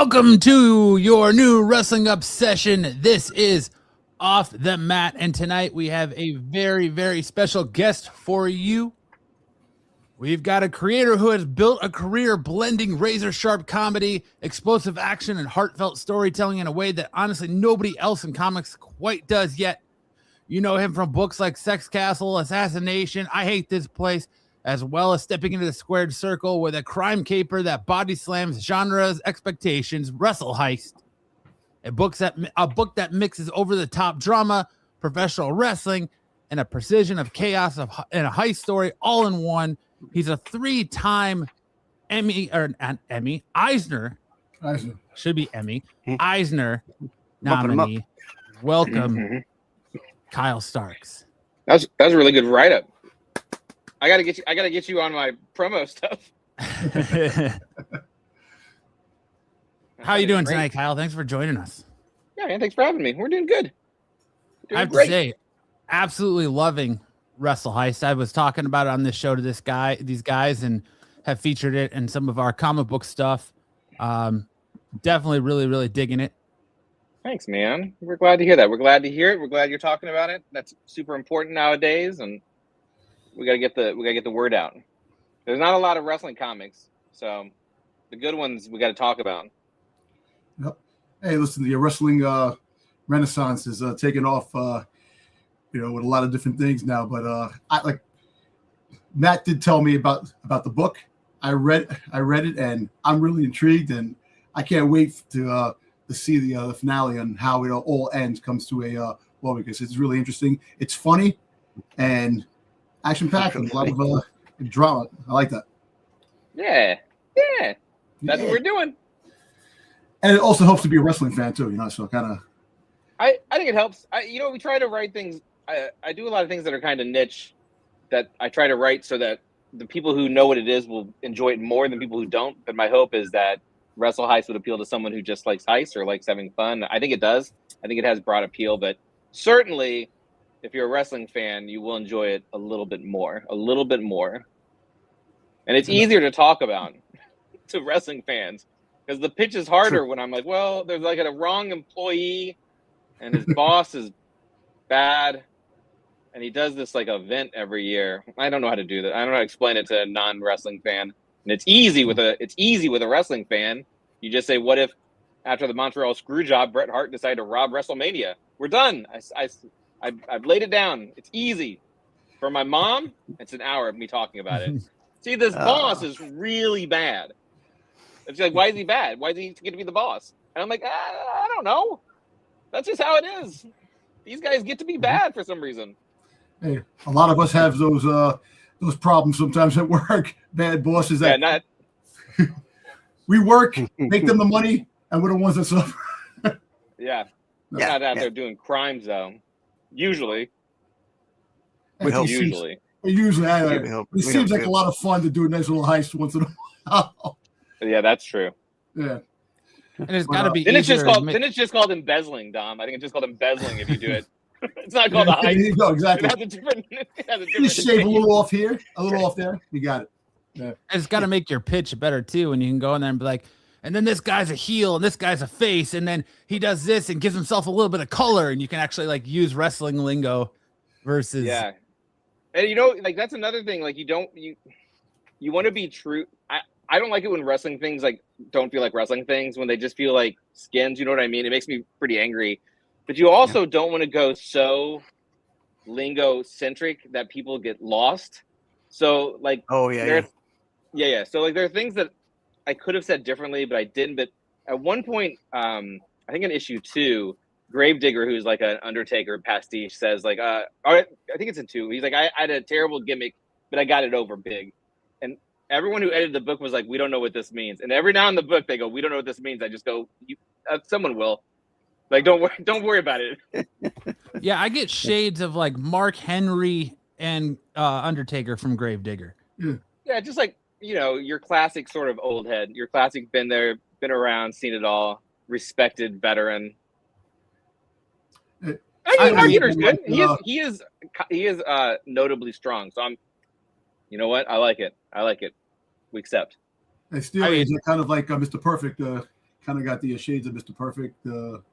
Welcome to your new Wrestling Obsession. This is Off the Mat, and tonight we have a very, very special guest for you. We've got a creator who has built a career blending razor-sharp comedy, explosive action, and heartfelt storytelling in a way that honestly nobody else in comics quite does yet. You know him from books like Sex Castle, Assassination, I Hate This Place, as well as stepping into the squared circle with a crime caper that body slams genre's expectations, Wrestle Heist. A book that mixes over-the-top drama, professional wrestling, and a precision of chaos and a heist story all in one. He's a three-time Eisner. Should be Emmy. Eisner nominee. Welcome, Kyle Starks. That was a really good write-up. I gotta get you on my promo stuff. How are you doing tonight, Kyle? Thanks for joining us. Yeah, man. Thanks for having me. We're doing good. I have to say, absolutely loving Wrestle Heist. I was talking about it on this show to these guys, and have featured it in some of our comic book stuff. Definitely, really, really digging it. Thanks, man. We're glad to hear that. We're glad to hear it. We're glad you're talking about it. That's super important nowadays, and we gotta get the word out. There's not a lot of wrestling comics, so the good ones we got to talk about. Yep. Hey, listen, the wrestling renaissance is taking off, with a lot of different things now. But Matt did tell me about the book. I read it, and I'm really intrigued, and I can't wait to see the finale and how it all ends. Comes to a because it's really interesting. It's funny and action packed, and a lot of drama. I like that. Yeah. That's what we're doing. And it also helps to be a wrestling fan too, so kind of. I think it helps. We try to write things. I do a lot of things that are kind of niche that I try to write so that the people who know what it is will enjoy it more than people who don't. But my hope is that Wrestle Heist would appeal to someone who just likes heist or likes having fun. I think it does. I think it has broad appeal, but certainly if you're a wrestling fan, you will enjoy it a little bit more. And it's easier to talk about to wrestling fans because the pitch is harder when I'm like, well, there's like a wrong employee and his boss is bad and he does this like event every year. I don't know how to do that. I don't know how to explain it to a non-wrestling fan. And it's easy with a wrestling fan. You just say, what if after the Montreal Screwjob, Bret Hart decided to rob WrestleMania? We're done. I've laid it down. It's easy. For my mom, it's an hour of me talking about it. See, this boss is really bad. It's like, why is he bad? Why does he get to be the boss? And I'm like, I don't know. That's just how it is. These guys get to be bad for some reason. Hey, a lot of us have those problems sometimes at work. Bad bosses. We work, make them the money, and we're the ones that suffer. Yeah. They're not out there doing crimes, though. Usually. Usually, it seems like a lot of fun to do a nice little heist once in a while. Yeah, that's true. Yeah. And it's got to be. Then it's just called embezzling, Dom. I think it's just called embezzling if you do it. It's not called a heist. There you go, exactly. It has a different you shave a little off here, a little off there. You got it. Yeah. And it's got to make your pitch better too, and you can go in there and be like, and then this guy's a heel and this guy's a face, and then he does this and gives himself a little bit of color, and you can actually use wrestling lingo versus. Yeah. And that's another thing. Like you want to be true. I don't like it when wrestling things don't feel like wrestling things, when they just feel like skins. You know what I mean? It makes me pretty angry. But you also don't want to go so lingo centric that people get lost. So So there are things that I could have said differently, but I didn't. But at one point, I think in issue 2, Gravedigger, who's like an Undertaker pastiche, says I think it's in 2. He's like, I had a terrible gimmick, but I got it over big. And everyone who edited the book was like, we don't know what this means. And every now in the book, they go, we don't know what this means. I just go, someone will. Don't worry about it. Yeah, I get shades of Mark Henry and Undertaker from Gravedigger. Yeah, just your classic sort of old head. Your classic been there, been around, seen it all, respected veteran. Mark Henry's good. He is notably strong. So you know what? I like it. We accept. And still, he's kind of like Mr. Perfect. kind of got the shades of Mr. Perfect.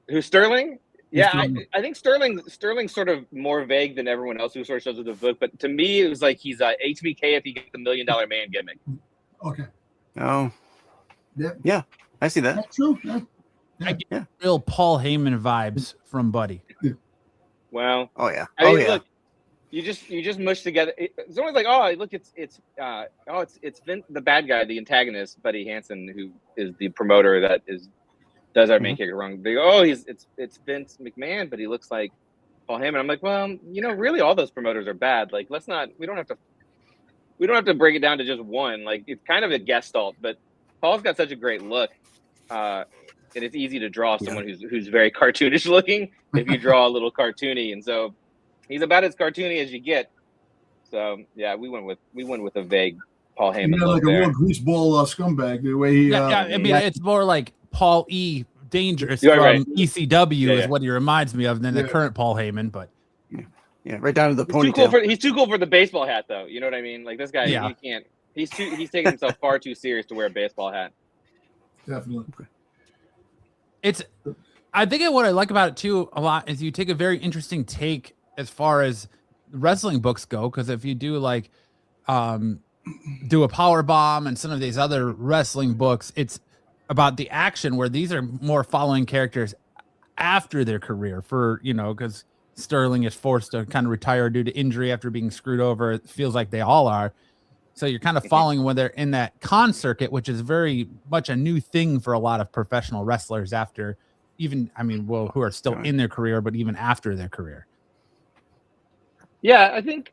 Who's Sterling? Yeah, Sterling. I think Sterling's sort of more vague than everyone else who sort of shows up the book. But to me, it was like he's HBK if he gets the $1 Million Man gimmick. Okay. Oh. Yeah, I see that. That's true. Yeah. I get real Paul Heyman vibes from Buddy. Well, Oh yeah. I mean, Oh yeah. look, you just mush together. It's always like, oh, look, it's Vince, the bad guy, the antagonist, Buddy Hansen, who is the promoter that does our main character wrong. They go, oh, it's Vince McMahon, but he looks like Paul Heyman. I'm like, well, really, all those promoters are bad. Like, we don't have to break it down to just one. Like, it's kind of a gestalt, but Paul's got such a great look, and it's easy to draw someone who's very cartoonish looking if you draw a little cartoony, and so he's about as cartoony as you get. So yeah, we went with a vague Paul Heyman look like a real greaseball scumbag. The way he, I mean, it's more like Paul E. Dangerous You're from right. ECW is Yeah. what he reminds me of than the current Paul Heyman, but Yeah, right down to the He's ponytail. he's too cool for the baseball hat, though. You know what I mean? Like this guy, Yeah. he can't. He's taking himself far too serious to wear a baseball hat. definitely. I think what I like about it too a lot is you take a very interesting take as far as wrestling books go, because if you do like do a power bomb and some of these other wrestling books, it's about the action, where these are more following characters after their career for, because Sterling is forced to kind of retire due to injury after being screwed over. It feels like they all are. So you're kind of following when they're in that con circuit, which is very much a new thing for a lot of professional wrestlers after who are still in their career, but even after their career. Yeah, I think,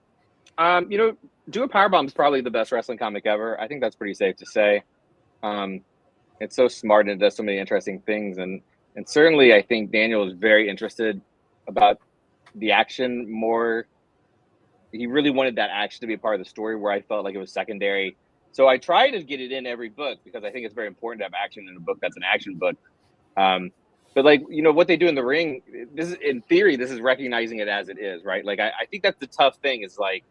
Do a Powerbomb is probably the best wrestling comic ever. I think that's pretty safe to say. It's so smart and it does so many interesting things. And certainly I think Daniel is very interested about the action more. He really wanted that action to be a part of the story, where I felt like it was secondary. So I try to get it in every book because I think it's very important to have action in a book that's an action book. But what they do in the ring, this is, in theory, this is recognizing it as it is, right? Like, I think that's the tough thing is like,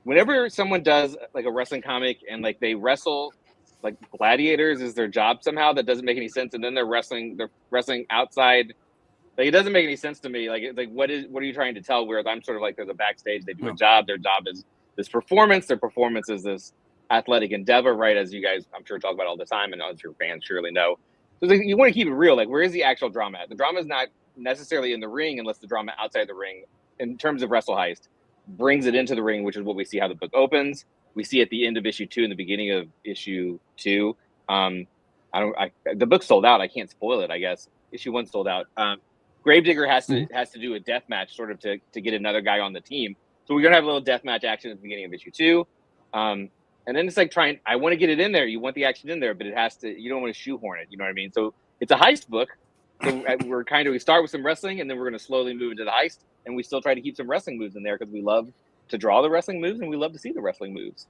whenever someone does like a wrestling comic and like they wrestle like gladiators is their job somehow, that doesn't make any sense. And then they're wrestling outside. Like, it doesn't make any sense to me. Like, it's like, what are you trying to tell? Whereas I'm sort of like, there's a backstage, they do a job. Their job is this performance. Their performance is this athletic endeavor, right? As you guys, I'm sure, talk about all the time, and as your fans surely know. So it's like, you want to keep it real. Like, where is the actual drama at? The drama is not necessarily in the ring, unless the drama outside the ring, in terms of Wrestle Heist, brings it into the ring, which is what we see how the book opens. We see at the end of issue 2 and the beginning of issue 2. The book sold out. I can't spoil it, I guess. Issue 1 sold out. Gravedigger has to do a death match sort of to get another guy on the team. So we're gonna have a little death match action at the beginning of issue 2. And then it's like I want to get it in there. You want the action in there, but you don't want to shoehorn it. You know what I mean? So it's a heist book. So we start with some wrestling, and then we're going to slowly move into the heist. And we still try to keep some wrestling moves in there because we love to draw the wrestling moves and we love to see the wrestling moves.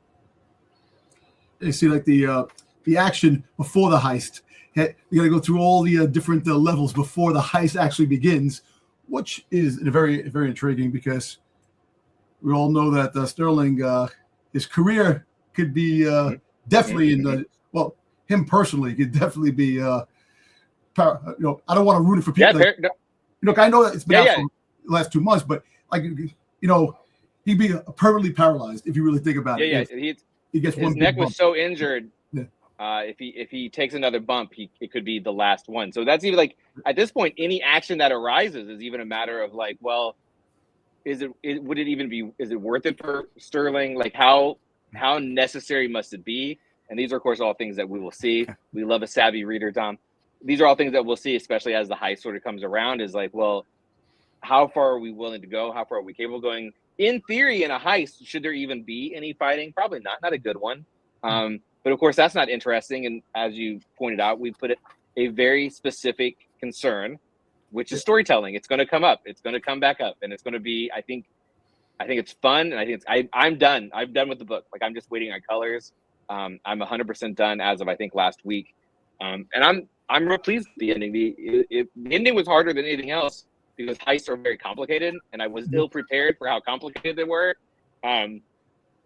You see, like the action before the heist. You got to go through all the different levels before the heist actually begins, which is very, very intriguing because we all know that Sterling, his career could be definitely him personally could definitely be. I don't want to ruin it for people. I know that it's been out for the last 2 months, but he'd be permanently paralyzed if you really think about it. He gets his neck was so injured. If he takes another bump, it could be the last one. So that's even like at this point, any action that arises is even a matter of like, well, is it worth it for Sterling? Like how necessary must it be? And these are of course all things that we will see. We love a savvy reader, Tom. These are all things that we'll see, especially as the heist sort of comes around, is like, well, how far are we willing to go? How far are we capable of going? In theory, in a heist, should there even be any fighting? Probably not a good one. But of course, that's not interesting. And as you pointed out, we put a very specific concern, which is storytelling. It's going to come up. It's going to come back up. And it's going to be, I think it's fun. And I think I'm done. I'm done with the book. Like, I'm just waiting on colors. I'm 100% done as of, I think, last week. And I'm real pleased with the ending. The ending was harder than anything else because heists are very complicated, and I was ill prepared for how complicated they were.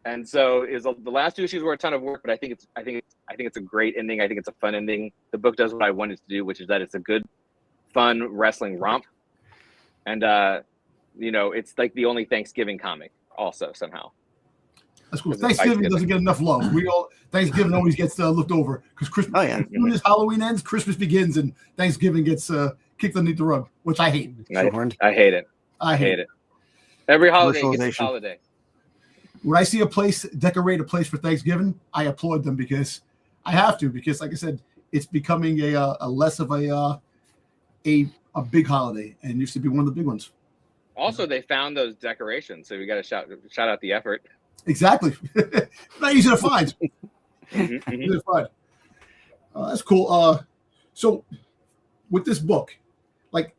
And so the last 2 issues were a ton of work, but I think it's a great ending. I think it's a fun ending. The book does what I wanted to do, which is that it's a good, fun wrestling romp. And it's like the only Thanksgiving comic also somehow. That's cool. Thanksgiving doesn't get enough love. Thanksgiving always gets looked over because Christmas. Oh, yeah. As soon as Halloween ends, Christmas begins, and Thanksgiving gets kicked underneath the rug, which I hate. I hate it. I hate it. Every holiday gets a holiday. When I see a place decorate a place for Thanksgiving, I applaud them because I have to. Because, like I said, it's becoming a less of a big holiday, and used to be one of the big ones. Also, they found those decorations, so we got to shout out the effort. Exactly. Not easy to find. Easy to find. That's cool. So, with this book, like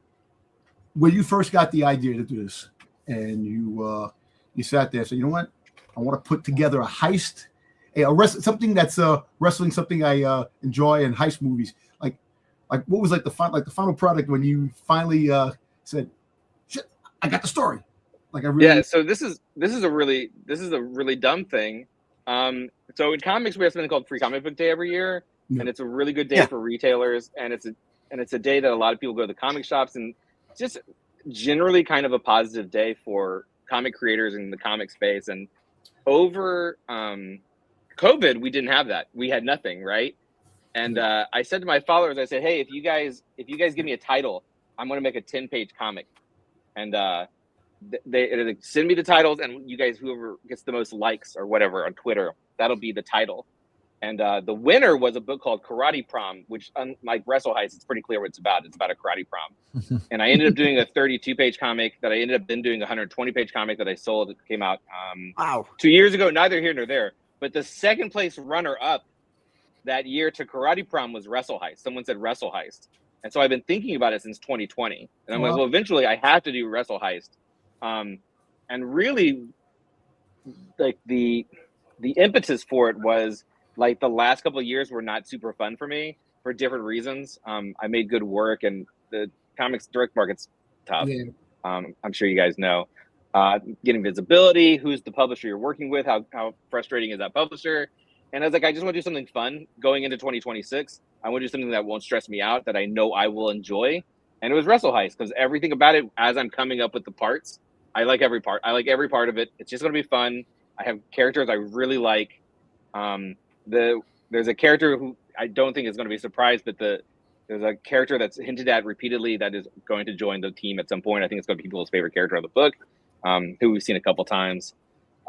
when you first got the idea to do this, and you sat there and said, you know what? I want to put together a heist, something that's wrestling, something I enjoy, and heist movies. Like what was the final product when you finally said, "Shit, I got the story." So this is a really dumb thing. So in comics we have something called Free Comic Book Day every year, and it's a really good day for retailers, and it's a day that a lot of people go to the comic shops, and just generally kind of a positive day for comic creators in the comic space. And over COVID, we didn't have that. We had nothing, right? And I said to my followers, I said, hey, if you guys give me a title, I'm going to make a 10-page comic. And they send me the titles, and you guys, whoever gets the most likes or whatever on Twitter, that'll be the title. And the winner was a book called Karate Prom, which, unlike Wrestle Heist, it's pretty clear what it's about. It's about a karate prom. And I ended up doing a 32-page comic that I ended up then doing a 120-page comic that I sold. It came out 2 years ago, neither here nor there. But the second place runner-up that year to Karate Prom was Wrestle Heist. Someone said Wrestle Heist. And so I've been thinking about it since 2020. And I'm like, well, eventually I have to do Wrestle Heist. And really, like the impetus for it was, like, the last couple of years were not super fun for me for different reasons. I made good work, and the comics direct market's tough. Yeah. I'm sure you guys know. Getting visibility, who's the publisher you're working with, how frustrating is that publisher? And I was like, I just want to do something fun going into 2026. I want to do something that won't stress me out, that I know I will enjoy. And it was Wrestle Heist, because everything about it, as I'm coming up with the parts, I like every part. I like every part of it. It's just going to be fun. I have characters I really like. There's a character who I don't think is going to be surprised, but there's a character that's hinted at repeatedly that is going to join the team at some point. I think it's going to be people's favorite character of the book, who we've seen a couple times.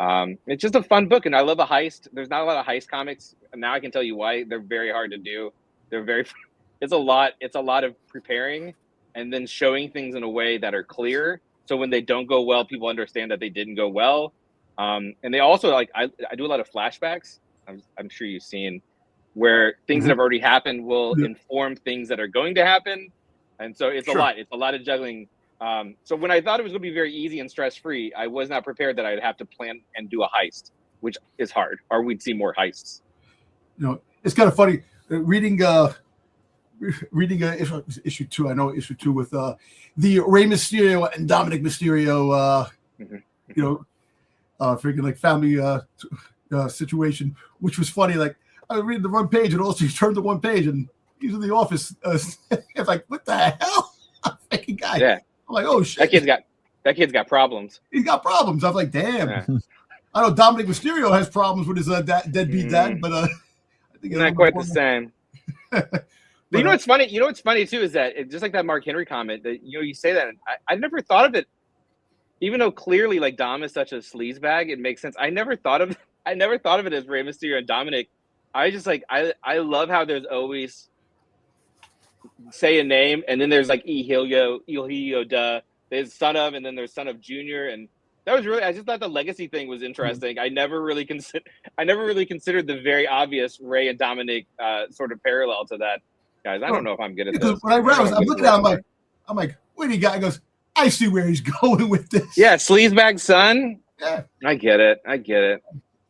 It's just a fun book, and I love a heist. There's not a lot of heist comics, and now I can tell you why. They're very hard to do. It's a lot of preparing and then showing things in a way that are clear. So when they don't go well, people understand that they didn't go well. And they also, like, I do a lot of flashbacks. I'm sure you've seen, where things that have already happened will inform things that are going to happen. And so it's a lot of juggling. So when I thought it was going to be very easy and stress-free, I was not prepared that I'd have to plan and do a heist, which is hard, or we'd see more heists. You know, it's kind of funny reading issue 2. I know issue 2 with the Rey Mysterio and Dominic Mysterio, freaking like family situation, which was funny. Like, I was reading the one page, and also you turned to one page, and he's in the office. It's like, what the hell? Fucking guy. Yeah. I'm like, oh shit. That kid's got problems. He's got problems. I was like, damn. Yeah. I know Dominic Mysterio has problems with his deadbeat dad, but I think not quite the same. But you know what's funny? You know what's funny too is that just like that Mark Henry comment that you say that, and I never thought of it. Even though clearly, like, Dom is such a sleazebag, it makes sense. I never thought of it as Rey Mysterio and Dominic. I just like I love how there's always say a name, and then there's like Il Duh. There's son of, and then there's son of Junior, and that was really. I just thought the legacy thing was interesting. I never really considered the very obvious Rey and Dominic sort of parallel to that. Guys, I don't know if I'm good at this. When I'm looking at him, I'm like, what do you got? He goes, I see where he's going with this. Yeah, sleazebag son. Yeah, I get it.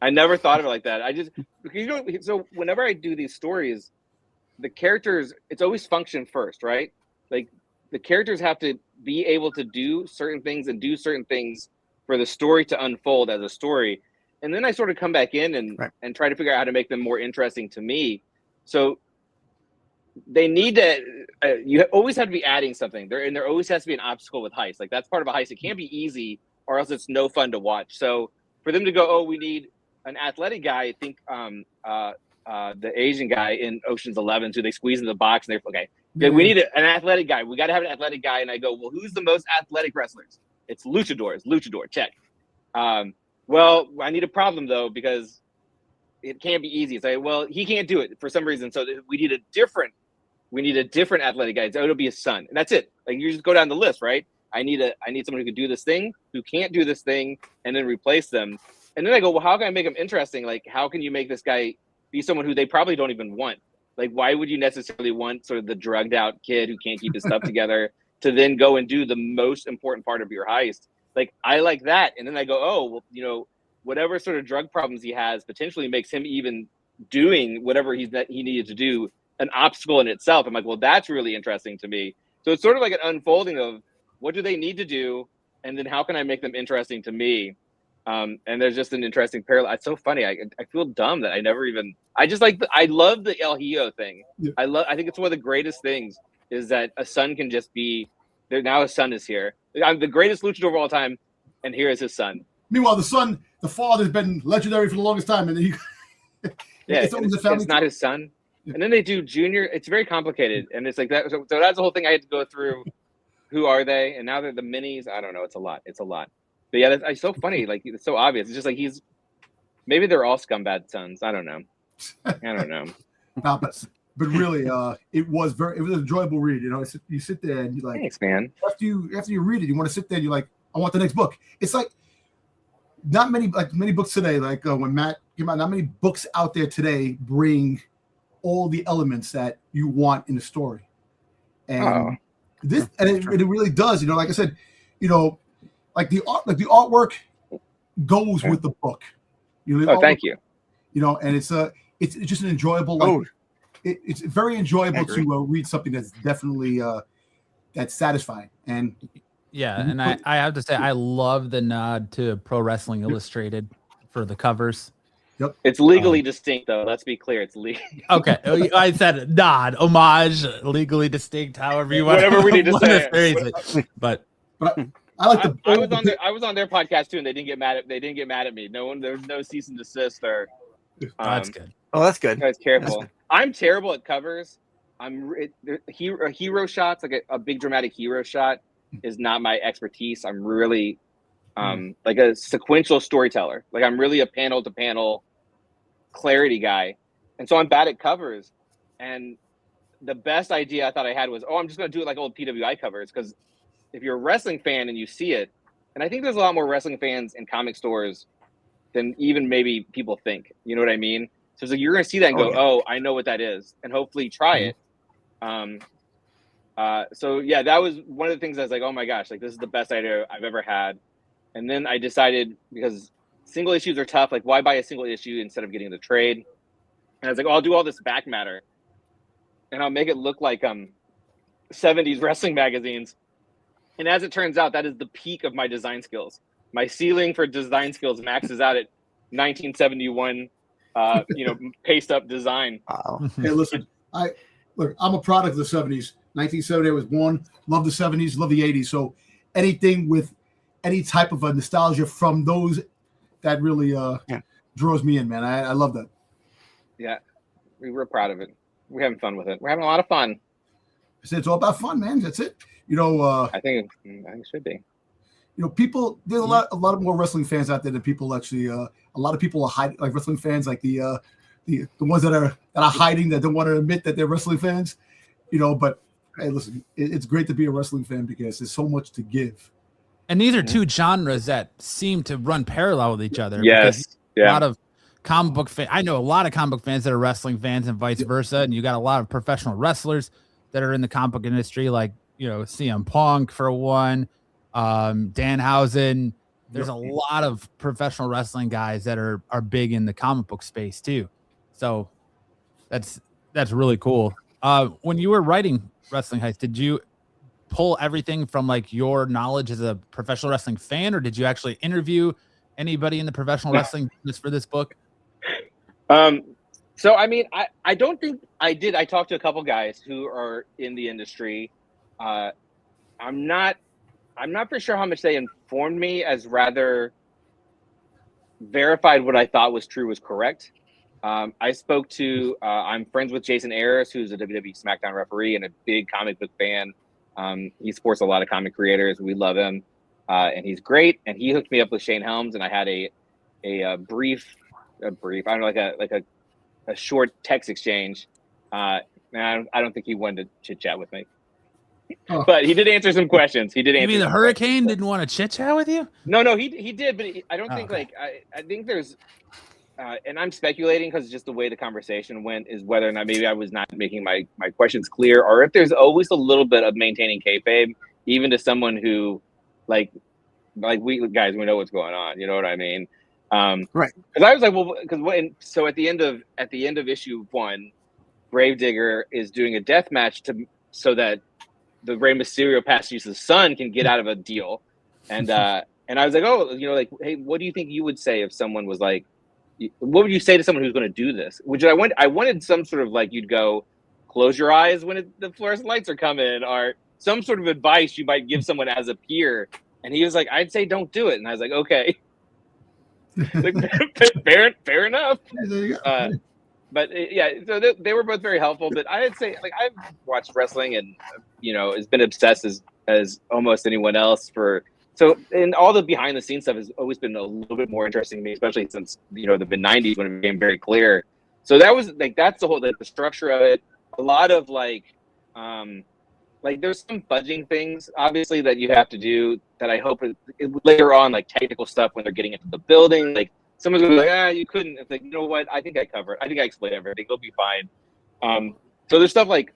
I never thought of it like that. I just, so whenever I do these stories, the characters, it's always function first, right? Like, the characters have to be able to do certain things and do certain things for the story to unfold as a story. and then I sort of come back in and try to figure out how to make them more interesting to me. So they need to. You always have to be adding something there, and there always has to be an obstacle with Heist. Like that's part of a Heist. It can't be easy, or else it's no fun to watch. So for them to go, oh, we need an athletic guy. I think the Asian guy in Ocean's 11, who they squeeze in the box, and they're okay. We need an athletic guy. We got to have an athletic guy. And I go, well, who's the most athletic wrestlers? It's luchadors. Luchador, check. Well, I need a problem though, because it can't be easy. It's like, well, he can't do it for some reason. So we need a different athletic guy. It'll be his son, and that's it. Like you just go down the list, right? I need someone who can do this thing, who can't do this thing, and then replace them. And then I go, well, how can I make him interesting? Like, how can you make this guy be someone who they probably don't even want? Like, why would you necessarily want sort of the drugged out kid who can't keep his stuff together to then go and do the most important part of your heist? Like, I like that. And then I go, oh, well, you know, whatever sort of drug problems he has potentially makes him even doing whatever he needed to do an obstacle in itself. I'm like, well, that's really interesting to me. So it's sort of like an unfolding of what do they need to do? And then how can I make them interesting to me? And there's just an interesting parallel. It's so funny. I feel dumb that I never even. I just like. I love the El Hijo thing. Yeah. I think it's one of the greatest things is that a son can just be. There now, his son is here. I'm the greatest luchador of all time, and here is his son. Meanwhile, the father's been legendary for the longest time, and it's not his son. Yeah. And then they do junior. It's very complicated, and it's like that. So that's the whole thing I had to go through. Who are they? And now they're the minis. I don't know. It's a lot. But yeah, it's so funny. Like it's so obvious. It's just like maybe they're all scumbag sons. I don't know. No, but really, it was an enjoyable read. You know, you sit there and you like. Thanks, man. After you read it, you want to sit there and you're like, I want the next book. It's like not many books today. Like when Matt came out, not many books out there today bring all the elements that you want in the story, and it really does. You know, like I said, you know. Like the artwork goes with the book. Thank you. You know, and it's just an enjoyable. It's very enjoyable to read something that's definitely that's satisfying. And yeah, and I have to say I love the nod to Pro Wrestling Illustrated for the covers. Yep, it's legally distinct though. Let's be clear, it's legal. Okay, I said nod, homage, legally distinct. However you want. Whatever we need to say. But. I like I was on their podcast too, and they didn't get mad at me. There was no cease and desist or. That's good. Oh, that's good. Guys, careful. I'm terrible at covers. Hero shots, like a big dramatic hero shot, is not my expertise. I'm really, like a sequential storyteller. Like I'm really a panel to panel clarity guy, and so I'm bad at covers. And the best idea I thought I had was, I'm just going to do it like old PWI covers because. If you're a wrestling fan and you see it, and I think there's a lot more wrestling fans in comic stores than even maybe people think. You know what I mean? So it's like you're going to see that and go, I know what that is, and hopefully try it. So yeah, that was one of the things I was like, oh my gosh, like this is the best idea I've ever had. And then I decided because single issues are tough, like why buy a single issue instead of getting the trade? And I was like, I'll do all this back matter, and I'll make it look like 70s wrestling magazines. And as it turns out, that is the peak of my design skills. My ceiling for design skills maxes out at 1971, paste up design. Wow. Hey, listen, I'm a product of the 70s. 1970, I was born. Love the 70s, love the 80s. So anything with any type of a nostalgia from those, that really draws me in, man. I love that. Yeah, we were proud of it. We're having fun with it. We're having a lot of fun. It's all about fun, man. That's it. You know, I think it should be. You know, people. There's a lot more wrestling fans out there than people actually. A lot of people are hiding, like wrestling fans, like the ones that are hiding, that don't want to admit that they're wrestling fans. You know, but hey, listen, it's great to be a wrestling fan because there's so much to give. And these are two genres that seem to run parallel with each other. Yes, a lot of comic book fans. I know a lot of comic book fans that are wrestling fans, and vice versa. And you got a lot of professional wrestlers that are in the comic book industry, like. You know, CM Punk for one, Danhausen. There's a lot of professional wrestling guys that are big in the comic book space too. So that's really cool. When you were writing Wrestling Heist, did you pull everything from like your knowledge as a professional wrestling fan, or did you actually interview anybody in the professional wrestling business for this book? So I mean, I don't think I did. I talked to a couple guys who are in the industry. I'm not for sure how much they informed me, as rather verified what I thought was true was correct. I spoke to, I'm friends with Jason Ayers, who's a WWE SmackDown referee and a big comic book fan. He supports a lot of comic creators. We love him. And he's great. And he hooked me up with Shane Helms, and I had a brief, I don't know, like a short text exchange. And I don't think he wanted to chit chat with me. Oh. But he did answer some questions. You mean the Hurricane didn't want to chit chat with you? No, he did, but I don't think okay. I think there's, and I'm speculating because just the way the conversation went, is whether or not maybe I was not making my questions clear, or if there's always a little bit of maintaining kayfabe, even to someone who, like we guys, we know what's going on. You know what I mean? Right. Because I was like, well, so at the end of issue 1, Gravedigger is doing a death match so that the Rey Mysterio past use's son can get out of a deal, and I was like, oh, you know, like, hey, what do you think you would say if someone was like, what would you say to someone who's going to do this? Which I wanted some sort of, like, you'd go, close your eyes when the fluorescent lights are coming, or some sort of advice you might give someone as a peer. And he was like, I'd say don't do it. And I was like, okay, like, fair enough. There you go. But yeah, so they were both very helpful. But I'd say, like, I've watched wrestling and, you know, has been obsessed as almost anyone else and all the behind the scenes stuff has always been a little bit more interesting to me, especially since, you know, the mid-90s when it became very clear. So that was like, that's the whole, the structure of it. A lot of like there's some fudging things obviously that you have to do that I hope later on, like technical stuff when they're getting into the building, like someone's gonna be like, you couldn't. It's like, you know what? I think I covered. I think I explained everything. It'll be fine. So there's stuff like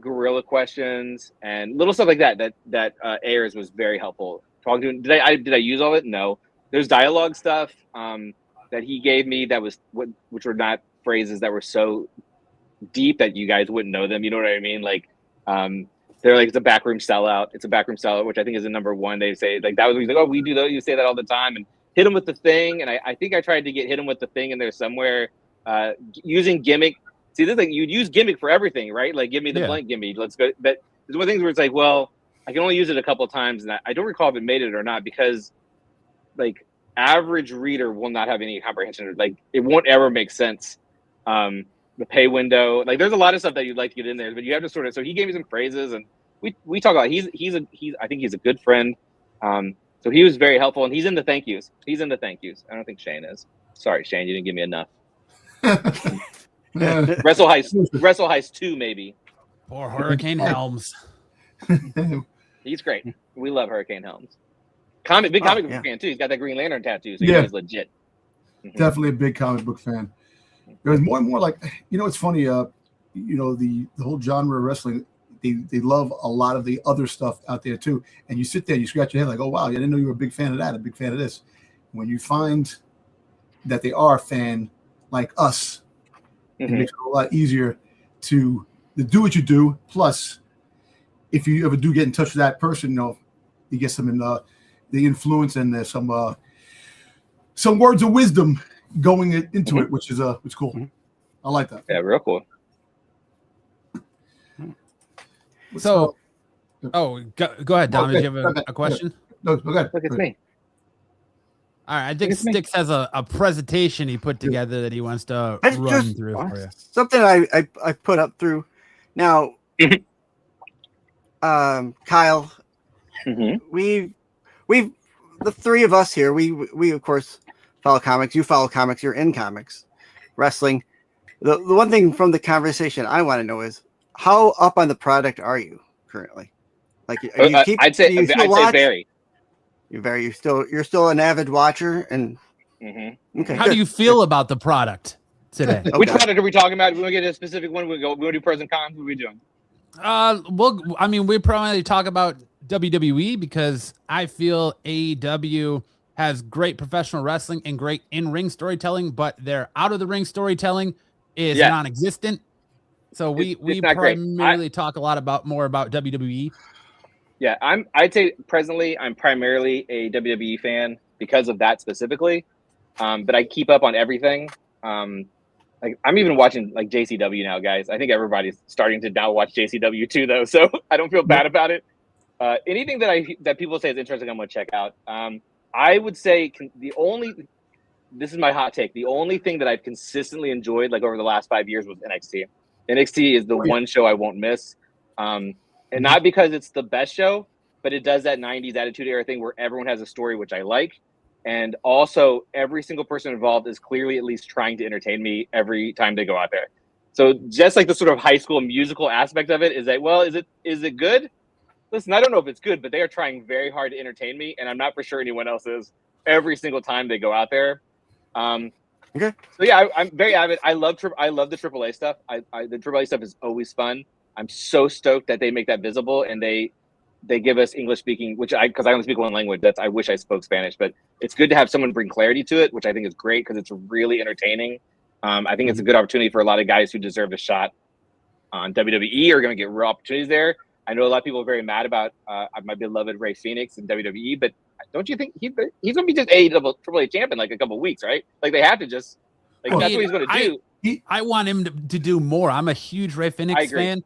gorilla questions and little stuff like that Ayers was very helpful talking to him. Did I use all of it? No. There's dialogue stuff that he gave me that was which were not phrases that were so deep that you guys wouldn't know them. You know what I mean? Like they're like, it's a backroom sellout. It's a backroom sellout, which I think is the number one. They say, like, that was, like, oh, we do that. You say that all the time. And hit him with the thing. And I think I tried to get hit him with the thing in there somewhere, using gimmick. See, this thing, you'd use gimmick for everything, right? Like, give me the blank, gimme. Let's go. But there's one of the things where it's like, well, I can only use it a couple of times. And I don't recall if it made it or not, because, like, average reader will not have any comprehension. Like, it won't ever make sense. The pay window, like, there's a lot of stuff that you'd like to get in there, but you have to sort of. So he gave me some phrases, and we talk about. He's I think he's a good friend. So he was very helpful, and he's in the thank yous. I don't think Shane is. Sorry, Shane, you didn't give me enough. Wrestle Heist 2, maybe. Or Hurricane Helms. He's great. We love Hurricane Helms. Big comic book fan too. He's got that Green Lantern tattoo, so he's legit. Definitely a big comic book fan. There's more and more, like, you know, it's funny. You know, the whole genre of wrestling, they love a lot of the other stuff out there too. And you sit there, you scratch your head, like, oh wow, I didn't know you were a big fan of that, a big fan of this. When you find that they are a fan like us, it makes it a lot easier to do what you do. Plus, if you ever do get in touch with that person, you know, you get some the influence and there's some words of wisdom going into it, which is it's cool. I like that. Yeah, real cool. So, go ahead, Dom. Did you have a question? No, go ahead. Look, it's me. All right, I think Styx has a presentation he put together that he wants to run through for you. Something I put up through. Now, Kyle, we've the three of us here. We of course follow comics. You follow comics. You're in comics, wrestling. The one thing from the conversation I want to know is, how up on the product are you currently? Like, I'd say very. You're still an avid watcher, and okay. How do you feel about the product today? Okay. Which product are we talking about? We want to get a specific one. We want to do pros and cons. What are we doing? We probably talk about WWE because I feel AEW has great professional wrestling and great in-ring storytelling, but their out-of-the-ring storytelling is non-existent. So we primarily talk a lot more about WWE. Yeah, I'd say presently I'm primarily a WWE fan because of that specifically. But I keep up on everything. Like I'm even watching like JCW now, guys. I think everybody's starting to now watch JCW too, though. So I don't feel bad about it. Anything that people say is interesting, I'm gonna check out. I would say this is my hot take. The only thing that I've consistently enjoyed, like over the last 5 years, was NXT. NXT is the one show I won't miss, and not because it's the best show, but it does that '90s Attitude Era thing where everyone has a story, which I like, and also every single person involved is clearly at least trying to entertain me every time they go out there. So just like the sort of high school musical aspect of it is that, well, is it good? Listen, I don't know if it's good, but they are trying very hard to entertain me, and I'm not for sure anyone else is every single time they go out there. Okay. So yeah, I'm very avid. I love the AAA stuff. The AAA stuff is always fun. I'm so stoked that they make that visible and they give us English speaking, because I only speak one language. I wish I spoke Spanish, but it's good to have someone bring clarity to it, which I think is great because it's really entertaining. I think it's a good opportunity for a lot of guys who deserve a shot on WWE are going to get real opportunities there. I know a lot of people are very mad about my beloved Rey Fenix in WWE, but don't you think he's going to be just AAA champ in like a couple of weeks, right? Like they have to just that's what he's going to do. I want him to do more. I'm a huge Rey Fenix fan.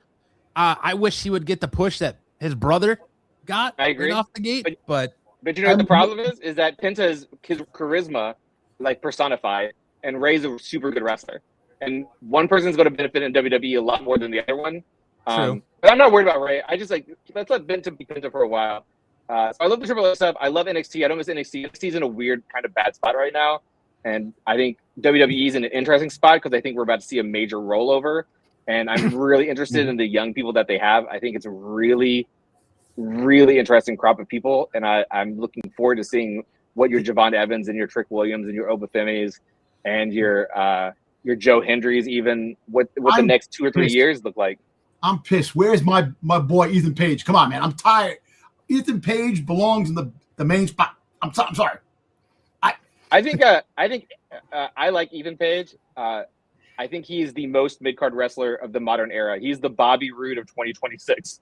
I wish he would get the push that his brother got right off the gate. But you know what the problem is that Penta is his charisma like personified, and Rey's a super good wrestler. And one person's going to benefit in WWE a lot more than the other one. True. But I'm not worried about Rey. I just let's let Penta be Penta for a while. So I love the AAA stuff. I love NXT. I don't miss NXT. NXT's in a weird kind of bad spot right now. And I think WWE's in an interesting spot because I think we're about to see a major rollover. And I'm really interested in the young people that they have. I think it's a really, really interesting crop of people. And I'm looking forward to seeing what your Javon Evans and your Trick Williams and your Obafemis and your Joe Hendrys, even what the next 2 or 3 years look like. I'm pissed. Where's my boy Ethan Page? Come on, man. I'm tired. Ethan Page belongs in the main spot. I'm sorry. I think I like Ethan Page. I think he's the most mid-card wrestler of the modern era. He's the Bobby Roode of 2026.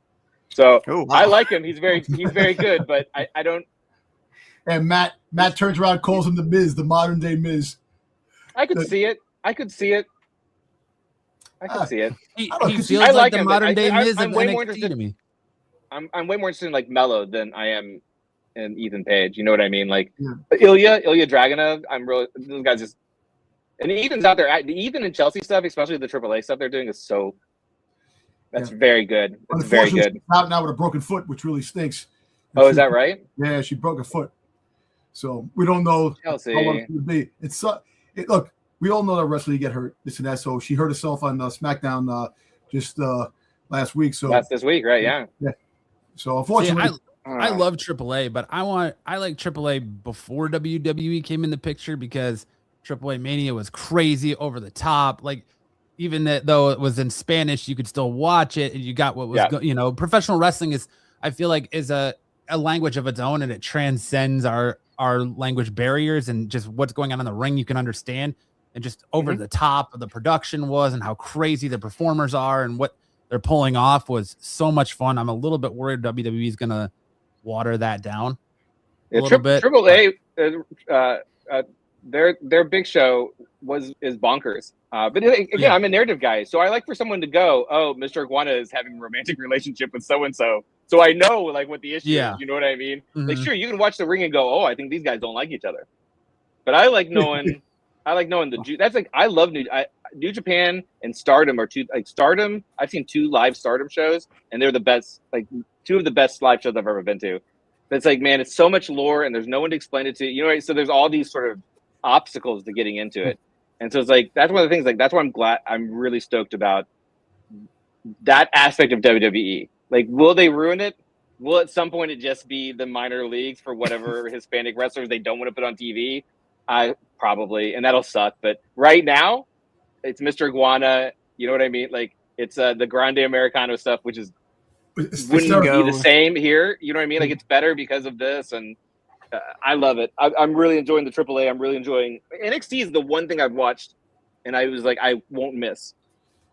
So I like him. He's very good, but I don't. And Matt turns around, calls him the Miz, the modern day Miz. I could see it. He feels like the modern day Miz of NXT to me. I'm way more interested in like Mello than I am in Ethan Page. You know what I mean? Like Ilya Dragunov. Those guys just, and Ethan's out there. The Ethan and Chelsea stuff, especially the AAA stuff they're doing, is that's very good. It's very good. She's out now with a broken foot, which really stinks. Oh, is that right? Yeah, she broke a foot. So we don't know Chelsea. how long it's going to be. Look, we all know that wrestling get hurt, this and that. So she hurt herself on SmackDown just last week. So that's this week, right? Yeah. So unfortunately, I love AAA, but I like AAA before WWE came in the picture because AAA Mania was crazy, over the top. Like even though it was in Spanish, you could still watch it, and you got what was professional wrestling is, I feel like, is a language of its own, and it transcends our language barriers, and just what's going on in the ring you can understand, and just over the top of the production was, and how crazy the performers are, and what they're pulling off was so much fun. I'm a little bit worried WWE is gonna water that down a little bit. AAA, their big show is bonkers. But again, I'm a narrative guy, so I like for someone to go, oh, Mr. Iguana is having a romantic relationship with so and so I know like what the issue is. You know what I mean? Like, sure, you can watch the ring and go, oh, I think these guys don't like each other, but I like knowing. I like knowing that's like, I love New Japan and Stardom are two, like Stardom. I've seen 2 live Stardom shows, and they're the best, like 2 of the best live shows I've ever been to. But it's like, man, it's so much lore, and there's no one to explain it to. You know, right? So there's all these sort of obstacles to getting into it, and so it's like that's one of the things. Like that's why I'm really stoked about that aspect of WWE. Like, will they ruin it? Will at some point it just be the minor leagues for whatever Hispanic wrestlers they don't want to put on TV? Probably, and that'll suck. But right now, it's Mr. Iguana. You know what I mean? Like, it's the Grande Americano stuff, which is wouldn't be the same here. You know what I mean? Like, it's better because of this, and I love it. I'm really enjoying the AAA. I'm really enjoying NXT. Is the one thing I've watched, and I was like, I won't miss.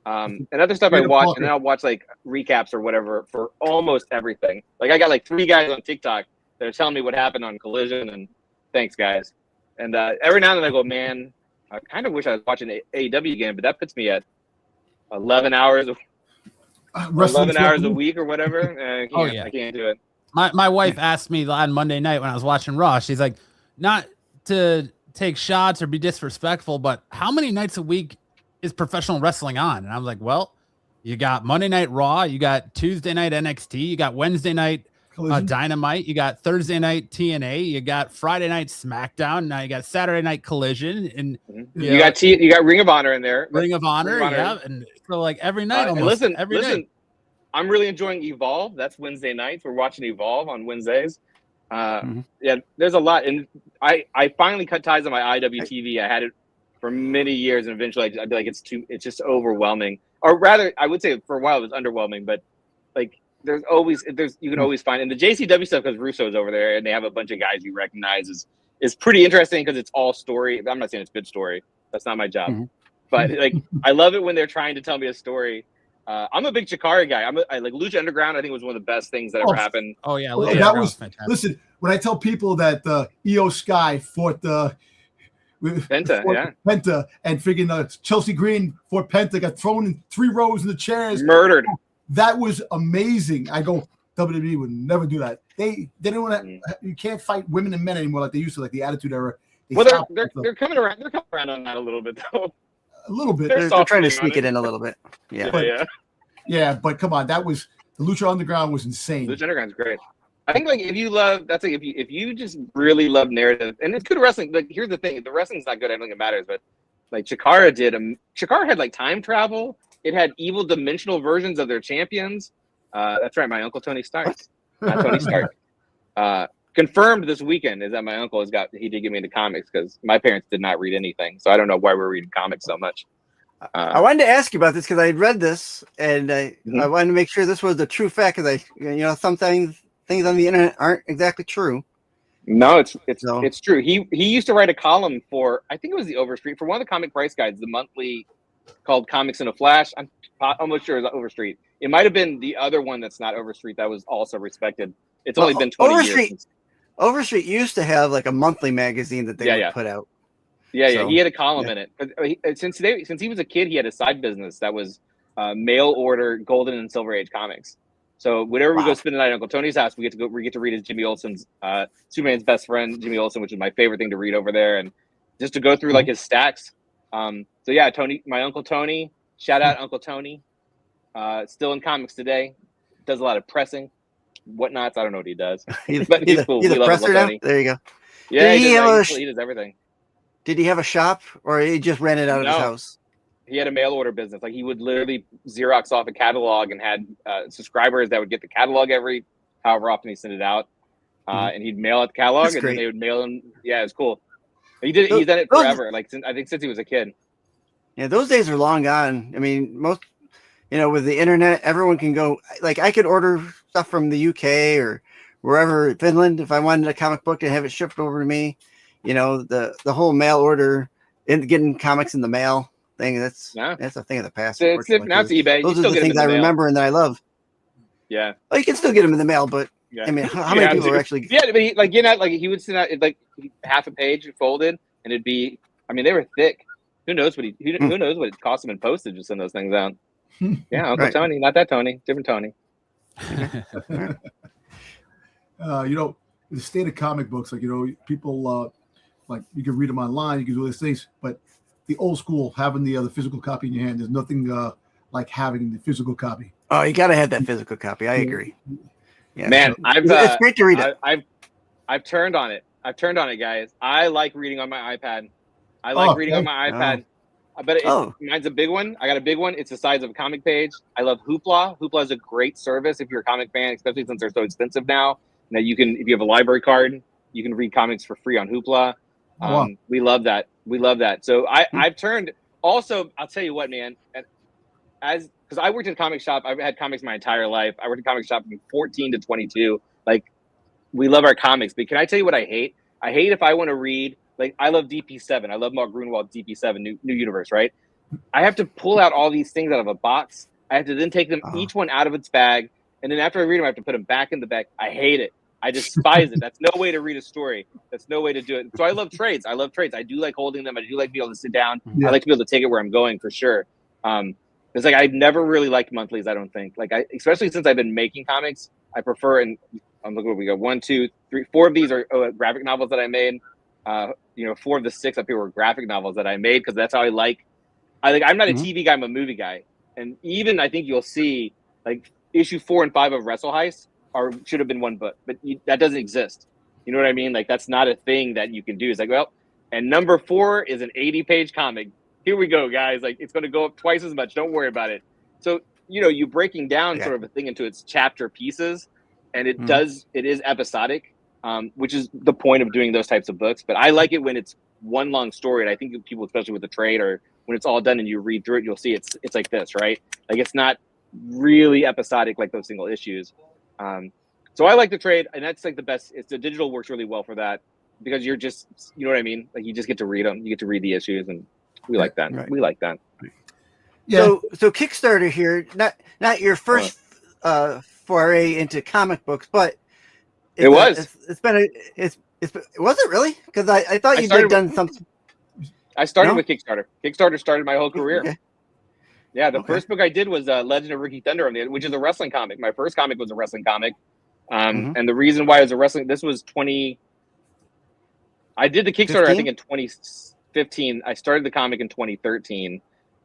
And other stuff I Freedom watch, Walker. and then I'll watch like recaps or whatever for almost everything. Like I got like 3 guys on TikTok that are telling me what happened on Collision, and thanks guys. And every now and then I go, man, I kind of wish I was watching AEW again, but that puts me at 11 hours a week or whatever. I can't do it. My wife asked me on Monday night when I was watching Raw, she's like, not to take shots or be disrespectful, but how many nights a week is professional wrestling on? And I was like, well, you got Monday Night Raw, you got Tuesday night NXT, you got Wednesday night Dynamite, you got Thursday night TNA, you got Friday night SmackDown, now you got Saturday night Collision, and you got Ring of Honor in there. Ring of Honor, yeah, and so like every night almost. Every night. I'm really enjoying Evolve. That's Wednesday nights. We're watching Evolve on Wednesdays. Yeah, there's a lot, and I finally cut ties on my IWTV. I had it for many years, and eventually I'd be like, it's just overwhelming. Or rather, I would say for a while it was underwhelming, but like you can always find, and the JCW stuff, because Russo's over there and they have a bunch of guys you recognize, is pretty interesting because it's all story. I'm not saying it's good story. That's not my job. But like I love it when they're trying to tell me a story. I'm a big Chikara guy. I like Lucha Underground. I think was one of the best things that ever happened. Oh yeah, that was fantastic. Listen, when I tell people that Io Sky fought Penta, Penta, and freaking Chelsea Green fought Penta, got thrown in 3 rows in the chairs, murdered. That was amazing. I go, WWE would never do that. They don't want to. You can't fight women and men anymore like they used to, like the Attitude Era. They're coming around. They're coming around on that a little bit though. A little bit. They're trying to sneak it in a little bit. Yeah, but come on, that was the Lucha Underground was insane. Lucha Underground's great. I think like if you just really love narrative, and it's good wrestling. Like here's the thing, the wrestling's not good. I don't think it matters, but like Chikara had like time travel. It had evil dimensional versions of their champions. That's right, my uncle Tony Stark. Tony Stark. Confirmed this weekend is that my uncle he did get me into comics because my parents did not read anything, so I don't know why we're reading comics so much. I wanted to ask you about this because I had read this and I wanted to make sure this was a true fact because sometimes things on the internet aren't exactly true. No, it's true. He used to write a column for, I think it was the Overstreet, for one of the comic price guides, the monthly called Comics in a Flash. I'm almost sure it was Overstreet. It might have been the other one that's not Overstreet that was also respected. It's only been 20 years. Overstreet used to have like a monthly magazine that they would put out. Yeah, he had a column in it. Since he was a kid, he had a side business that was mail order Golden and Silver Age comics. So whenever we go spend the night at Uncle Tony's house, we get to read his Jimmy Olsen's Superman's best friend, Jimmy Olsen, which is my favorite thing to read over there, and just to go through like his stacks. So yeah, Tony, my Uncle Tony, shout out Uncle Tony, still in comics today, does a lot of pressing, whatnots. I don't know what he does, but he's cool. He's a presser now. There you go. Yeah, he does everything. Did he have a shop, or he just ran it out of his house? He had a mail order business. Like he would literally Xerox off a catalog and had subscribers that would get the catalog however often he sent it out, and he'd mail out the catalog, and then they would mail him. Yeah, it's cool. He's done it forever. Like I think since he was a kid. Yeah, those days are long gone. I mean, most with the internet, everyone can go. Like I could order stuff from the UK or wherever, Finland, if I wanted a comic book and have it shipped over to me. The whole mail order and getting comics in the mail thing, that's a thing of the past. Now it's eBay. Those are the things I remember and that I love. Yeah. Well, you can still get them in the mail, but I mean, how many people are actually? Yeah, but he would send out like half a page folded, and it'd be. I mean, they were thick. Who knows what who knows what it cost him in postage to send those things out? Yeah, Uncle Tony, not that Tony, different Tony. The state of comic books, like people. Like you can read them online, you can do all these things, but the old school, having the physical copy in your hand, there's nothing like having the physical copy. Oh, you got to have that physical copy. I agree. Yeah, man, it's great to read it. I've turned on it. Guys. I like reading on my iPad. But mine's a big one. I got a big one. It's the size of a comic page. I love Hoopla. Hoopla is a great service if you're a comic fan, especially since they're so expensive now. Now you can, if you have a library card, you can read comics for free on Hoopla. We love that. So I've turned. Also, I'll tell you what, man. Because I worked in a comic shop. I've had comics my entire life. I worked in a comic shop from 14 to 22. Like, we love our comics. But can I tell you what I hate? I hate if I want to read. Like, I love DP7. I love Mark Grunewald's DP7, New Universe, right? I have to pull out all these things out of a box. I have to then take them each one out of its bag, and then after I read them, I have to put them back in the bag. I hate it. I despise it. That's no way to read a story. That's no way to do it. So I love trades. I do like holding them. I do like being able to sit down. Yeah. I like to be able to take it where I'm going for sure. It's like I've never really liked monthlies. I don't think especially since I've been making comics. I prefer, and I'm looking where we go. 1, 2, 3, 4 of these are graphic novels that I made. 4 of the 6 up here were graphic novels that I made because that's how I like. I'm not a TV guy. I'm a movie guy, and even I think you'll see like issue 4 and 5 of Wrestle Heist should have been one book, but that doesn't exist. You know what I mean? Like that's not a thing that you can do. It's like, well, and number 4 is an 80-page comic. Here we go, guys. Like it's going to go up twice as much. Don't worry about it. So you breaking down sort of a thing into its chapter pieces, and it is episodic, which is the point of doing those types of books. But I like it when it's one long story, and I think people, especially with the trade, or when it's all done and you read through it, you'll see it's like this, right? Like it's not really episodic like those single issues. So I like the trade, and that's like the best. The digital works really well for that because you're just, you know what I mean? Like you just get to read them. You get to read the issues, and we like that. Right. We like that. Yeah. So Kickstarter here, not your first foray into comic books, but was it really? Because I thought you had done something. I started with Kickstarter. Kickstarter started my whole career. Okay. Yeah, the first book I did was Legend of Ricky Thunder, which is a wrestling comic. My first comic was a wrestling comic. And the reason why it was a wrestling, this was I did the Kickstarter, 15? I think in 2015. I started the comic in 2013.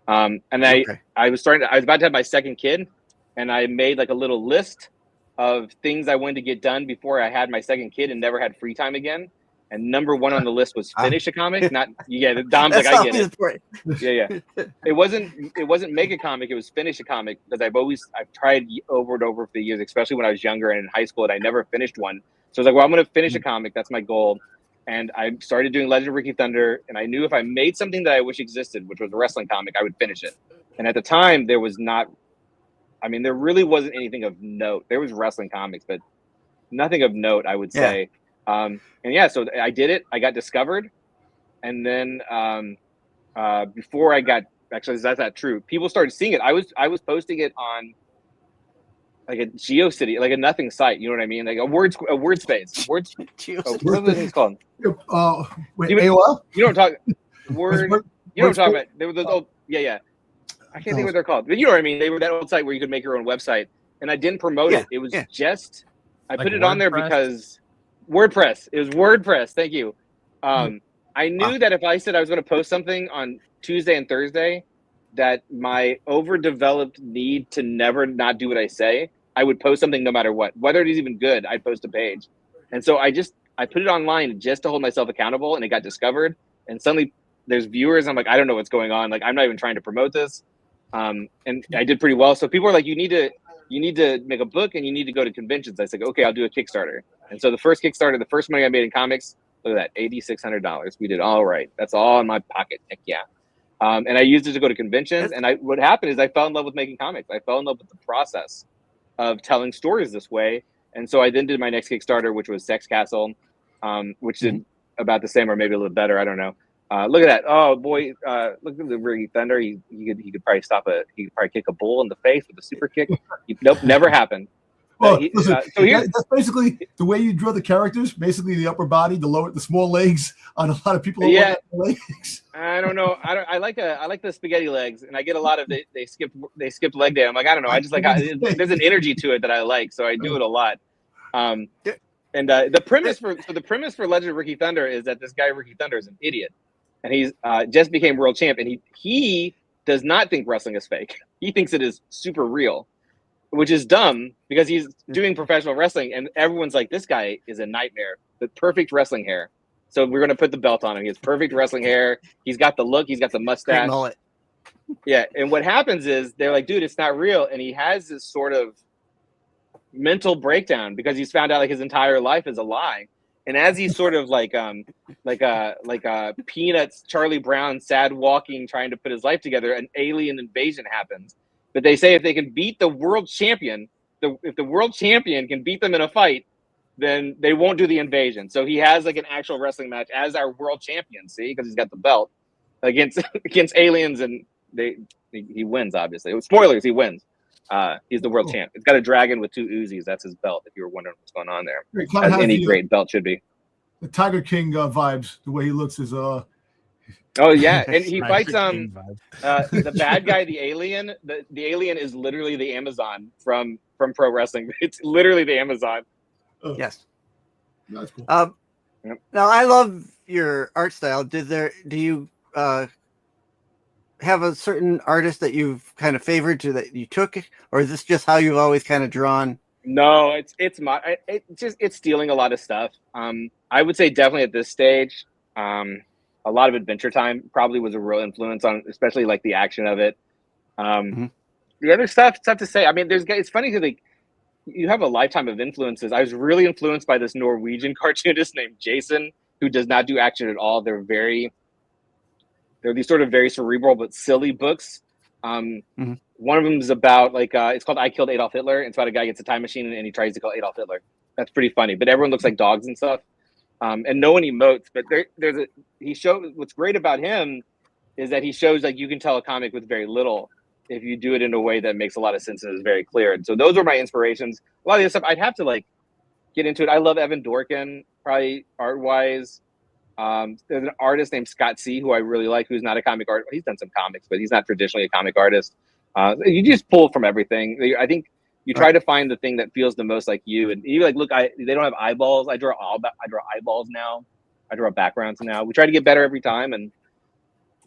And I was about to have my second kid, and I made like a little list of things I wanted to get done before I had my second kid and never had free time again. And number 1 on the list was finish a comic. Dom's like, I get it. Yeah. It wasn't make a comic. It was finish a comic because I've tried over and over for the years, especially when I was younger and in high school, and I never finished one. So I was like, well, I'm going to finish a comic. That's my goal. And I started doing Legend of Ricky Thunder, and I knew if I made something that I wish existed, which was a wrestling comic, I would finish it. And at the time, there really wasn't anything of note. There was wrestling comics, but nothing of note, I would say. So I did it. I got discovered, and then before I got that's not true. People started seeing it. I was posting it on like a GeoCity, like a nothing site. You know what I mean? Like a word space. What are these called? AOL. You don't talk word. You don't talk about. They were those old. Yeah. I can't think what they're called. But you know what I mean? They were that old site where you could make your own website, and I didn't promote it. It was just I put it on there because. WordPress. It was WordPress. Thank you. I knew that if I said I was going to post something on Tuesday and Thursday, that my overdeveloped need to never not do what I say, I would post something no matter what. Whether it is even good, I'd post a page. And so I put it online just to hold myself accountable, and it got discovered. And suddenly there's viewers. I'm like, I don't know what's going on. Like, I'm not even trying to promote this. And I did pretty well. So people are like, you need to make a book and you need to go to conventions. I said, okay, I'll do a Kickstarter. And so the first Kickstarter, the first money I made in comics, look at that, $8,600. We did all right. That's all in my pocket. Heck yeah. And I used it to go to conventions. And what happened is I fell in love with making comics. I fell in love with the process of telling stories this way. And so I then did my next Kickstarter, which was Sex Castle, which did about the same or maybe a little better. I don't know. Look at that! Oh boy, look at the Ricky Thunder. He could probably he could probably kick a bull in the face with a super kick. Nope, never happened. Well, listen, that's basically the way you draw the characters. Basically, the upper body, the small legs on a lot of people. Yeah, legs. I don't know. I like the spaghetti legs, and I get a lot of they skipped leg day. I'm like, I don't know. I just like there's an energy to it that I like, so I do it a lot. And the premise for Legend of Ricky Thunder is that this guy Ricky Thunder is an idiot. And he's just became world champ, and he does not think wrestling is fake. He thinks it is super real, which is dumb because he's doing professional wrestling, and everyone's like, this guy is a nightmare. The perfect wrestling hair. So we're going to put the belt on him. He has perfect wrestling hair. He's got the look. He's got the mustache. Mullet. Yeah, and what happens is they're like, dude, it's not real. And he has this sort of mental breakdown because he's found out like his entire life is a lie. And as he's sort of like Peanuts, Charlie Brown, sad walking, trying to put his life together, an alien invasion happens. But they say if they can beat the world champion, if the world champion can beat them in a fight, then they won't do the invasion. So he has like an actual wrestling match as our world champion, see, because he's got the belt against aliens and he wins. Obviously, spoilers. He wins. He's the world champ. It's got a dragon with 2 Uzis. That's his belt. If you were wondering what's going on there, as any great belt should be. The Tiger King vibes. The way he looks is Oh yeah, and he fights the bad guy, the alien. The alien is literally the Amazon from pro wrestling. It's literally the Amazon. Yes. That's cool. Now I love your art style. Do you have a certain artist that you've kind of favored that you took, or is this just how you've always kind of drawn? No, it's stealing a lot of stuff. I would say definitely at this stage, a lot of Adventure Time probably was a real influence on, especially like the action of it. The other stuff, it's tough to say. I mean, it's funny because you have a lifetime of influences. I was really influenced by this Norwegian cartoonist named Jason, who does not do action at all. They're these sort of very cerebral but silly books. One of them is about it's called I Killed Adolf Hitler. It's about a guy gets a time machine and he tries to kill Adolf Hitler. That's pretty funny, but everyone looks like dogs and stuff. And no one emotes, but what's great about him is that he shows like you can tell a comic with very little if you do it in a way that makes a lot of sense and is very clear. And so those were my inspirations. A lot of this stuff I'd have to get into it. I love Evan Dorkin, probably art wise. There's an artist named Scott C, who I really like, who's not a comic artist. He's done some comics, but he's not traditionally a comic artist. You just pull from everything. I think you try to find the thing that feels the most like you. And you look, they don't have eyeballs. I draw eyeballs now. I draw backgrounds now. We try to get better every time, and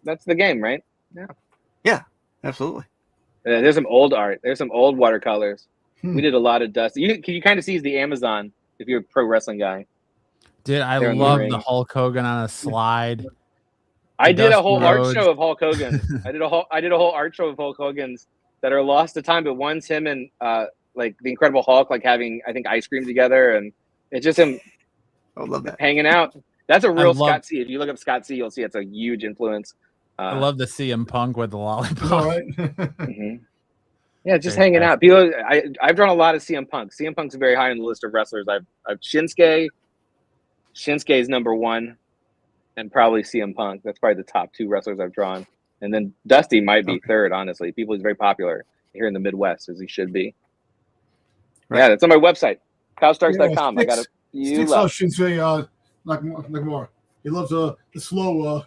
that's the game, right? Yeah. Yeah, absolutely. There's some old art. There's some old watercolors. We did a lot of dust. You kind of see the Amazon if you're a pro wrestling guy. Dude, I love the Hulk Hogan on a slide. I did a whole art show of Hulk Hogan. I did a whole art show of Hulk Hogan's that are lost to time, but one's him and the Incredible Hulk having I think ice cream together, and it's just him. I love that hanging out. That's a real Scott C. If you look up Scott C, you'll see it's a huge influence. I love the CM Punk with the lollipop. All right. Yeah, just hanging out. People, I've drawn a lot of CM Punk. CM Punk's very high on the list of wrestlers. I've Shinsuke. Shinsuke's number 1, and probably CM Punk. That's probably the top 2 wrestlers I've drawn. And then Dusty might be third, honestly. He's very popular here in the Midwest, as he should be. Right. Yeah, that's on my website, cowstarks.com. I got it. Sticks loves Shinsuke like more. He loves the slow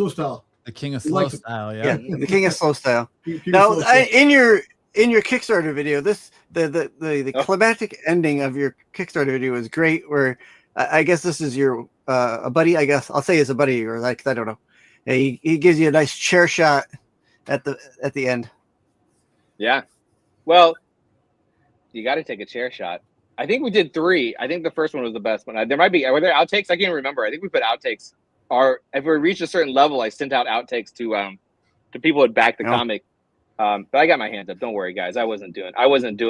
style. The king of slow style, yeah. The king of slow style. Now, in your Kickstarter video, the climactic ending of your Kickstarter video is great. Where I guess this is your a buddy. I guess I'll say is a buddy, or I don't know. He gives you a nice chair shot at the end. Yeah, well, you got to take a chair shot. I think we did 3. I think the first one was the best one. There might be were there outtakes. I can't remember. I think we put outtakes. Or if we reached a certain level, I sent out outtakes to people who had backed the comic. But I got my hands up. Don't worry, guys. I wasn't doing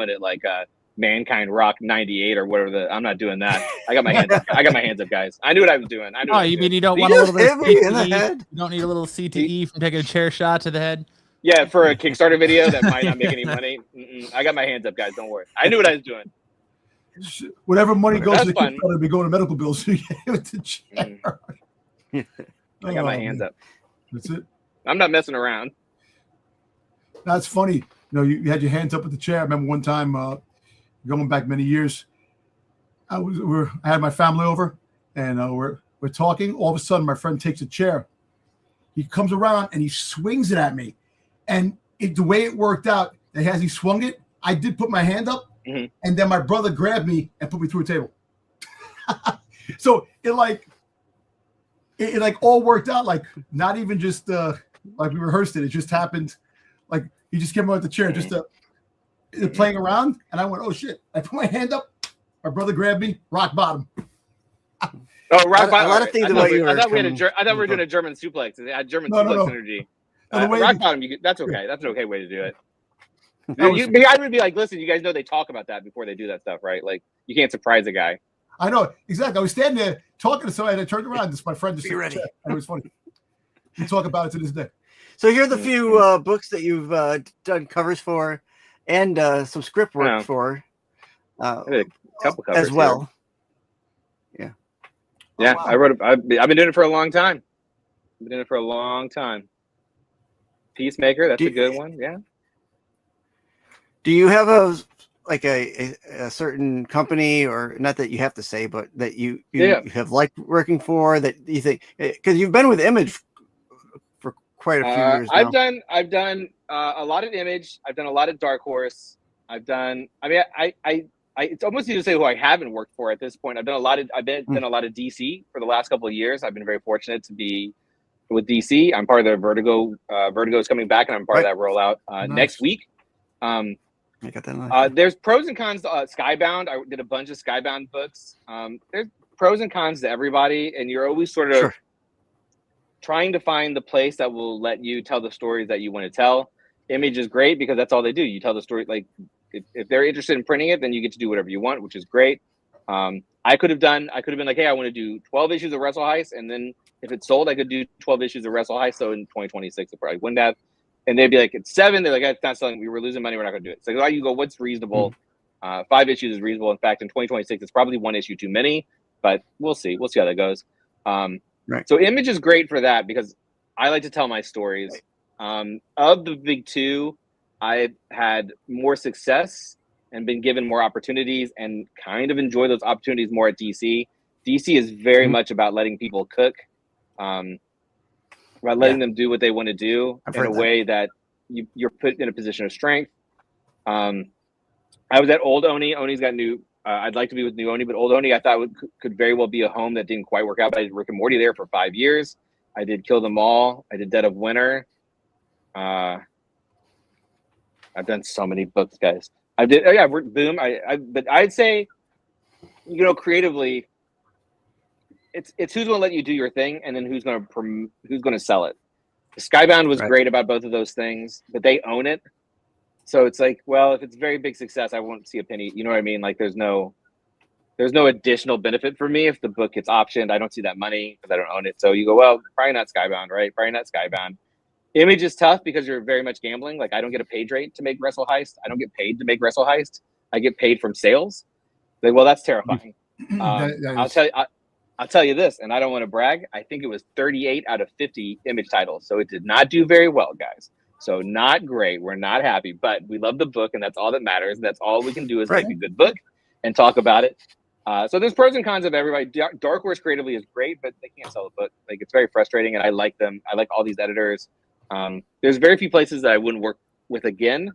it like Mankind Rock 98 or whatever. I'm not doing that. I got my hands up. I got my hands up, guys. I knew what I was doing. You mean you don't want a little bit of CTE? You don't need a little CTE from taking a chair shot to the head? Yeah, for a Kickstarter video that might not make any money. I got my hands up, guys. Don't worry. I knew what I was doing. Whatever money goes to the Kickstarter, be going to medical bills. So you get the chair. I got my hands up. That's it. I'm not messing around. That's funny. You had your hands up with the chair. I remember one time, going back many years, I had my family over, and we're talking. All of a sudden, my friend takes a chair. He comes around and he swings it at me, and the way it worked out, as he swung it, I did put my hand up, and then my brother grabbed me and put me through a table. So it all worked out, not even just like we rehearsed it. It just happened. Like he just came out the chair, just playing around, and I went, "Oh shit!" I put my hand up. My brother grabbed me, rock bottom. Oh, rock bottom! A lot of things about you. I thought we were doing a German suplex. It had German suplex energy. Rock bottom. That's okay. That's an okay way to do it. I would be like, listen, you guys know they talk about that before they do that stuff, right? Like you can't surprise a guy. I know exactly. I was standing there talking to somebody, and I turned around. My friend just ready. And it was funny. We talk about it to this day. So here are the few books that you've done covers for, and some script work for. I did a couple covers as well. Here. Yeah, wow. I've been doing it for a long time. Peacemaker, that's a good one. Yeah. Do you have a certain company, or not that you have to say, but that you have liked working for, that you think, because you've been with Image for quite a few years now. I've done a lot of Image. I've done a lot of Dark Horse. I've done. I mean, I it's almost easy to say who I haven't worked for at this point. I've done a lot of DC for the last couple of years. I've been very fortunate to be with DC. I'm part of the Vertigo. Vertigo is coming back, and I'm part of that rollout next week. I got that. There's pros and cons to Skybound. I did a bunch of Skybound books. There's pros and cons to everybody, and you're always sort of trying to find the place that will let you tell the stories that you want to tell. Image is great because that's all they do. You tell the story. Like if they're interested in printing it, then you get to do whatever you want, which is great. I could have been like, hey, I want to do 12 issues of Wrestle Heist, and then if it sold, I could do 12 issues of Wrestle Heist. So in 2026, it probably wouldn't have. And they'd be like, it's 7. They're like, it's not selling. We were losing money. We're not going to do it. So you go, what's reasonable? 5 issues is reasonable. In fact, in 2026, it's probably 1 issue too many, but we'll see. We'll see how that goes. Right. So Image is great for that because I like to tell my stories. Of the big two, I've had more success and been given more opportunities and kind of enjoy those opportunities more at DC. DC is very much about letting people cook. About letting them do what they want to do in a way that you're put in a position of strength. I was at Old Oni. Oni's got new. I'd like to be with New Oni, but Old Oni I thought could very well be a home that didn't quite work out. But I did Rick and Morty there for 5 years. I did Kill Them All. I did Dead of Winter. I've done so many books, guys. I did. Oh yeah, Boom. But I'd say, creatively, it's who's going to let you do your thing, and then who's going to sell it. Skybound was great about both of those things, but they own it. So it's like, well, if it's very big success, I won't see a penny. You know what I mean? Like there's no additional benefit for me if the book gets optioned. I don't see that money because I don't own it. So you go, well, probably not Skybound, right? Probably not Skybound. Image is tough because you're very much gambling. Like I don't get a page rate to make Wrestle Heist. I don't get paid to make Wrestle Heist. I get paid from sales. Like, well, that's terrifying. I'll tell you this, and I don't want to brag. I think it was 38 out of 50 Image titles. So it did not do very well, guys. So not great. We're not happy, but we love the book, and that's all that matters. That's all we can do is make a good book and talk about it. So there's pros and cons of everybody. Dark Horse creatively is great, but they can't sell a book. Like it's very frustrating, and I like them. I like all these editors. There's very few places that I wouldn't work with again,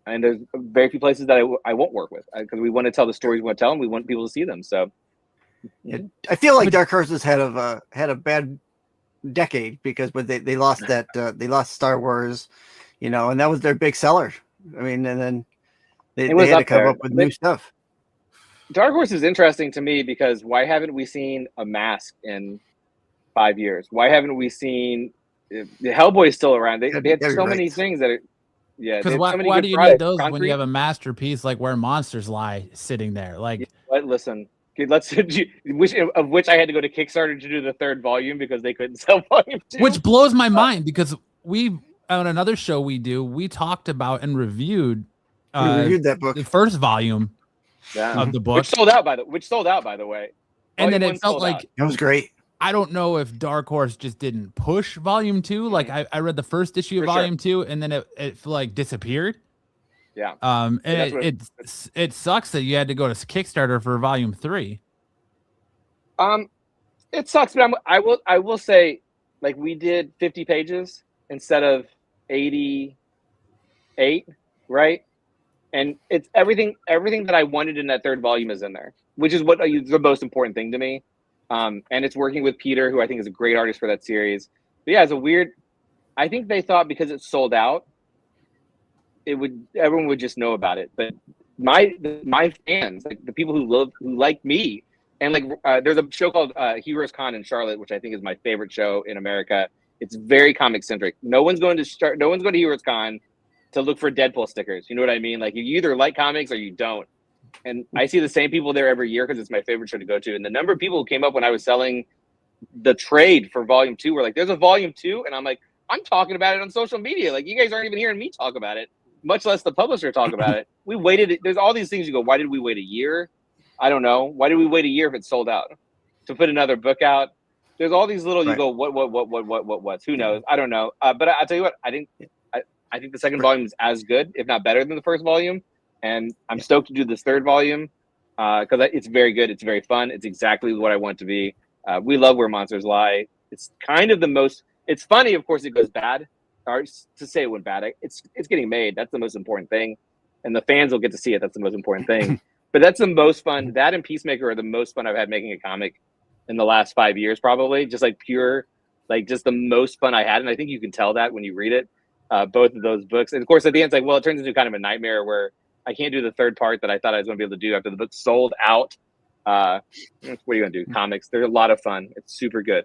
and there's very few places that I won't work with because we want to tell the stories we want to tell, and we want people to see them. So I feel like Dark Horse has had a bad decade because they lost that they lost Star Wars, and that was their big seller. I mean, and then they had to come up with new stuff. Dark Horse is interesting to me because why haven't we seen a Mask in 5 years? Why haven't we seen the Hellboy is still around? They had so many things that are, because why do you need those when you have a masterpiece like Where Monsters Lie sitting there? Like, listen, which I had to go to Kickstarter to do the 3rd volume because they couldn't sell volume 2. Which blows my mind because we on another show we talked about and reviewed that book, the 1st volume of the book, which sold out by the way. And then it felt like it was great. I don't know if Dark Horse just didn't push volume 2. Like I read the 1st issue of volume 2, and then it like disappeared. Yeah. And it sucks that you had to go to Kickstarter for volume 3. It sucks, but I will say, like we did 50 pages instead of 88, right? And it's everything that I wanted in that 3rd volume is in there, which is what the most important thing to me. And it's working with Peter, who I think is a great artist for that series. But yeah, I think they thought because it sold out, everyone would just know about it. But my fans, like the people who like me, and like there's a show called Heroes Con in Charlotte, which I think is my favorite show in America. It's very comic centric. No one's going to Heroes Con to look for Deadpool stickers. You know what I mean? Like you either like comics or you don't. And I see the same people there every year because it's my favorite show to go to. And the number of people who came up when I was selling the trade for volume 2 were like, there's a volume 2. And I'm like, I'm talking about it on social media. Like you guys aren't even hearing me talk about it, much less the publisher talk about it. We waited. There's all these things you go, why did we wait a year? I don't know. Why did we wait a year if it's sold out? To put another book out? there's all these little. You Right. go what? Who knows? I don't know. But I'll tell you what. I think the second volume is as good, if not better, than the first volume, and I'm stoked to do this third volume because it's very good. It's very fun. It's exactly what I want it to be. We love Where Monsters Lie. It's kind of the most. It's funny, of course. It goes bad. Or to say it went bad, it's getting made. That's the most important thing, and the fans will get to see it. That's the most important thing. But that's the most fun. That and Peacemaker are the most fun I've had making a comic in the last 5 years, probably. Just like pure, like just the most fun I had, and I think you can tell that when you read it. Both of those books, and of course, at the end, it's like, well, it turns into kind of a nightmare where I can't do the third part that I thought I was going to be able to do after the book sold out. What are you going to do? Comics. They're a lot of fun. It's super good.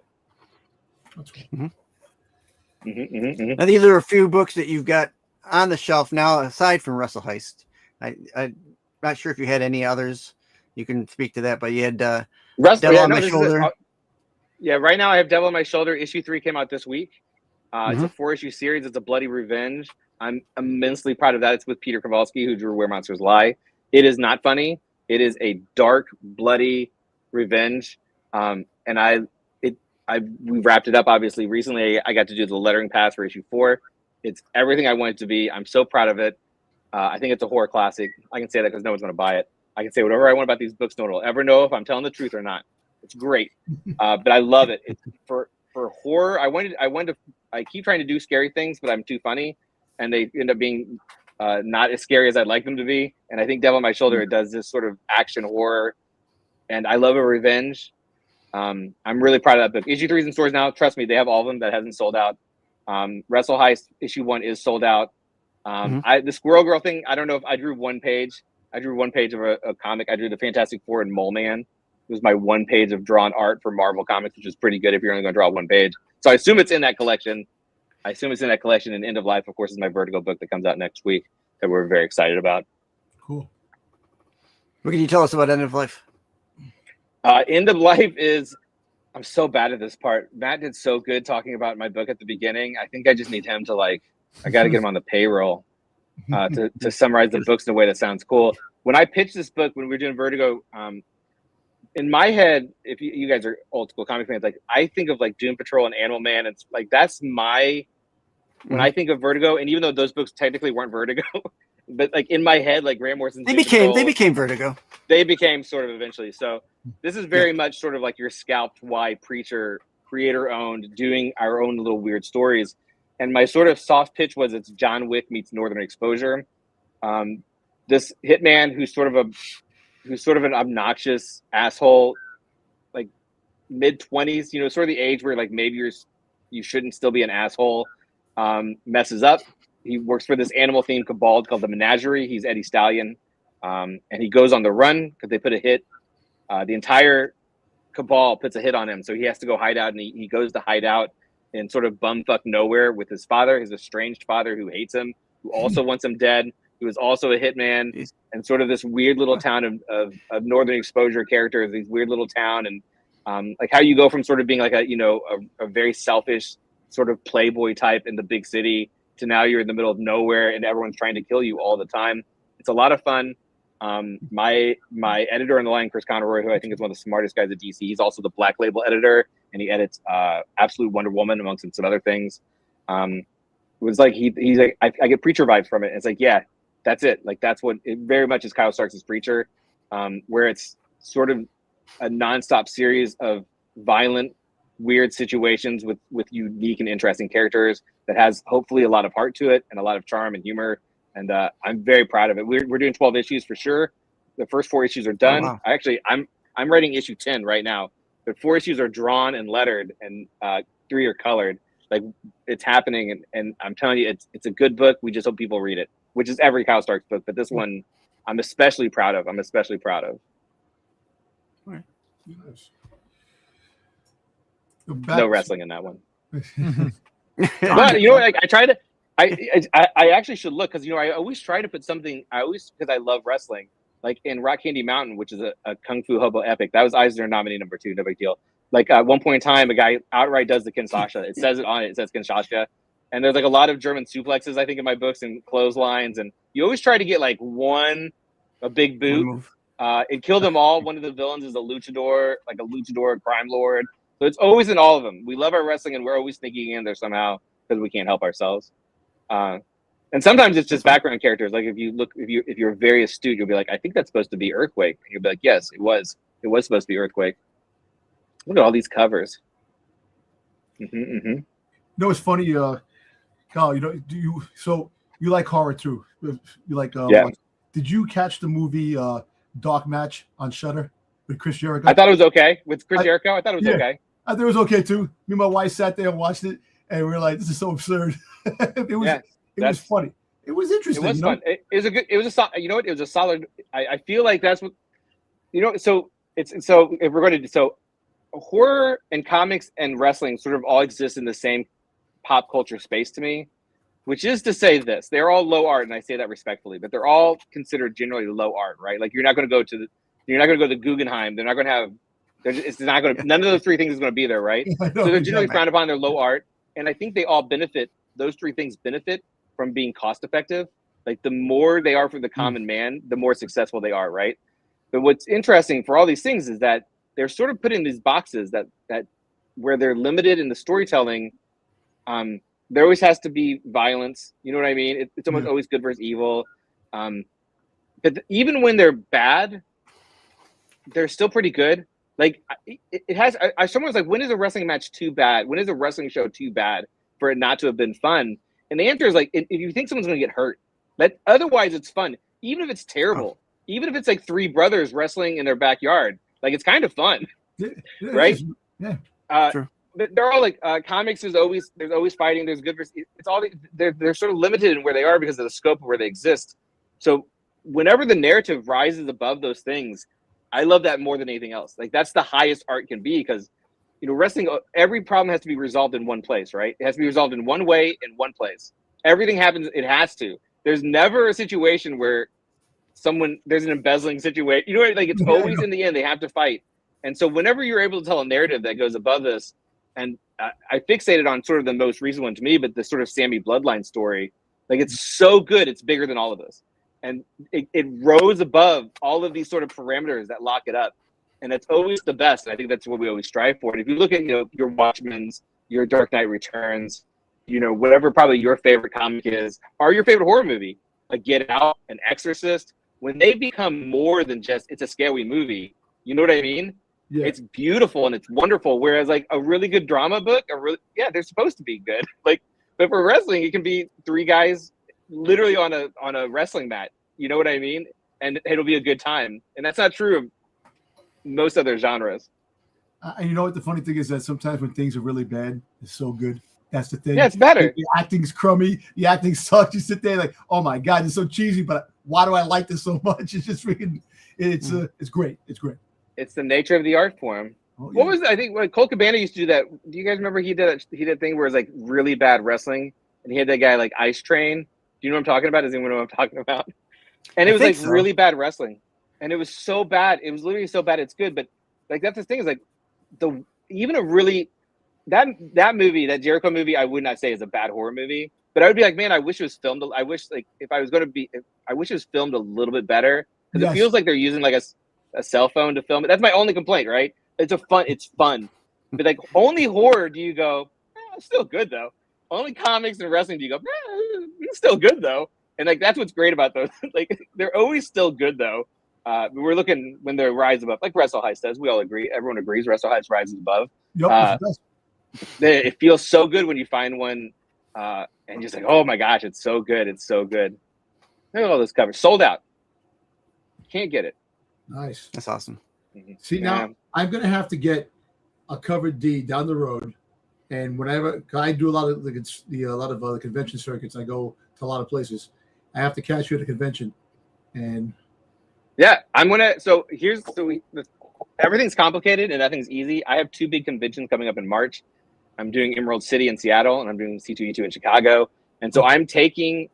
That's cool. Now, these are a few books that you've got on the shelf now, aside from Wrestle Heist. I'm not sure if you had any others. You can speak to that, but you had Devil on My Shoulder. Right now I have Devil on My Shoulder. Issue 3 came out this week. It's a 4-issue series. It's a bloody revenge. I'm immensely proud of that. It's with Peter Kowalski, who drew Where Monsters Lie. It is not funny. It is a dark, bloody revenge. We wrapped it up, obviously. Recently, I got to do the lettering pass for issue 4. It's everything I want it to be. I'm so proud of it. I think it's a horror classic. I can say that because no one's going to buy it. I can say whatever I want about these books. No one will ever know if I'm telling the truth or not. It's great, but I love it. It's for horror. I keep trying to do scary things, but I'm too funny, and they end up being not as scary as I'd like them to be. And I think Devil on My Shoulder, it does this sort of action horror, and I love a revenge. I'm really proud of that book. Issue 3 is in stores now. Trust me, they have all of them. That hasn't sold out. Wrestle Heist issue 1 is sold out. The Squirrel Girl thing, I don't know if I drew one page. I drew one page of a comic. I drew the Fantastic Four and Mole Man. It was my one page of drawn art for Marvel Comics, which is pretty good if you're only going to draw one page. So I assume it's in that collection. And End of Life, of course, is my Vertigo book that comes out next week that we're very excited about. Cool. What can you tell us about End of Life? End of Life is, I'm so bad at this part. Matt did so good talking about my book at the beginning. I think I just need him to I got to get him on the payroll to summarize the books in a way that sounds cool. When I pitched this book, when we were doing Vertigo, in my head, if you guys are old school comic fans, I think of Doom Patrol and Animal Man. It's that's my, when I think of Vertigo, and even though those books technically weren't Vertigo, but in my head, Grant Morrison's they became Vertigo. They became sort of eventually. So this is very much sort of like your scalped Y Preacher, creator owned, doing our own little weird stories. And my sort of soft pitch was it's John Wick meets Northern Exposure. This hitman who's sort of an obnoxious asshole, mid-20s, sort of the age where maybe you shouldn't still be an asshole, messes up. He works for this animal-themed cabal called the Menagerie. He's Eddie Stallion. And he goes on the run because they put a hit. The entire cabal puts a hit on him, so he has to go hide out, and he goes to hide out in sort of bumfuck nowhere with his father, his estranged father who hates him, who also wants him dead, who is also a hitman, and sort of this weird little town of Northern Exposure characters, these weird little town, and how you go from sort of being a very selfish sort of playboy type in the big city to now you're in the middle of nowhere and everyone's trying to kill you all the time. It's a lot of fun. My editor on the line, Chris Conroy, who I think is one of the smartest guys at DC, he's also the Black Label editor, and he edits Absolute Wonder Woman amongst some other things. It was he's like, I get Preacher vibes from it. And it's yeah, that's it. That's what it very much is. Kyle Starks' Preacher, where it's sort of a nonstop series of violent, weird situations with unique and interesting characters that has hopefully a lot of heart to it and a lot of charm and humor. And I'm very proud of it. We're doing 12 issues for sure. The first 4 issues are done. Oh, wow. Actually, I'm writing issue 10 right now. The 4 issues are drawn and lettered, and 3 are colored. It's happening, and I'm telling you, it's a good book. We just hope people read it, which is every Kyle Starks book. But this one, I'm especially proud of. All right. Nice. No wrestling in that one. But I try to. I actually should look because I always try to put something. Because I love wrestling. In Rock Candy Mountain, which is a Kung Fu Hobo epic, that was Eisner nominee number 2. No big deal. At one point in time, a guy outright does the Kinshasa. It says it on it. It says Kinshasa. And there's a lot of German suplexes, I think, in my books and clotheslines. And you always try to get a big boot. And kill them all. One of the villains is a luchador, a crime lord. So it's always in all of them. We love our wrestling, and we're always sneaking in there somehow because we can't help ourselves. And sometimes it's just background characters. Like if you're very astute, you'll be like, I think that's supposed to be Earthquake. And you'll be like, yes, it was. It was supposed to be Earthquake. Look at all these covers. You know, it's funny, Kyle. You like horror too? You like? Yeah. Did you catch the movie Dark Match on Shudder with Chris Jericho? I thought it was okay with Chris Jericho. I thought it was okay. I thought it was okay too. Me and my wife sat there and watched it, and we were like, "This is so absurd." It was funny. It was interesting. It was fun. It was it was a solid. I feel like that's what So if we're going to horror and comics and wrestling sort of all exist in the same pop culture space to me, which is to say this: they're all low art, and I say that respectfully, but they're all considered generally low art, right? Like you're not going to go to the Guggenheim. They're not going to have. It's not going to. None of those three things is going to be there, right? So they're generally frowned upon. They're low art, and I think they all benefit. Those three things benefit from being cost effective. Like the more they are for the common man, the more successful they are, right? But what's interesting for all these things is that they're sort of put in these boxes that where they're limited in the storytelling. There always has to be violence. You know what I mean? It's almost always good versus evil. But even when they're bad, they're still pretty good. Like it has. Someone was like, "When is a wrestling match too bad? When is a wrestling show too bad for it not to have been fun?" And the answer is like, if you think someone's going to get hurt, otherwise it's fun. Even if it's terrible, even if it's like three brothers wrestling in their backyard, like it's kind of fun, right? True. But they're all like comics. There's always fighting. There's good versus. It's all they're sort of limited in where they are because of the scope of where they exist. So whenever the narrative rises above those things, I love that more than anything else. Like that's the highest art can be because. Wrestling, every problem has to be resolved in one place, right? It has to be resolved in one way, in one place. Everything happens, it has to. There's never a situation where there's an embezzling situation. Like it's always in the end, they have to fight. And so whenever you're able to tell a narrative that goes above this, and I fixated on sort of the most recent one to me, but the sort of Sammy Bloodline story, like it's so good, it's bigger than all of this. And it rose above all of these sort of parameters that lock it up. And it's always the best. And I think that's what we always strive for. And if you look at, your Watchmen's, your Dark Knight Returns, whatever probably your favorite comic is, or your favorite horror movie, like Get Out, An Exorcist, when they become more than just, it's a scary movie, you know what I mean? Yeah. It's beautiful and it's wonderful. Whereas like a really good drama book, they're supposed to be good. Like, but for wrestling, it can be three guys literally on a wrestling mat. You know what I mean? And it'll be a good time. And that's not true of most other genres. And you know what the funny thing is that sometimes when things are really bad, it's so good. That's the thing. Yeah, it's better. The acting's crummy. The acting sucks. You sit there like, oh my God, it's so cheesy, but why do I like this so much? It's just freaking, it's great. It's great. It's the nature of the art form. Oh, yeah. What was I think when Colt Cabana used to do that? Do you guys remember he did a thing where it's like really bad wrestling, and he had that guy like Ice Train. Do you know what I'm talking about? Does anyone know what I'm talking about? And it was like really bad wrestling. And it was so bad. It was literally so bad. It's good. But like, that's the thing is like that movie, that Jericho movie, I would not say is a bad horror movie, but I would be like, man, I wish it was filmed. I wish like I wish it was filmed a little bit better because it feels like they're using like a cell phone to film it. That's my only complaint, right? It's fun. But like only horror do you go, it's still good though. Only comics and wrestling do you go, it's still good though. And like, that's what's great about those. Like they're always still good though. We're looking when they rise above, like Wrestle Heist does. We all agree. Everyone agrees. Wrestle Heist rises above. Yep, it feels so good when you find one, and just like, oh my gosh, it's so good. It's so good. Look at all this cover. Sold out. Can't get it. Nice. That's awesome. Mm-hmm. See, now I'm gonna have to get a cover D down the road, and whenever I do a lot of the convention circuits, I go to a lot of places. I have to catch you at a convention, and. Yeah, I'm gonna. Everything's complicated and nothing's easy. I have two big conventions coming up in March. I'm doing Emerald City in Seattle, and I'm doing C2E2 in Chicago. And so I'm taking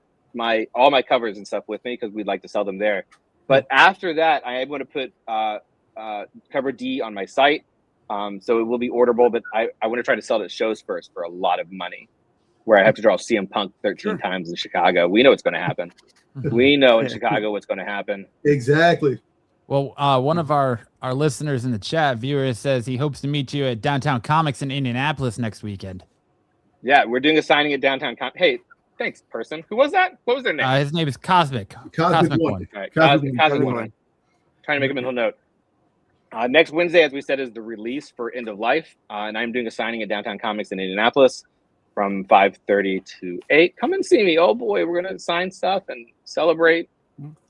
all my covers and stuff with me because we'd like to sell them there. But after that, I am going to put cover D on my site, so it will be orderable. But I want to try to sell it at shows first for a lot of money, where I have to draw CM Punk 13 times in Chicago. We know what's going to happen. We know in Chicago what's going to happen. Exactly. Well, one of our listeners in the chat, viewer, says he hopes to meet you at Downtown Comics in Indianapolis next weekend. Yeah, we're doing a signing at Downtown. Hey, thanks, person. Who was that? What was their name? His name is Cosmic. Cosmic One. All right, Cosmic Cosmic One. One. Trying to make a mental note. Next Wednesday, as we said, is the release for End of Life, and I'm doing a signing at Downtown Comics in Indianapolis from 5:30 to 8. Come and see me. Oh boy, we're gonna sign stuff and celebrate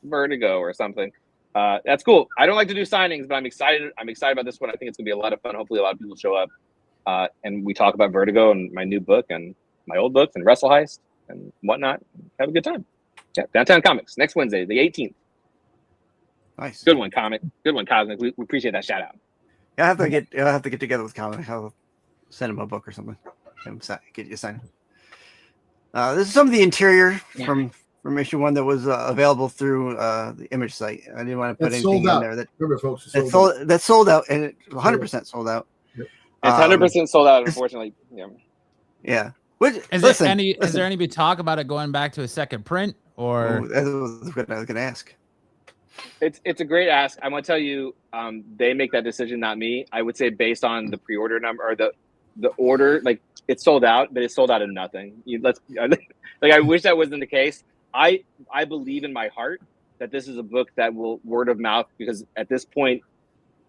Vertigo or something. That's cool. I don't like to do signings, but I'm excited. I'm excited about this one. I think it's gonna be a lot of fun. Hopefully, a lot of people show up, and we talk about Vertigo and my new book and my old books and Wrestle Heist and whatnot. Have a good time. Yeah, Downtown Comics next Wednesday, the 18th. Nice. Good one, Comic. Good one, Cosmic. We appreciate that shout out. Yeah, I'll have to get together with Comic. I'll send him a book or something. Get you a sign. This is some of the interior from issue 1 that was available through the Image site. I didn't want to put anything in there that remember, folks, that's sold out, and it's 100% sold out. Yep. It's 100% sold out, unfortunately. Yeah. Yeah. Is there any talk about it going back to a second print, or? That was what I was going to ask. It's a great ask. I'm gonna tell you, they make that decision, not me. I would say based on the pre-order number or the order, like it's sold out, but it's sold out of nothing. I wish that wasn't the case. I believe in my heart that this is a book that will word of mouth, because at this point,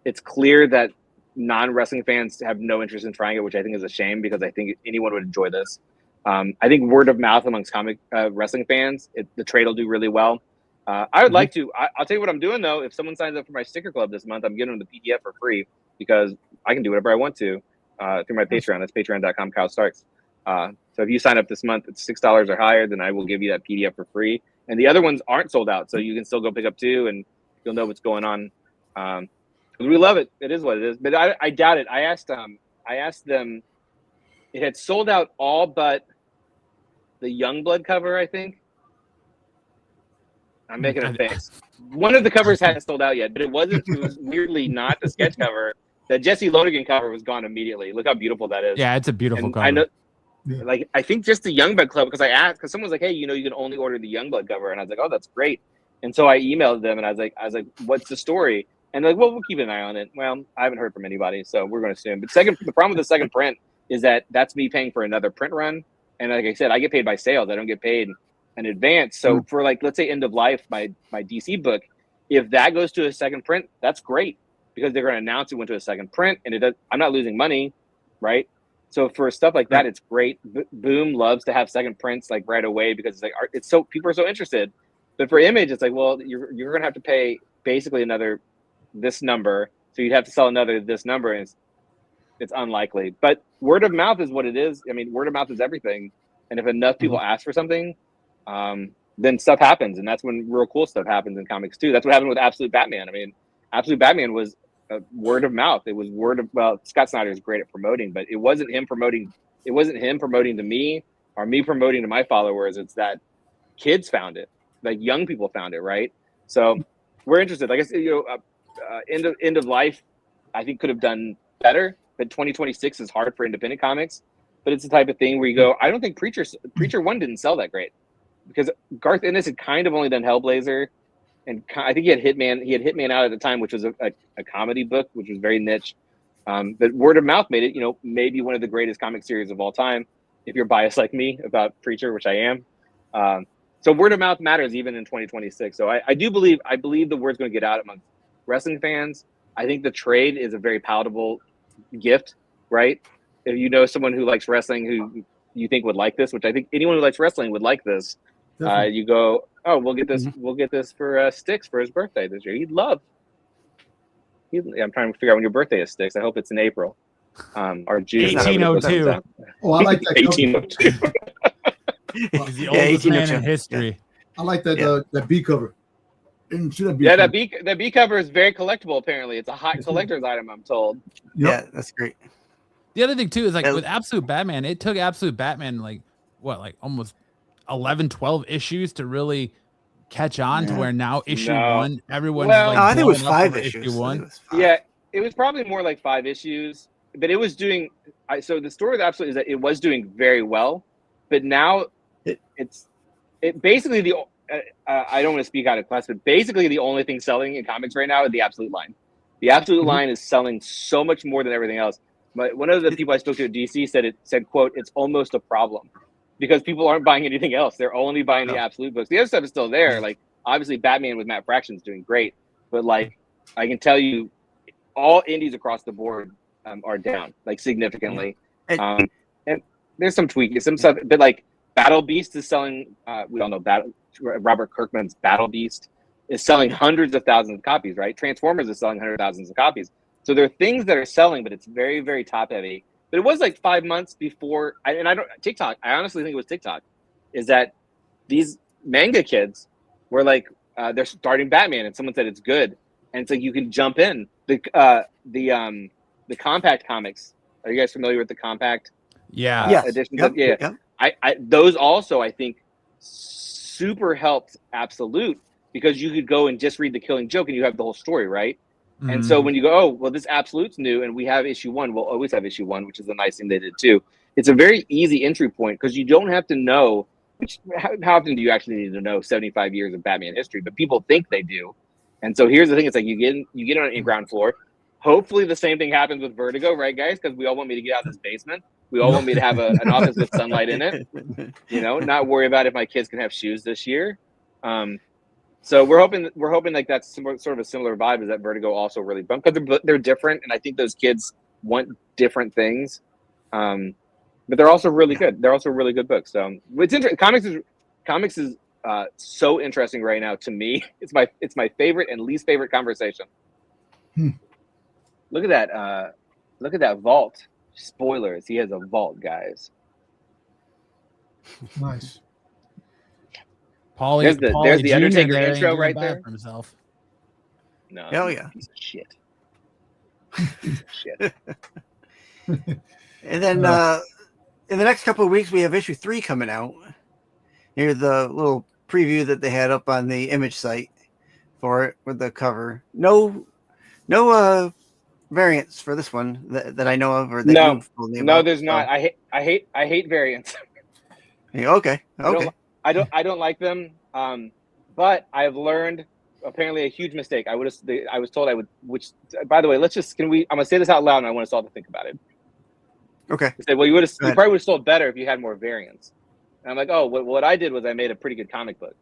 it's clear that non-wrestling fans have no interest in trying it, which I think is a shame, because I think anyone would enjoy this. I think word of mouth amongst comic wrestling fans, the trade will do really well. I would like to. I'll tell you what I'm doing, though. If someone signs up for my sticker club this month, I'm giving them the PDF for free, because I can do whatever I want to through my Patreon. That's patreon.com, Kyle Starks. So if you sign up this month, it's $6 or higher, then I will give you that PDF for free. And the other ones aren't sold out, so you can still go pick up 2, and you'll know what's going on. We love it. It is what it is. But I doubt it. I asked them. It had sold out all but the Youngblood cover, I think. I'm making a face. One of the covers hadn't sold out yet, but it was weirdly not the sketch cover. The Jesse Lonergan cover was gone immediately. Look how beautiful that is. Yeah, it's a beautiful cover. I know, like, I think just the Youngblood cover, because I asked, because someone was like, hey, you can only order the Youngblood cover. And I was like, oh, that's great. And so I emailed them, and I was like, what's the story? And they're like, well, we'll keep an eye on it. Well, I haven't heard from anybody, so we're going to assume. But the problem with the second print is that that's me paying for another print run. And like I said, I get paid by sales. I don't get paid in advance. So for, like, let's say End of Life, my DC book, if that goes to a second print, that's great, because they're going to announce it went to a second print, and I'm not losing money, right? So for stuff like that, it's great. Boom loves to have second prints like right away, because it's like people are so interested. But for Image, it's like, well, you're going to have to pay basically another this number, so you'd have to sell another this number, and it's unlikely. But word of mouth is what it is. I mean, word of mouth is everything, and if enough people ask for something, then stuff happens, and that's when real cool stuff happens in comics too. That's what happened with Absolute Batman. I mean, Absolute Batman was word of mouth. It was Scott Snyder is great at promoting, but it wasn't him promoting to me or me promoting to my followers. It's that kids found it, like young people found it, right? So we're interested. Like I said, End of Life, I think could have done better, but 2026 is hard for independent comics. But it's the type of thing where you go, I don't think Preacher 1 didn't sell that great, because Garth Ennis had kind of only done Hellblazer, and I think he had Hitman. He had Hitman out at the time, which was a comedy book, which was very niche. But word of mouth made it, maybe one of the greatest comic series of all time, if you're biased like me about Preacher, which I am. So word of mouth matters even in 2026. So I believe the word's going to get out among wrestling fans. I think the trade is a very palatable gift, right? If you know someone who likes wrestling who you think would like this, which I think anyone who likes wrestling would like this, you go, oh, we'll get this. We'll get this for Styx for his birthday this year. I'm trying to figure out when your birthday is, Styx. I hope it's in April or June. 1802. Oh, I like that. 1802. He's the oldest man in history. I like that that B cover. That B cover is very collectible. Apparently, it's a hot collector's item, I'm told. Yep. Yeah, that's great. The other thing too is, like, with Absolute Batman, it took Absolute Batman like almost 11, 12 issues to really catch on to where now issue 1, everyone's like, I think it was 5 issues. Issue 1. Yeah, it was probably more like 5 issues, but it was doing. So the story of Absolute is that it was doing very well, but now it basically I don't want to speak out of class, but basically the only thing selling in comics right now is the Absolute line. The Absolute line is selling so much more than everything else. But one of the people I spoke to at DC said, quote, it's almost a problem because people aren't buying anything else. They're only buying the Absolute books. The other stuff is still there. Like obviously Batman with Matt Fraction is doing great, but like I can tell you all indies across the board are down like significantly. And there's some tweaking, some stuff, but like Battle Beast is selling. We all know Robert Kirkman's Battle Beast is selling hundreds of thousands of copies, right? Transformers is selling hundreds of thousands of copies. So there are things that are selling, but it's very, very top heavy. But it was like 5 months before, TikTok. I honestly think it was TikTok. Is that these manga kids were like they're starting Batman, and someone said it's good, and so you can jump in. The Compact comics. Are you guys familiar with the Compact? Yeah. Editions? Yep. I those also I think super helped Absolute because you could go and just read the Killing Joke and you have the whole story, right? Mm-hmm. And so when you go, oh well, this Absolute's new and we have issue 1, we'll always have issue 1, which is a nice thing they did too. It's a very easy entry point because you don't have to know. How often do you actually need to know 75 years of Batman history? But people think they do. And so here's the thing: it's like you get on a ground floor. Hopefully the same thing happens with Vertigo, right, guys? Because we all want me to get out of this basement. We all want me to have an office with sunlight in it. You know, not worry about if my kids can have shoes this year. So we're hoping like that's sort of a similar vibe as that Vertigo also really bumped because they're different, and I think those kids want different things. But they're also really good. They're also really good books. So it's interesting. Comics is so interesting right now to me. It's my favorite and least favorite conversation. Look at that. Look at that vault. Spoilers. He has a vault, guys. Nice. There's the Undertaker intro right there. For himself. No. Hell yeah. Piece of shit. Shit. And then in the next couple of weeks, we have issue 3 coming out. Here's the little preview that they had up on the image site for it with the cover. No variants for this one that I know of, or that no, about, there's not. I hate variants. Okay. I don't like them. But I've learned apparently a huge mistake. I was told I would. Which, by the way, I'm gonna say this out loud, and I want us all to think about it. Okay. I said, well, you probably would have sold better if you had more variants. And I'm like, oh, what I did was I made a pretty good comic book,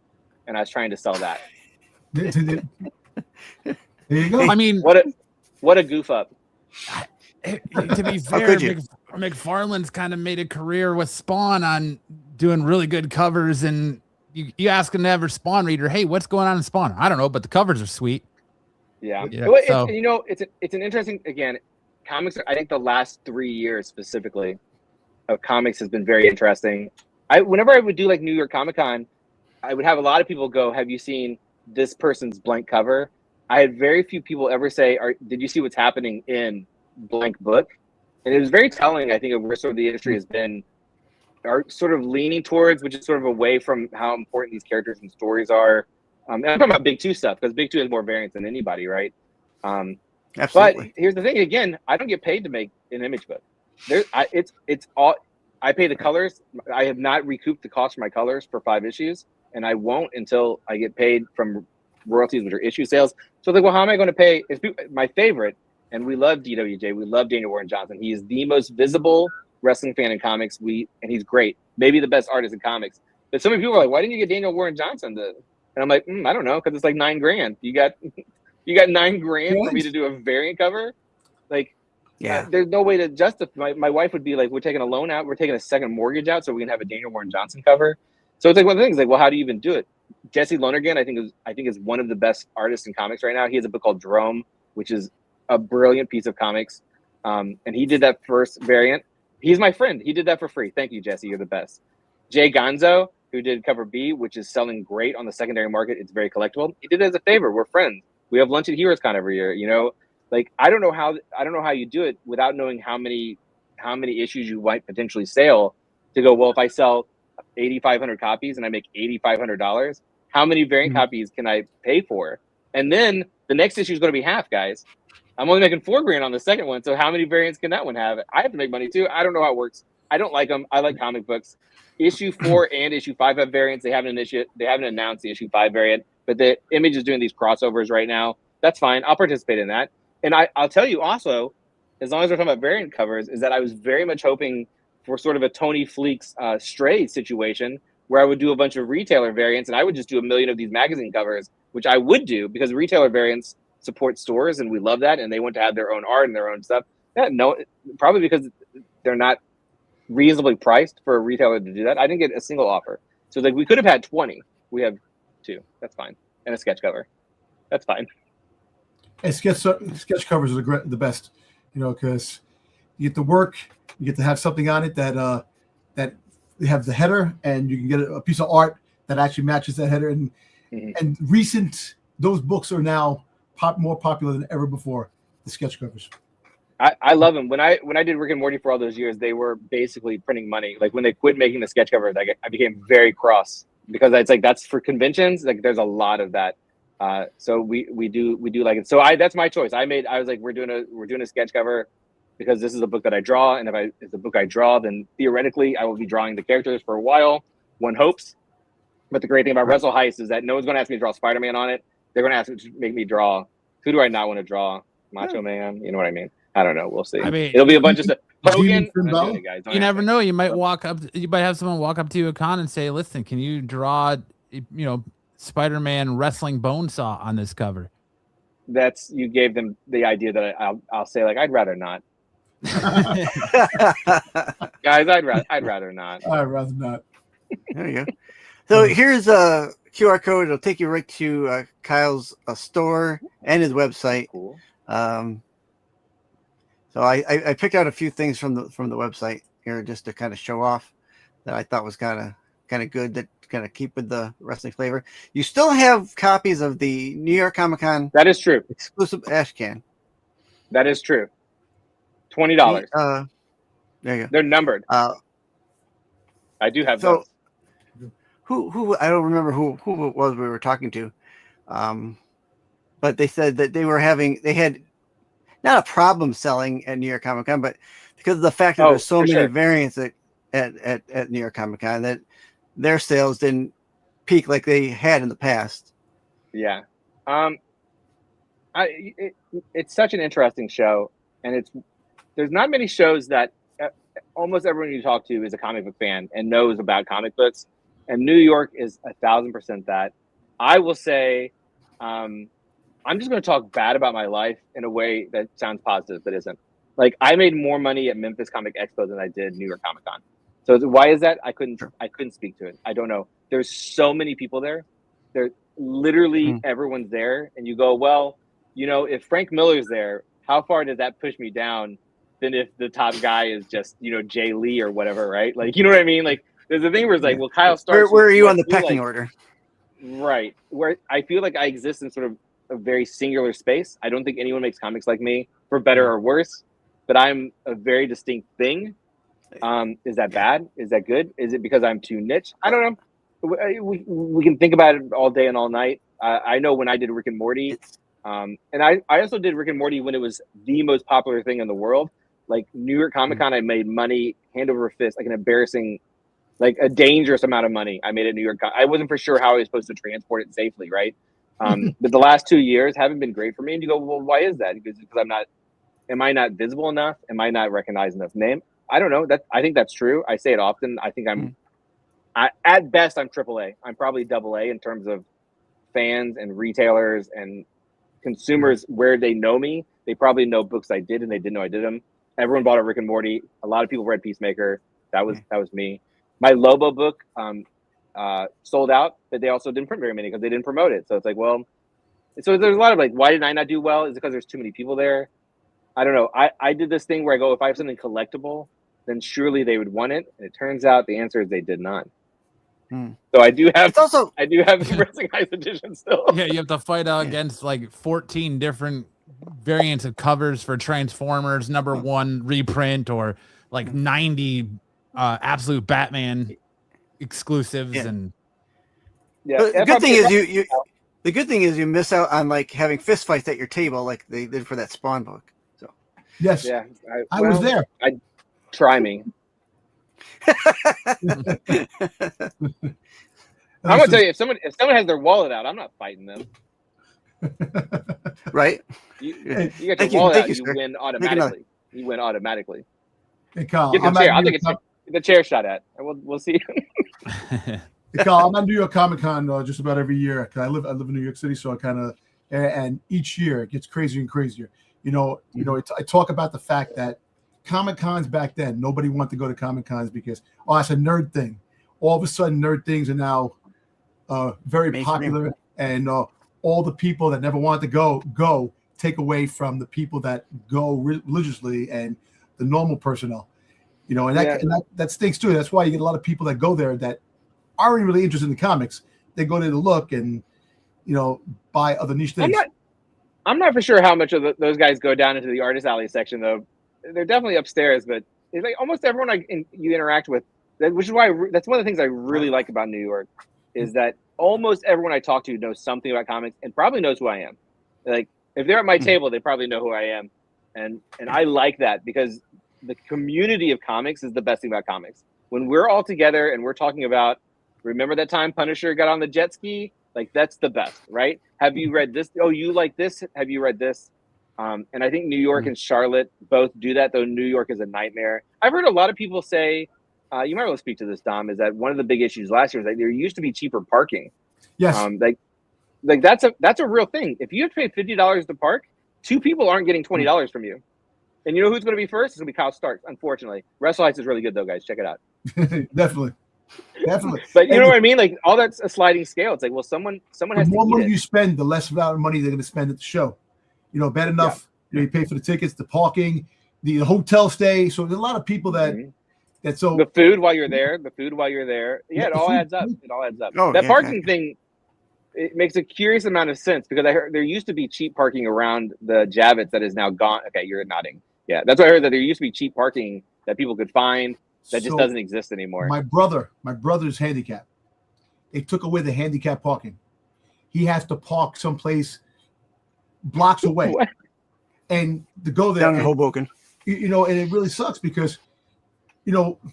and I was trying to sell that. There you go. I mean, what a goof up. To be fair, McFarlane's kind of made a career with Spawn on doing really good covers, and you ask an average Spawn reader, hey, what's going on in Spawn? I don't know, but the covers are sweet. Yeah. So, it's an interesting, again, comics, I think the last 3 years specifically of comics has been very interesting. Whenever I would do like New York Comic Con, I would have a lot of people go, have you seen this person's blank cover? I had very few people ever say, did you see what's happening in blank book? And it was very telling, I think, of where sort of the industry has been are sort of leaning towards, which is sort of away from how important these characters and stories are. And I'm talking about Big 2 stuff because Big 2 has more variants than anybody, right? Absolutely. But here's the thing, again, I don't get paid to make an image book. It's all I pay the colors. I have not recouped the cost for my colors for 5 issues, and I won't until I get paid from royalties, which are issue sales. So like, well, how am I going to pay? It's my favorite, and we love DWJ. We love Daniel Warren Johnson. He is the most visible wrestling fan in comics. And he's great, maybe the best artist in comics. But so many people are like, why didn't you get Daniel Warren Johnson to? And I'm like, I don't know, because it's like $9,000. You got $9,000 for me to do a variant cover? Like, yeah, there's no way to justify. My wife would be like, we're taking a loan out, we're taking a second mortgage out so we can have a Daniel Warren Johnson cover. So it's like one of the things, like, well, how do you even do it? Jesse Lonergan, I think is one of the best artists in comics right now. He has a book called Jerome, which is a brilliant piece of comics. And he did that first variant. He's my friend. He did that for free. Thank you, Jesse. You're the best. Jay Gonzo, who did cover B, which is selling great on the secondary market. It's very collectible. He did it as a favor. We're friends. We have lunch at Heroes Con every year. You know, like I don't know how you do it without knowing how many issues you might potentially sell. To go, well, if I sell 8,500 copies and I make $8,500, how many variant copies can I pay for? And then the next issue is going to be half, guys. I'm only making $4,000 on the second one. So how many variants can that one have? I have to make money too. I don't know how it works. I don't like them. I like comic books. Issue 4 and issue 5 have variants. They haven't announced the issue 5 variant, but the Image is doing these crossovers right now. That's fine. I'll participate in that. And I'll tell you also, as long as we're talking about variant covers, is that I was very much hoping for sort of a Tony Fleek's Stray situation where I would do a bunch of retailer variants and I would just do a million of these magazine covers, which I would do because retailer variants support stores and we love that. And they want to have their own art and their own stuff. Yeah, no, probably because they're not reasonably priced for a retailer to do that. I didn't get a single offer. So like we could have had 20. We have 2. That's fine. And a sketch cover. That's fine. And sketch covers are the best, because you get to work, you get to have something on it that that they have the header, and you can get a piece of art that actually matches that header. And and those books are now more popular than ever before. The sketch covers. I love them. When I did Rick and Morty for all those years, they were basically printing money. Like when they quit making the sketch covers, I became very cross because it's like that's for conventions. Like there's a lot of that. So we do like it. So that's my choice. I was like, we're doing a sketch cover because this is a book that I draw, and if it's a book I draw, then theoretically I will be drawing the characters for a while. One hopes. But the great thing about Wrestle Heist is that no one's going to ask me to draw Spider-Man on it. They're going to ask me to make me draw. Who do I not want to draw? Macho Man. You know what I mean? I don't know. We'll see. I mean, it'll be a bunch of stuff. Hogan. Guys, you never know. You might have someone walk up to you at con and say, "Listen, can you draw, Spider-Man wrestling Bonesaw on this cover?" You gave them the idea that I'll say like I'd rather not. Guys, I'd rather not. I'd rather not. There you go. So here's a QR code. It'll take you right to Kyle's store and his website. Cool. So I picked out a few things from the website here just to kind of show off that I thought was kind of good, that kind of keep with the wrestling flavor. You still have copies of the New York Comic Con. That is true. Exclusive ash can. That is true. $20. There you go. They're numbered. I do have those. Who I don't remember who it was we were talking to, but they said that they had not a problem selling at New York Comic Con, but because of the fact that there's so many variants at New York Comic Con, that their sales didn't peak like they had in the past. Yeah. It's such an interesting show, and there's not many shows that almost everyone you talk to is a comic book fan and knows about comic books, and New York is 1,000% that. I will say, I'm just going to talk bad about my life in a way that sounds positive but isn't. Like I made more money at Memphis Comic Expo than I did New York Comic Con. So why is that? I couldn't speak to it. I don't know. There's so many people there. There literally everyone's there, and you go, well, if Frank Miller's there, how far does that push me down than if the top guy is just Jay Lee or whatever, right? Like you know what I mean? Like there's a thing where it's like, well, Kyle starts. Where are you on the pecking order? Right, where I feel like I exist in sort of a very singular space. I don't think anyone makes comics like me, for better or worse, but I'm a very distinct thing. Is that bad? Is that good? Is it because I'm too niche? I don't know. We can think about it all day and all night. I know when I did Rick and Morty, and I also did Rick and Morty when it was the most popular thing in the world. Like New York Comic Con, I made money hand over fist, like an embarrassing, like a dangerous amount of money I made at New York Con. I wasn't for sure how I was supposed to transport it safely, right? But the last 2 years haven't been great for me. And you go, well, why is that? Because am I not visible enough? Am I not recognized enough name? I don't know. I think that's true. I say it often. I think at best, I'm AAA. I'm probably AA in terms of fans and retailers and consumers where they know me. They probably know books I did and they didn't know I did them. Everyone bought a Rick and Morty. A lot of people read Peacemaker. That was me. My Lobo book sold out, but they also didn't print very many because they didn't promote it. So it's like, well, so there's a lot of like, why did I not do well? Is it because there's too many people there? I don't know. I did this thing where I go, if I have something collectible, then surely they would want it. And it turns out the answer is they did not. So I do have the Wrestling Heist edition still. Yeah, you have to fight against like 14 different variants of covers for Transformers #1 reprint, or like 90 absolute Batman exclusives. And the good thing is the good thing is you miss out on like having fist fights at your table like they did for that Spawn book. So yes, I was there. Try me. I'm gonna tell you, if someone has their wallet out, I'm not fighting them. Right? You get your wallet out, you win automatically. You win automatically. Hey, Kyle, Get the chair. I'll take the chair shot at, and we'll see. Hey, Kyle, I'm at New York Comic Con just about every year. I live in New York City, so I kind of and each year it gets crazier and crazier. I talk about the fact that Comic Cons back then, nobody wanted to go to Comic Cons because that's a nerd thing. All of a sudden, nerd things are now very popular, and all the people that never wanted to go take away from the people that go religiously and the normal personnel. And that stinks too. That's why you get a lot of people that go there that aren't really interested in the comics. They go there to look and buy other niche things. I'm not for sure how much of those guys go down into the artist alley section though. They're definitely upstairs, but it's like almost everyone you interact with, which is why that's one of the things I really like about New York, is that almost everyone I talk to knows something about comics and probably knows who I am. Like if they're at my table, they probably know who I am, and I like that because the community of comics is the best thing about comics. When we're all together and we're talking about, remember that time Punisher got on the jet ski? Like that's the best, right? Have you read this? Oh, you like this? Have you read this? And I think New York and Charlotte both do that, though New York is a nightmare. I've heard a lot of people say, you might want to speak to this, Dom, is that one of the big issues last year was that there used to be cheaper parking. Yes. Like that's a real thing. If you have to pay $50 to park, two people aren't getting $20 from you. And you know who's going to be first? It's going to be Kyle Starks, unfortunately. Wrestle Heist is really good, though, guys. Check it out. Definitely. But you know what I mean? Like, all that's a sliding scale. It's like, well, someone has to eat it. The more money you spend, the less amount of money they're going to spend at the show. Bad enough. You pay for the tickets, the parking, the hotel stay. So there's a lot of people that the food while you're there. Yeah, it all adds up. Oh, that parking thing, it makes a curious amount of sense because I heard there used to be cheap parking around the Javits that is now gone. Okay, you're nodding. Yeah, that's what I heard, that there used to be cheap parking that people could find that just doesn't exist anymore. My brother's handicapped. They took away the handicap parking. He has to park someplace blocks away. What? And to go there down in Hoboken. And it really sucks because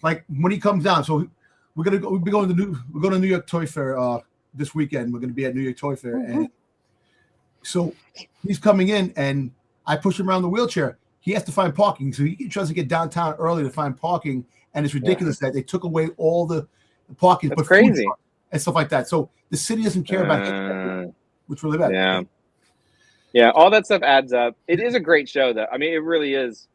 like when he comes down, so we're going to New York Toy Fair this weekend. We're going to be at New York Toy Fair, and so he's coming in, and I push him around the wheelchair. He has to find parking, so he tries to get downtown early to find parking, and it's ridiculous that they took away all the parking. That's crazy and stuff like that. So the city doesn't care about that, which is really bad. Yeah, all that stuff adds up. It is a great show, though. I mean, it really is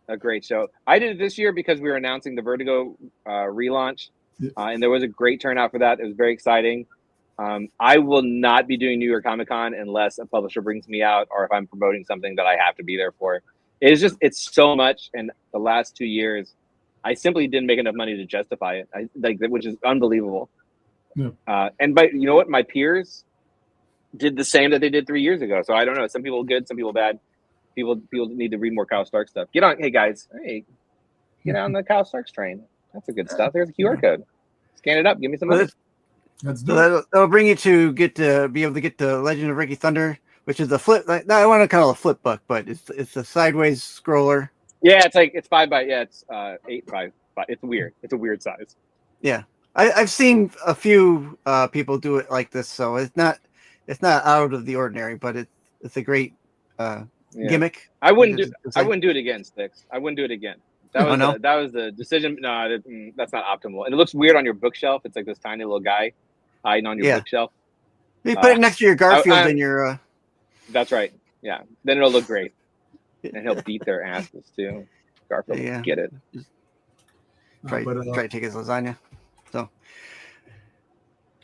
a great show. I did it this year because we were announcing the Vertigo relaunch, and there was a great turnout for that. It was very exciting. I will not be doing New York Comic Con unless a publisher brings me out or if I'm promoting something that I have to be there for. It's so much, and the last 2 years, I simply didn't make enough money to justify it. Which is unbelievable. Yeah. But you know what? My peers did the same that they did 3 years ago. So I don't know. Some people good, some people bad. People need to read more Kyle Starks stuff. Hey guys, get on the Kyle Starks train. That's a good stuff. There's a QR code. Scan it up. Give me some money. That'll bring you to be able to get the Legend of Ricky Thunder, which is the flip. I want to call it a flip book, but it's a sideways scroller. Yeah, it's 5 by it's 8 by 5. It's weird. It's a weird size. Yeah, I've seen a few people do it like this, so it's not out of the ordinary, but it's a great gimmick. I wouldn't do it again, Sticks. I wouldn't do it again. That was the decision. No, that's not optimal, and it looks weird on your bookshelf. It's like this tiny little guy hiding on your bookshelf. You put it next to your Garfield in your. That's right. Yeah, then it'll look great, and he'll beat their asses too. Garfield will get it. Try to take his lasagna. So.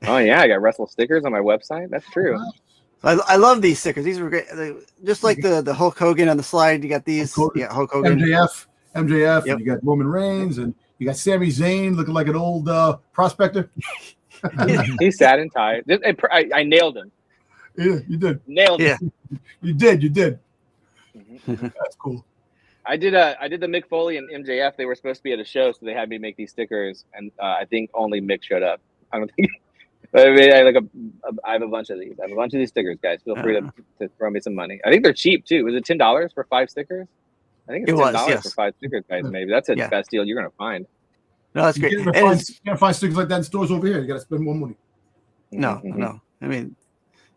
Oh yeah, I got Wrestle stickers on my website. That's true. I love these stickers. These were great. Just like the Hulk Hogan on the slide. You got these. Hulk Hogan. MJF. Yep. You got Roman Reigns, and you got Sami Zayn looking like an old prospector. He's sad and tired. I nailed him. Yeah, you did. Nailed him. You did. That's cool. I did the Mick Foley and MJF. They were supposed to be at a show, so they had me make these stickers, and I think only Mick showed up. I don't think. I mean, I have a bunch of these. I have a bunch of these stickers, guys. Feel free to throw me some money. I think they're cheap too. Was it $10 for 5 stickers? I think it's $10 for 5 stickers, guys. Maybe that's the best deal you're gonna find. No, that's great. You can't find stickers like that in stores over here. You got to spend more money. No. I mean,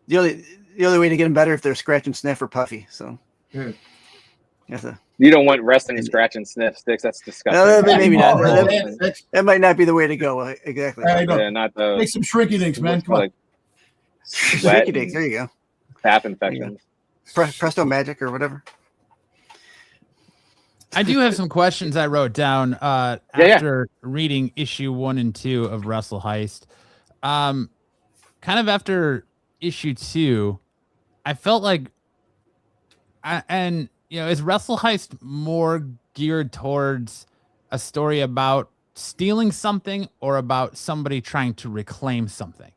the only way to get them better if they're scratch and sniff or puffy. So, Yeah. You don't want wrestling scratch and sniff sticks. That's disgusting. No, maybe not. That's- That might not be the way to go. Exactly. Hey, no. Yeah, not those. Make some shrinky dinks, man. Come on. Like sweat, Shrinky dinks. There you go. staph infections. Presto Magic or whatever. I do have some questions I wrote down after reading issue 1 and 2 of Wrestle Heist. Kind of after issue 2, I felt like, is Wrestle Heist more geared towards a story about stealing something or about somebody trying to reclaim something?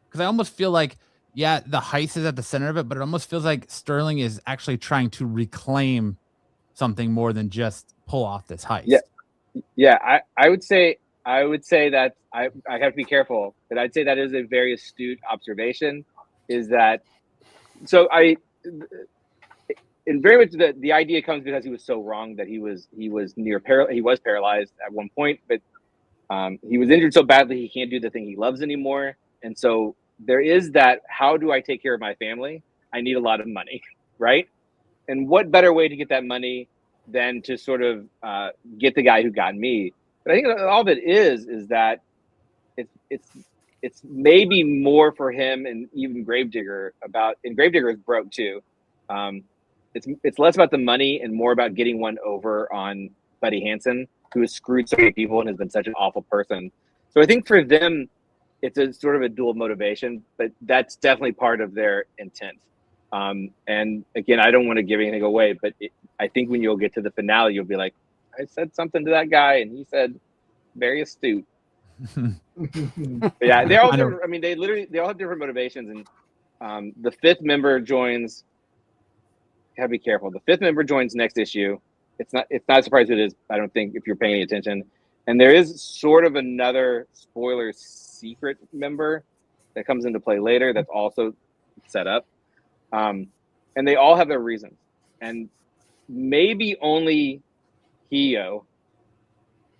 Because I almost feel like, yeah, the heist is at the center of it, but it almost feels like Sterling is actually trying to reclaim something more than just pull off this heist. Yeah. I would say that I have to be careful, but I'd say that is a very astute observation. Is that so? And very much the idea comes because he was so wrong that he was paralyzed at one point, but he was injured so badly he can't do the thing he loves anymore, and so there is that. How do I take care of my family? I need a lot of money, right? And what better way to get that money than to sort of get the guy who got me? But I think all of it is that it's maybe more for him and even Gravedigger and Gravedigger is broke too. It's less about the money and more about getting one over on Buddy Hansen, who has screwed so many people and has been such an awful person. So I think for them, it's a sort of a dual motivation, but that's definitely part of their intent. And again, I don't want to give anything away, but I think when you'll get to the finale, you'll be like, I said something to that guy, and he said, very astute. But yeah, they're all different. I mean, they all have different motivations, and the fifth member joins. Gotta be careful. The fifth member joins next issue. It's not a surprise who it is. I don't think if you're paying attention. And there is sort of another spoiler secret member that comes into play later. That's also set up. And they all have their reasons. And maybe only Hio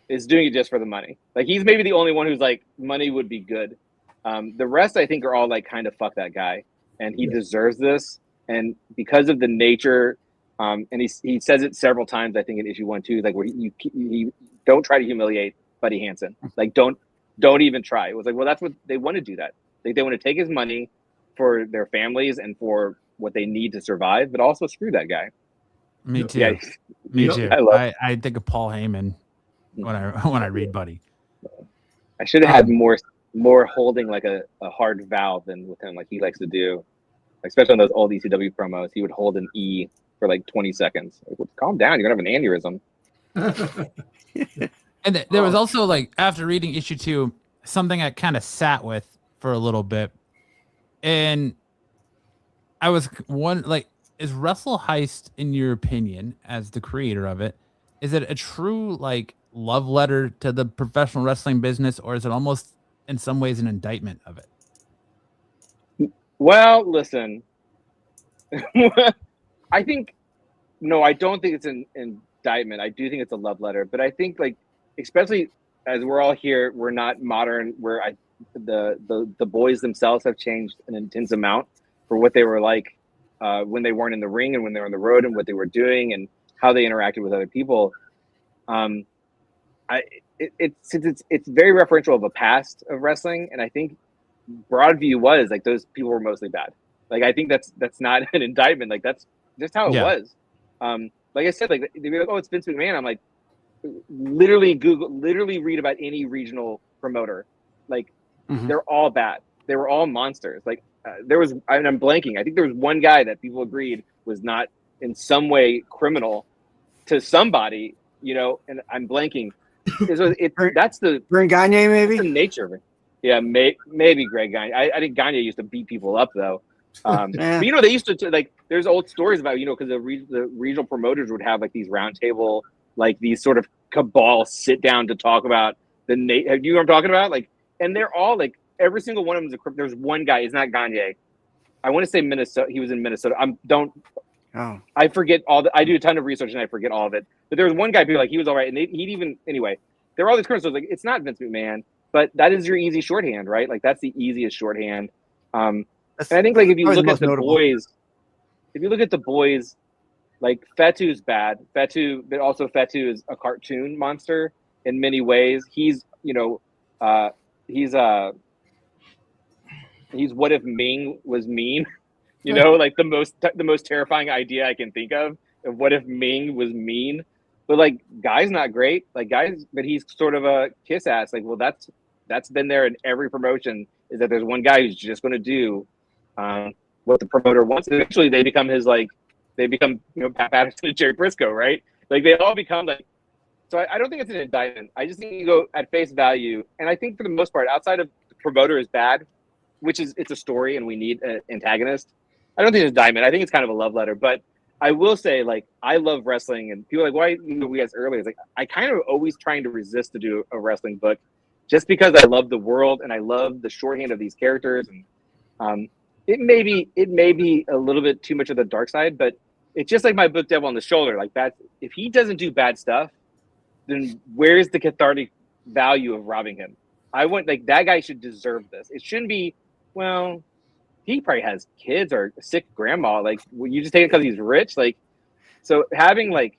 is doing it just for the money. Like, he's maybe the only one who's like, money would be good. The rest, I think, are all like, kind of fuck that guy, and he deserves this. And because of the nature, and he says it several times, I think in issue 1 too, like where he don't try to humiliate Buddy Hansen. Like, don't even try. It was like, well, that's what they want to do. That they want to take his money for their families and for what they need to survive, but also screw that guy. Me too. Yeah. Me too. I think of Paul Heyman Hmm. when I read Buddy. I should have had more holding like a hard vowel than with him, like he likes to do. Especially on those old ECW promos, he would hold an E for like 20 seconds. Like, well, calm down, you're gonna have an aneurysm. And there was also, like, after reading issue 2, something I kind of sat with for a little bit, and I was is Wrestle Heist, in your opinion, as the creator of it, is it a true like love letter to the professional wrestling business, or is it almost in some ways an indictment of it? Well, listen, I don't think it's an indictment. I do think it's a love letter, but I think, like, especially as we're all here, we're not modern, where the boys themselves have changed an intense amount for what they were like when they weren't in the ring and when they were on the road, and what they were doing and how they interacted with other people. It's very referential of a past of wrestling, and I think Broadview was like, those people were mostly bad. Like, I think that's not an indictment. Like, that's just how it was. Like I said, like, they'd be like, oh, it's Vince McMahon. I'm like, literally read about any regional promoter. Like, they're all bad. They were all monsters. Like, I'm blanking. I think there was one guy that people agreed was not in some way criminal to somebody, and I'm blanking. That's the Greg Gagne, maybe? the nature of it. Yeah, maybe Greg Gagne. I think Gagne used to beat people up, though. But they used to like. There's old stories about because the regional promoters would have like these roundtable, like these sort of cabal sit down to talk about the you know what I'm talking about? Like, and they're all like, every single one of them is there's one guy. It's not Gagne. I want to say Minnesota. He was in Minnesota. I forget all the. I do a ton of research and I forget all of it. But there was one guy who, like, he was all right, and he'd even anyway. there were all these currents. So it's like, it's not Vince McMahon, but that is your easy shorthand, right? Like that's the easiest shorthand. And I think like if you look at the boys, like Fatu's bad. But also Fatu is a cartoon monster in many ways. He's, he's what if Ming was mean? Like the most terrifying idea I can think of what if Ming was mean. But like Guy's not great. But he's sort of a kiss ass. Like, well, that's been there in every promotion, is that there's one guy who's just going to do what the promoter wants. And eventually they become Pat Patterson and Jerry Briscoe, right? Like they all become like. So I don't think it's an indictment. I just think you go at face value, and I think for the most part, outside of the promoter is bad, it's a story and we need an antagonist. I don't think it's a diamond. I think it's kind of a love letter. But I will say, like, I love wrestling, and people are like, why we asked earlier? It's like I kind of always trying to resist to do a wrestling book, just because I love the world and I love the shorthand of these characters. And it may be a little bit too much of the dark side, but it's just like my book Devil on the Shoulder. Like that, if he doesn't do bad stuff, then where's the cathartic value of robbing him? I want like that guy should deserve this. It shouldn't be, well, he probably has kids or a sick grandma. Like, you just take it because he's rich. Like, so having like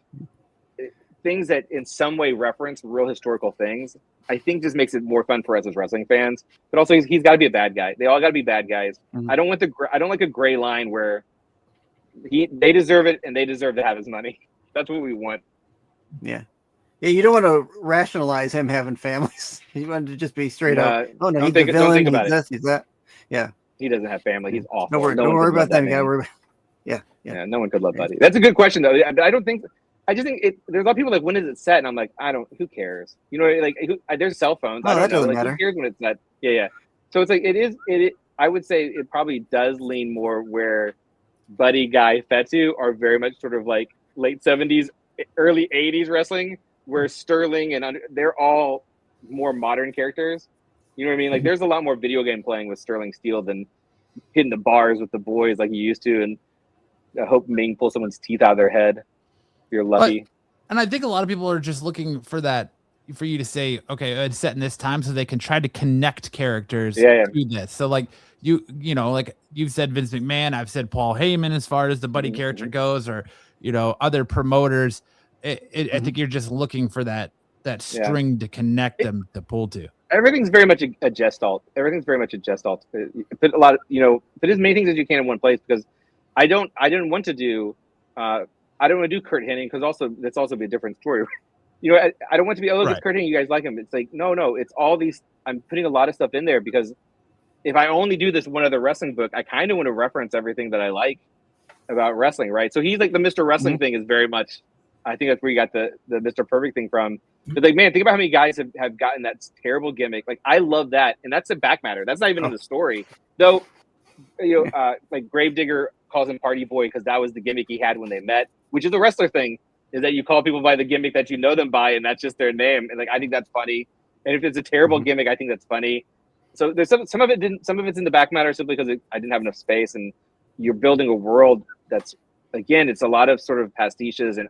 things that in some way reference real historical things, I think just makes it more fun for us as wrestling fans. But also, he's got to be a bad guy. They all got to be bad guys. Mm-hmm. I don't like a gray line where they deserve it and they deserve to have his money. That's what we want. Yeah. Yeah, you don't want to rationalize him having families. You want to just be straight up. Oh no, he's the villain. He's this, he's that. Yeah. He doesn't have family. He's awful. Don't worry about that. You gotta worry. Yeah. No one could love Buddy. That's a good question though. I don't think. I just think there's a lot of people like, when is it set? And I'm like, who cares? Like there's cell phones. No, that doesn't like, matter. Who cares when it's set? Yeah. So it's like I would say it probably does lean more where Buddy, Guy, Fatu are very much sort of like late 70s, early 80s wrestling, where Sterling and they're all more modern characters. You know what I mean? Like there's a lot more video game playing with Sterling Steele than hitting the bars with the boys like he used to. And I hope Ming pulls someone's teeth out of their head. If you're lucky. And I think a lot of people are just looking for that, for you to say, okay, it's set in this time, so they can try to connect characters to this. So like you know, like you've said Vince McMahon, I've said Paul Heyman as far as the Buddy character goes, or other promoters. I think you're just looking for that string to connect them to pull to. Everything's very much a gestalt. Put a lot of, put as many things as you can in one place, because I didn't want to do I don't want to do Kurt Hennig, because that's also be a different story. I don't want to be, look, it's Kurt Hennig, you guys like him. It's like, no, it's all these, I'm putting a lot of stuff in there, because if I only do this one other wrestling book, I kind of want to reference everything that I like about wrestling, right? So he's like, the Mr. Wrestling thing is very much, I think that's where you got the Mr. Perfect thing from. But like, man, think about how many guys have gotten that terrible gimmick. Like, I love that. And that's a back matter. That's not even in the story. Though, like Gravedigger calls him Party Boy because that was the gimmick he had when they met, which is the wrestler thing, is that you call people by the gimmick that you know them by, and that's just their name. And like, I think that's funny. And if it's a terrible gimmick, I think that's funny. So there's some of it's in the back matter simply because I didn't have enough space, and you're building a world that's, again, it's a lot of sort of pastiches and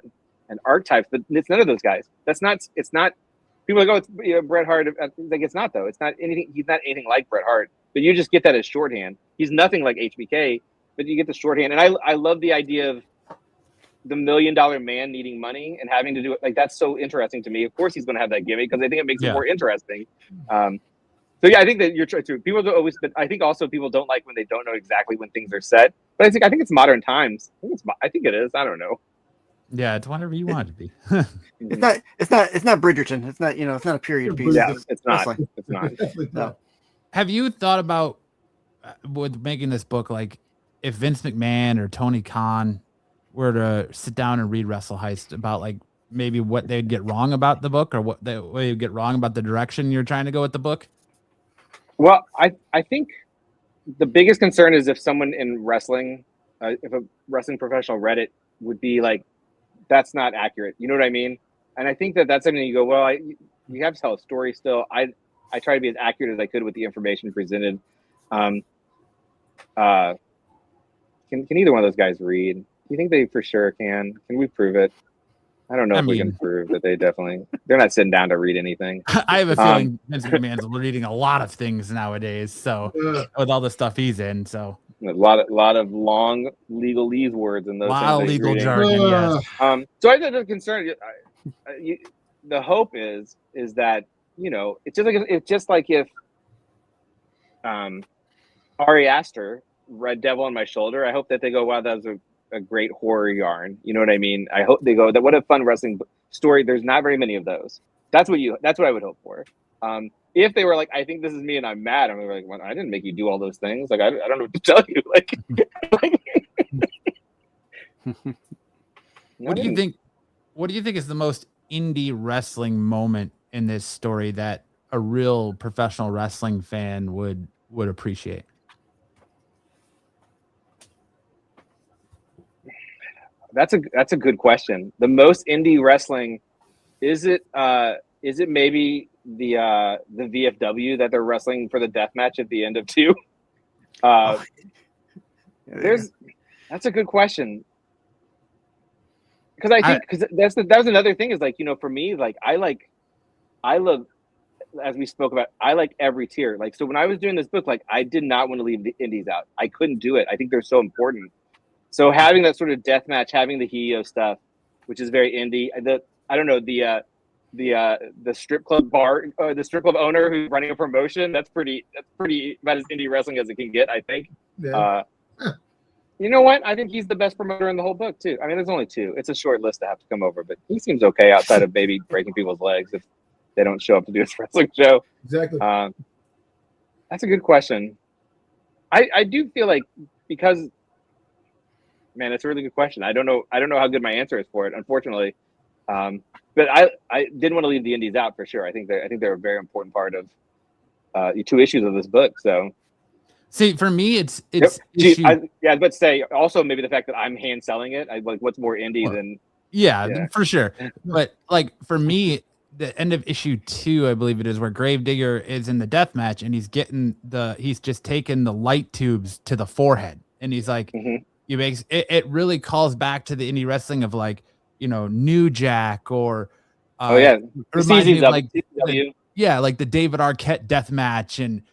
archetypes, but it's none of those guys. It's not people are like, oh, it's Bret Hart. Like, it's not, though. It's not anything. He's not anything like Bret Hart, but you just get that as shorthand. He's nothing like HBK, but you get the shorthand. And I love the idea of the $1 million man needing money and having to do it. Like, that's so interesting to me. Of course he's going to have that gimmick, because I think it makes it more interesting. So yeah, I think that you're true. People don't always, but I think also people don't like when they don't know exactly when things are set. But I think it's modern times. I think it is. I don't know. Yeah, it's whatever you want it to be. It's not Bridgerton. It's not, it's not a period piece. Yeah, it's not. It's not. No. Have you thought about, with making this book, like if Vince McMahon or Tony Khan were to sit down and read Wrestle Heist, about like maybe what they'd get wrong about the book, or what they would get wrong about the direction you're trying to go with the book? Well, I think the biggest concern is if someone in wrestling, if a wrestling professional read it, would be like, that's not accurate. You know what I mean? And I think that that's something you go, well, you have to tell a story still. I try to be as accurate as I could with the information presented. Can either one of those guys read? Do you think they for sure can? Can we prove it? I don't know if we can prove that they're not sitting down to read anything. I have a feeling Vince McMahon's reading a lot of things nowadays. So with all the stuff he's in, so a lot of long legalese words and those a lot of things legal jargon. Yes. So I think the concern, the hope is that it's just like if Ari Aster read Devil on My Shoulder. I hope that they go, wow, that was a great horror yarn. You know what I mean? I hope they go, that what a fun wrestling story. There's not very many of those. That's what I would hope for. If they were like, I think this is me and I'm mad, I'm like, well, I didn't make you do all those things. Like, I don't know what to tell you. What do you think? What do you think is the most indie wrestling moment in this story that a real professional wrestling fan would appreciate? That's a good question. The most indie wrestling, is it maybe the VFW that they're wrestling for the death match at the end of 2? That's a good question. Because I think that was another thing is like, for me, like I love, as we spoke about, I like every tier. Like, so when I was doing this book, like I did not want to leave the indies out. I couldn't do it. I think they're so important. So having that sort of death match, having the Hio stuff, which is very indie, the strip club bar, the strip club owner who's running a promotion, that's pretty about as indie wrestling as it can get, I think. Yeah. You know what? I think he's the best promoter in the whole book too. I mean, there's only 2. It's a short list to have to come over, but he seems okay outside of maybe breaking people's legs if they don't show up to do his wrestling show. Exactly. That's a good question. I do feel like, because, man, it's a really good question. I don't know how good my answer is for it, unfortunately. But I didn't want to leave the indies out for sure. I think they're a very important part of the 2 issues of this book. So, see, for me, it's I was about to say also maybe the fact that I'm hand selling it. I like, what's more indie than? Yeah, for sure. But like for me, the end of issue 2, I believe it is, where Gravedigger is in the death match and he's just taken the light tubes to the forehead, and he's like, he makes it really calls back to the indie wrestling of like, New Jack or reminds me of like the David Arquette death match and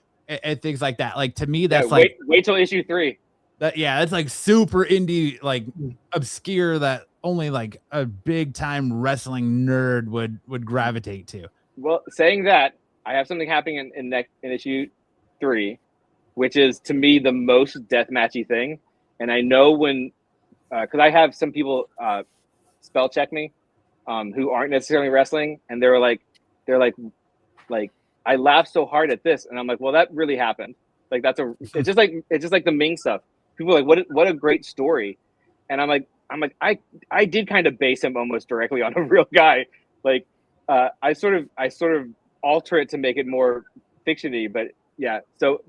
things like that. Like, to me, that's like wait till issue 3. That's like super indie, like obscure, that only like a big time wrestling nerd would gravitate to. Well, saying that, I have something happening in issue 3, which is to me the most deathmatchy thing. And I know when, because I have some people spell check me who aren't necessarily wrestling, and they're like, I laughed so hard at this, and I'm like, well, that really happened. Like it's just like the Ming stuff. People are like, what a great story, and I'm like, I did kind of base him almost directly on a real guy. Like I sort of alter it to make it more fictiony, but yeah. So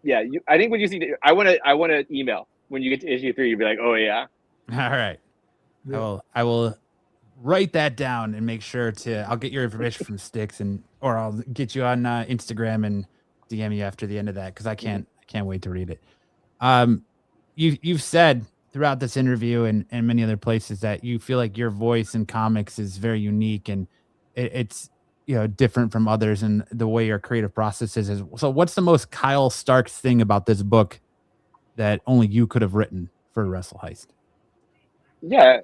yeah, I think when you see, I want to email when you get to issue 3, you'll be like, oh yeah. All right. Yeah. I will write that down and make sure I'll get your information from Styx, or I'll get you on Instagram and DM you after the end of that, because I can't wait to read it. You've said throughout this interview and many other places that you feel like your voice in comics is very unique, and it's different from others, and the way your creative process is. So what's the most Kyle Starks thing about this book that only you could have written for Wrestle Heist? Yeah,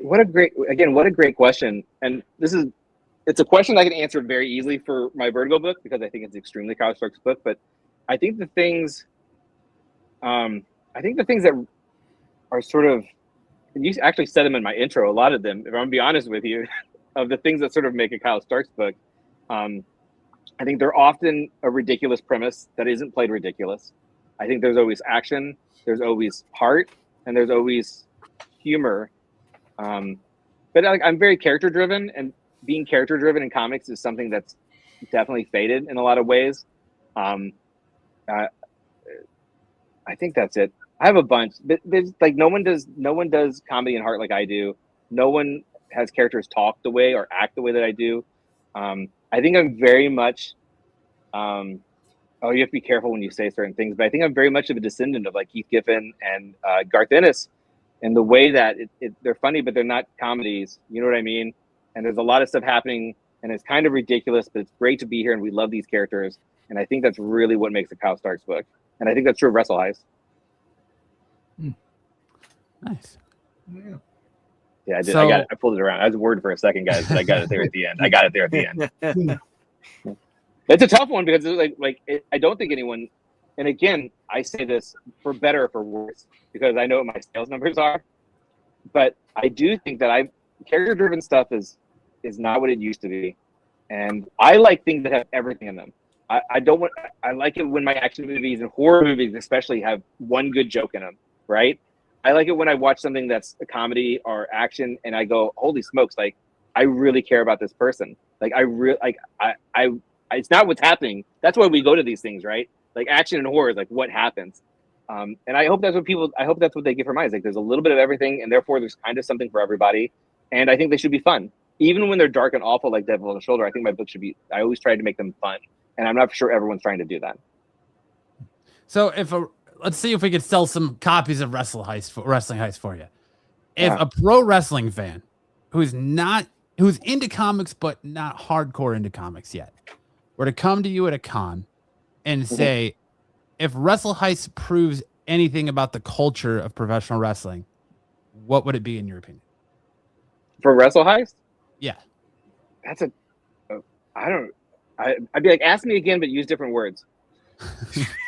what a great question. And it's a question I can answer very easily for my Vertigo book, because I think it's extremely Kyle Starks book. But I think the things that are sort of, and you actually said them in my intro, a lot of them, if I'm gonna be honest with you, of the things that sort of make a Kyle Starks book. I think they're often a ridiculous premise that isn't played ridiculous. I think there's always action, there's always heart, and there's always humor. But I'm very character driven, and being character driven in comics is something that's definitely faded in a lot of ways. I think that's it. I have a bunch. There's like no one does comedy and heart like I do. No one has characters talk the way or act the way that I do. I think I'm very much. You have to be careful when you say certain things, but I think I'm very much of a descendant of like Keith Giffen and Garth Ennis, and the way that they're funny, but they're not comedies. You know what I mean? And there's a lot of stuff happening, and it's kind of ridiculous, but it's great to be here, and we love these characters. And I think that's really what makes a Kyle Starks book. And I think that's true of Wrestle Heist. Nice. Yeah. Yeah, I did. So- I got it. I pulled it around. I was worried for a second, guys, but I got it there at the end. I got it there at the end. It's a tough one because I don't think anyone, and again, I say this for better or for worse because I know what my sales numbers are, but I do think that character-driven stuff is not what it used to be, and I like things that have everything in them. I like it when my action movies and horror movies especially have one good joke in them, right? I like it when I watch something that's a comedy or action and I go, holy smokes, like I really care about this person. Like it's not what's happening. That's why we go to these things, right? Like action and horror is like what happens. And I hope that's what they get from mine. Is like there's a little bit of everything, and therefore there's kind of something for everybody. And I think they should be fun. Even when they're dark and awful like Devil on the Shoulder, I think my book should be, I always try to make them fun. And I'm not sure everyone's trying to do that. So let's see if we could sell some copies of Wrestling Heist for you. If a pro wrestling fan who's into comics but not hardcore into comics yet were to come to you at a con and say, if Wrestle Heist proves anything about the culture of professional wrestling, what would it be in your opinion? For Wrestle Heist? Yeah. That's I'd be like, ask me again, but use different words.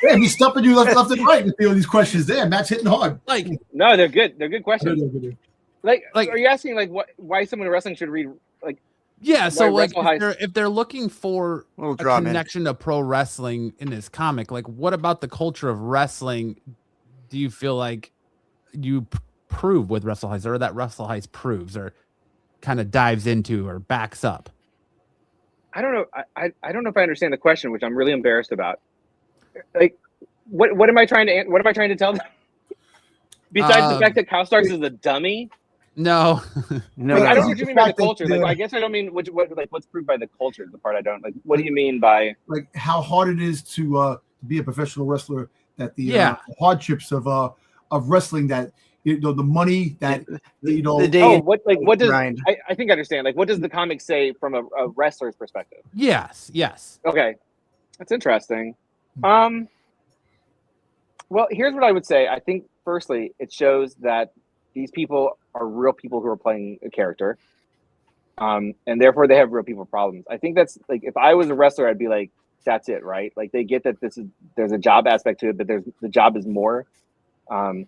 Yeah, he's stumping you left and right with these questions there. Matt's hitting hard. Like, no, they're good. They're good questions. Like, are you asking like why someone in wrestling should read like? Yeah, so like Wrestle if they're looking for a connection to pro wrestling in this comic, like what about the culture of wrestling do you feel like you prove with Wrestle Heist, or that Wrestle Heist proves or kind of dives into or backs up? I don't know. I don't know if I understand the question, which I'm really embarrassed about. Like, what am I trying to tell them? Besides the fact that Kyle Starks is a dummy. No. No. Like, I don't know what you mean by the culture. Like, I guess I don't mean what's proved by the culture. The part I don't like. What do you mean by like how hard it is to be a professional wrestler? That the hardships of wrestling, that the money that what does I think I understand. Like, what does the comic say from a wrestler's perspective? Yes. Okay, that's interesting. Well, here's what I would say. I think firstly, it shows that these people are real people who are playing a character, and therefore they have real people problems. I think that's like, if I was a wrestler, I'd be like, that's it, right? Like, they get that there's a job aspect to it, but the job is more. But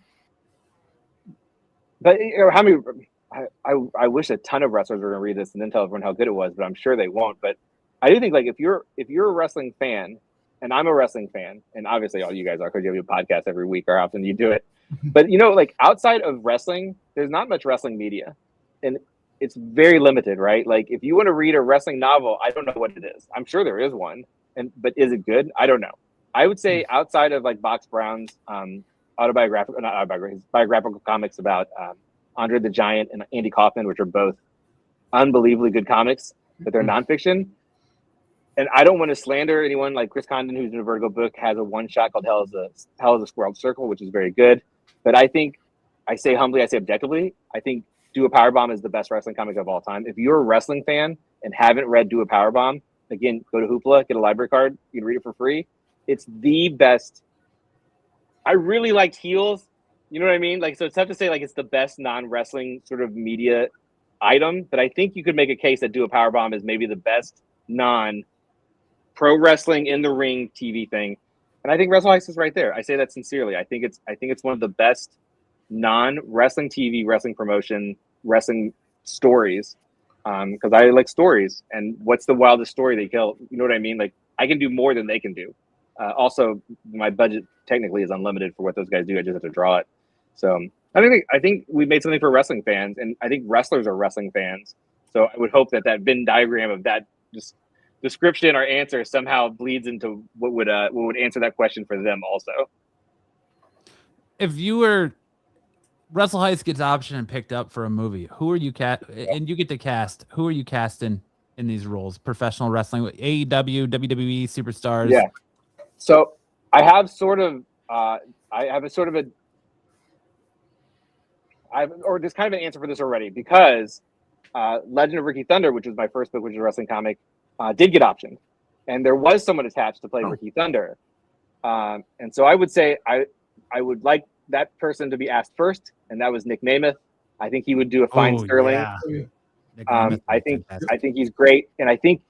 how many? I wish a ton of wrestlers were going to read this and then tell everyone how good it was, but I'm sure they won't. But I do think, like, if you're a wrestling fan, and I'm a wrestling fan, and obviously all you guys are because you have a podcast every week or how often you do it. But like outside of wrestling, there's not much wrestling media, and it's very limited, right? Like, if you want to read a wrestling novel, I don't know what it is. I'm sure there is one, but is it good? I don't know. I would say outside of like Box Brown's biographical comics about Andre the Giant and Andy Kaufman, which are both unbelievably good comics, but they're nonfiction. And I don't want to slander anyone. Like Chris Condon, who's in a Vertigo book, has a one-shot called Hell is a Squirrel Circle, which is very good. But I think, I say humbly, I say objectively, I think Do a Powerbomb is the best wrestling comic of all time. If you're a wrestling fan and haven't read Do a Powerbomb, again, go to Hoopla, get a library card. You can read it for free. It's the best. I really liked Heels. You know what I mean? Like, so it's tough to say like it's the best non-wrestling sort of media item, but I think you could make a case that Do a Powerbomb is maybe the best non-pro wrestling in the ring TV thing. And I think Wrestle Heist is right there. I say that sincerely. I think it's one of the best non-wrestling TV, wrestling promotion, wrestling stories. Because I like stories. And what's the wildest story they kill? You know what I mean? Like, I can do more than they can do. Also, my budget technically is unlimited for what those guys do. I just have to draw it. So I think we made something for wrestling fans, and I think wrestlers are wrestling fans. So I would hope that Venn diagram of that just description or answer somehow bleeds into what would answer that question for them also. If you were Wrestle Heist gets optioned and picked up for a movie, who are you and you get to cast? Who are you casting in these roles? Professional wrestling, AEW, WWE superstars. Yeah. So I have a there's kind of an answer for this already because Legend of Ricky Thunder, which was my first book, which is a wrestling comic, did get optioned, and there was someone attached to play Ricky Thunder, and so I would say I would like that person to be asked first, and that was Nick Namath. I think he would do a fine Sterling. Yeah. I think he's great, and I think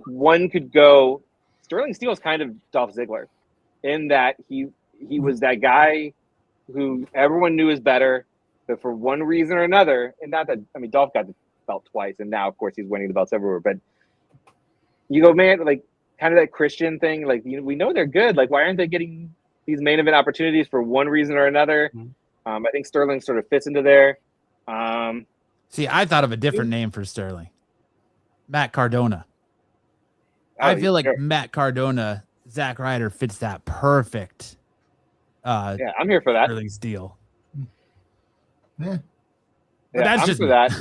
one could go. Sterling Steele is kind of Dolph Ziggler, in that he was that guy who everyone knew is better, but for one reason or another, and not that Dolph got the belt twice, and now of course he's winning the belts everywhere. But you go, man, like kind of that Christian thing. Like we know they're good. Like why aren't they getting these main event opportunities for one reason or another? I think Sterling sort of fits into there. See, I thought of a different name for Sterling. Matt Cardona. I feel like Matt Cardona, Zack Ryder fits that perfect. Yeah, I'm here for that. Sterling's deal. Yeah. But that's I'm just for that.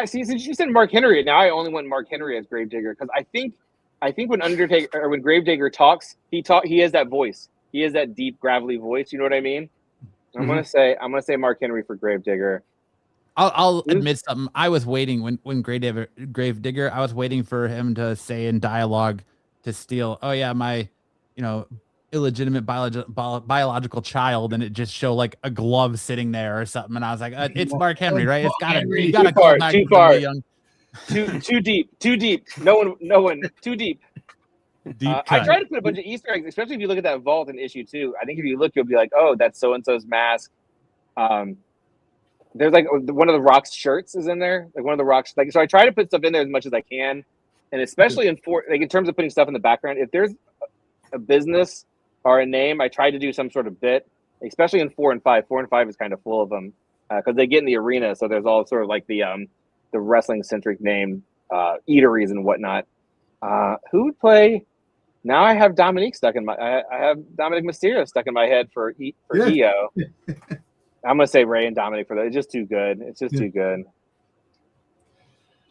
Since you said Mark Henry, now I only want Mark Henry as Gravedigger because I think when Gravedigger talks, he has that voice. He has that deep, gravelly voice. You know what I mean? I'm gonna say Mark Henry for Gravedigger. I'll admit something. I was waiting when Gravedigger. I was waiting for him to say in dialogue to Steele, "Oh yeah, my, illegitimate biological child," and it just show like a glove sitting there or something. And I was like, "It's Mark Henry, right? It's gotta be too far, too deep. No one, too deep." I try to put a bunch of Easter eggs, especially if you look at that vault in issue 2. I think if you look, you'll be like, "Oh, that's so and so's mask." There's like one of the Rock's shirts is in there, like one of the Rock's. Like, so I try to put stuff in there as much as I can, and especially in terms of putting stuff in the background. If there's a business or a name, I try to do some sort of bit, especially in 4 and 5. 4 and 5 is kind of full of them because they get in the arena, so there's all sort of like the wrestling centric name eateries and whatnot. Who would play? Now I have Dominique stuck in my. I have Dominic Mysterio stuck in my head for EO. I'm gonna say Ray and Dominic for that. It's just too good. It's just too good.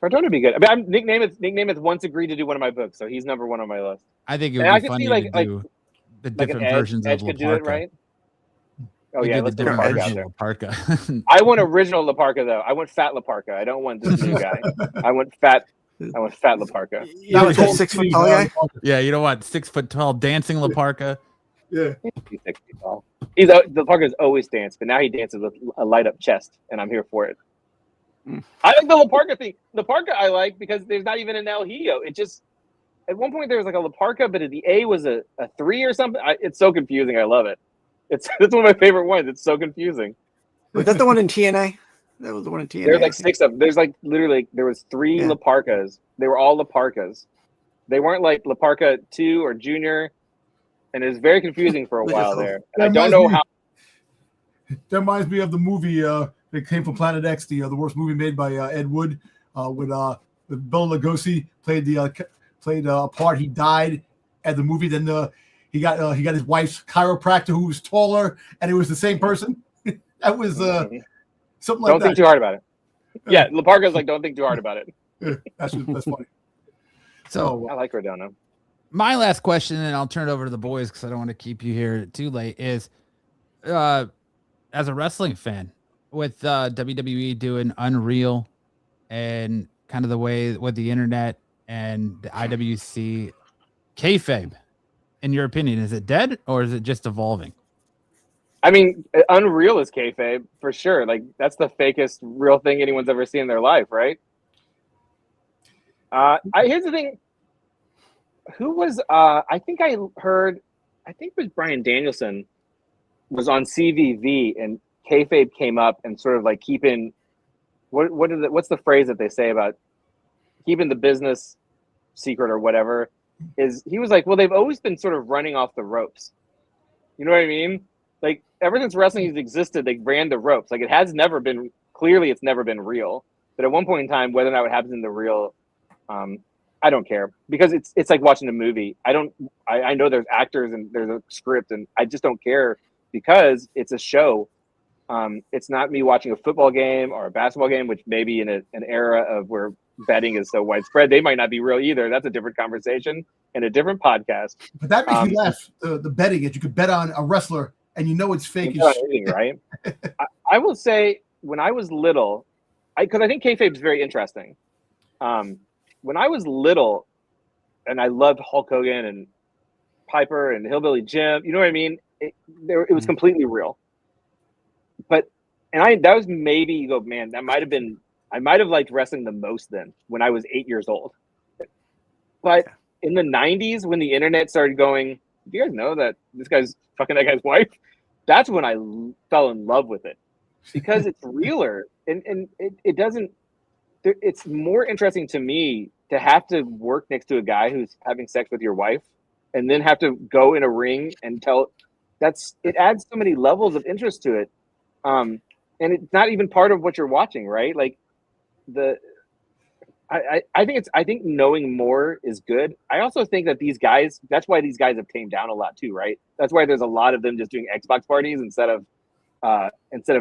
Cardona would be good. Nick Namath once agreed to do one of my books, so he's number 1 on my list. I think it would be funny to do the different versions of could do it, right? Oh yeah, let's put Laparca out there. Laparca. I want original Laparca though. I want fat Laparca. I don't want this new guy. I want fat Laparca. That was a 6 foot tall guy. Yeah, you don't want 6 foot tall dancing Laparca. Yeah, he's 6 feet tall. Laparca's always danced, but now he dances with a light up chest, and I'm here for it. I like the Laparca thing. Laparca I like because there's not even an El Hijo. It just at one point there was like a Laparca, but the A was a 3 or something. It's so confusing. I love it. That's one of my favorite ones. It's so confusing. Was that the one in TNA? That was the one in TNA. There's like 6 of them. There's like literally there was 3 Laparcas. They were all Laparcas. They weren't like Laparca 2 or Junior. And it was very confusing for a while there. And I don't know how. That reminds me of the movie that came from Planet X, the worst movie made by Ed Wood, with Bela Lugosi played a part. He died at the movie. Then he got his wife's chiropractor who was taller, and it was the same person. That was something like that. Don't think too hard about it. Yeah, Laparca's like, don't think too hard about it. Yeah, that's funny. So I like Cardona. My last question, and I'll turn it over to the boys because I don't want to keep you here too late, is as a wrestling fan, with WWE doing Unreal and kind of the way with the internet and the IWC, kayfabe, in your opinion, is it dead or is it just evolving? I mean, Unreal is kayfabe for sure. Like that's the fakest real thing anyone's ever seen in their life, right? Here's the thing. Who was I think it was Bryan Danielson was on CVV and kayfabe came up and sort of like keeping what's the phrase that they say about keeping the business secret or whatever is he was like, well, they've always been sort of running off the ropes. You know what I mean? Like ever since wrestling has existed, they ran the ropes. Like it's never been real. But at one point in time, whether or not it happens in the real, I don't care because it's like watching a movie. I know there's actors and there's a script and I just don't care because it's a show. It's not me watching a football game or a basketball game, which maybe in an era of where betting is so widespread, they might not be real either. That's a different conversation and a different podcast. But that makes me laugh. The betting is you could bet on a wrestler and you know it's fake. It's not anything, right? I will say when I was little, because I think kayfabe is very interesting. When I was little, and I loved Hulk Hogan and Piper and Hillbilly Jim, you know what I mean? It was completely real. But that was maybe, you go, man, I might have liked wrestling the most then when I was 8 years old. But in the 90s, when the internet started going, do you guys know that this guy's fucking that guy's wife? That's when I fell in love with it, because it's realer, and it doesn't. It's more interesting to me to have to work next to a guy who's having sex with your wife, and then have to go in a ring and tell. It adds so many levels of interest to it, and it's not even part of what you're watching, right? Like I think knowing more is good. I also think that these guys, that's why these guys have tamed down a lot too, right? That's why there's a lot of them just doing Xbox parties instead of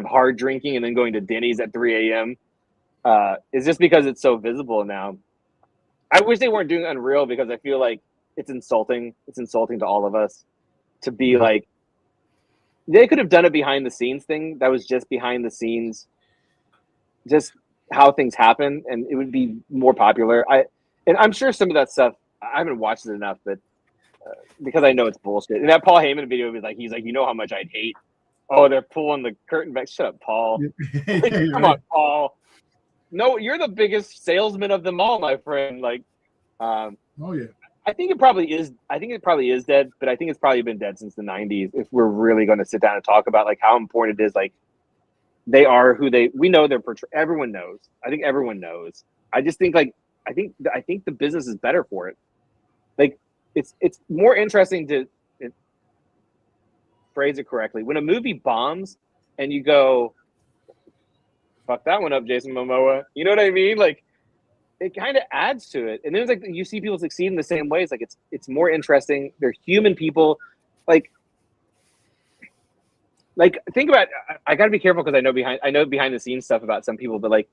hard drinking and then going to Denny's at 3 a.m. It's just because it's so visible now. I wish they weren't doing Unreal, because I feel like it's insulting. It's insulting to all of us to be like, they could have done a behind the scenes thing that was just behind the scenes, just how things happen, and it would be more popular. I'm sure some of that stuff, I haven't watched it enough, but because I know it's bullshit. And that Paul Heyman video was like, he's like, you know how much I'd hate. Oh, they're pulling the curtain back. Shut up, Paul. Like, come on, Paul. No, you're the biggest salesman of them all, my friend. Like, oh yeah. I think it probably is. I think it probably is dead, but I think it's probably been dead since the 90s. If we're really going to sit down and talk about like how important it is, like they are who we know they're everyone knows. I think everyone knows. I just think like I think the business is better for it. Like it's more interesting to phrase it correctly. When a movie bombs and you go, fuck that one up, Jason Momoa. You know what I mean? Like it kind of adds to it. And then it's like you see people succeed in the same ways. Like it's more interesting. They're human people. Like think about. I got to be careful because I know behind the scenes stuff about some people. But like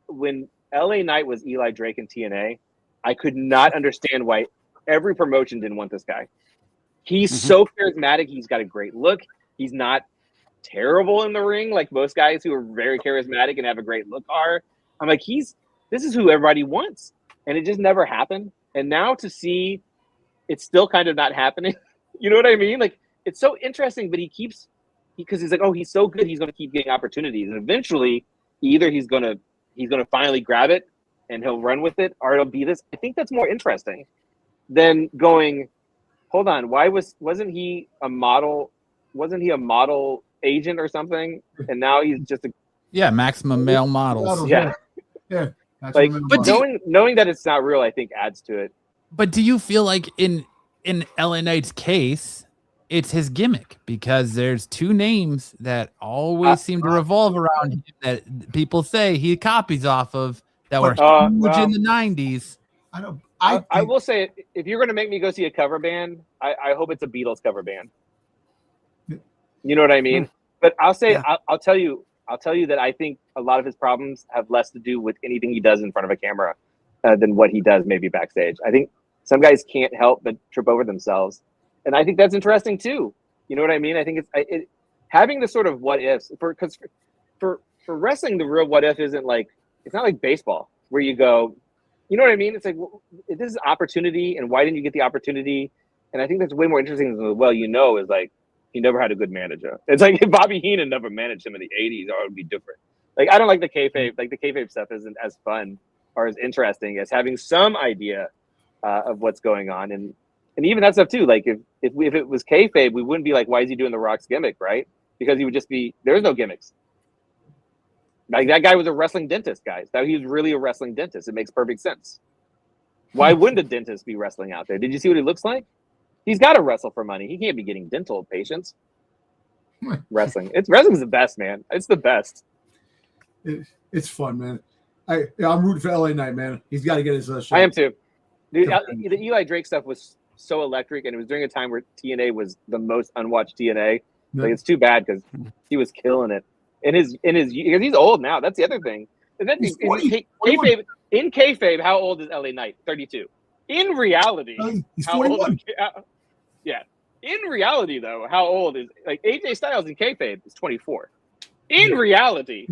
when LA Knight was Eli Drake in TNA, I could not understand why every promotion didn't want this guy. He's so charismatic. He's got a great look. He's not terrible in the ring like most guys who are very charismatic and have a great look are. I'm like, this is who everybody wants, and it just never happened. And now to see it's still kind of not happening. You know what I mean? Like it's so interesting, but because he's like, oh, he's so good, he's going to keep getting opportunities, and eventually, either he's going to finally grab it and he'll run with it, or it'll be this. I think that's more interesting than going, hold on, wasn't he a model? Wasn't he a model agent or something? And now he's just maximum male models. Yeah. Like, but knowing that it's not real, I think adds to it. But do you feel like in LA Knight's case, it's his gimmick, because there's two names that always seem to revolve around him that people say he copies off of that were huge in the 90s. I will say, if you're going to make me go see a cover band, I hope it's a Beatles cover band. You know what I mean? But I'll say, I'll tell you that I think a lot of his problems have less to do with anything he does in front of a camera than what he does maybe backstage. I think some guys can't help but trip over themselves. And I think that's interesting too. You know what I mean? I think it's having the sort of what ifs because for wrestling, the real what if isn't like, it's not like baseball where you go, you know what I mean? It's like, well, this is opportunity, and why didn't you get the opportunity? And I think that's way more interesting than is like, he never had a good manager. It's like if Bobby Heenan never managed him in the 80s, or it would be different. Like, I don't like the kayfabe. Like, the kayfabe stuff isn't as fun or as interesting as having some idea of what's going on. And even that stuff too. Like, if it was kayfabe, we wouldn't be like, why is he doing the Rock's gimmick, right? Because he would just be, there's no gimmicks. Like, that guy was a wrestling dentist, guys. That he was really a wrestling dentist. It makes perfect sense. Why wouldn't a dentist be wrestling out there? Did you see what he looks like? He's got to wrestle for money. He can't be getting dental patients. Wrestling's the best, man. It's the best. It's fun, man. I'm rooting for LA Knight, man. He's got to get his show. I am too. Dude, the Eli Drake stuff was so electric, and it was during a time where TNA was the most unwatched TNA. Like, it's too bad because he was killing it. Because he's old now. That's the other thing. And then in kayfabe, how old is LA Knight? 32. In reality, he's 41. Yeah. In reality, though, how old is like AJ Styles in kayfabe is 24. In reality,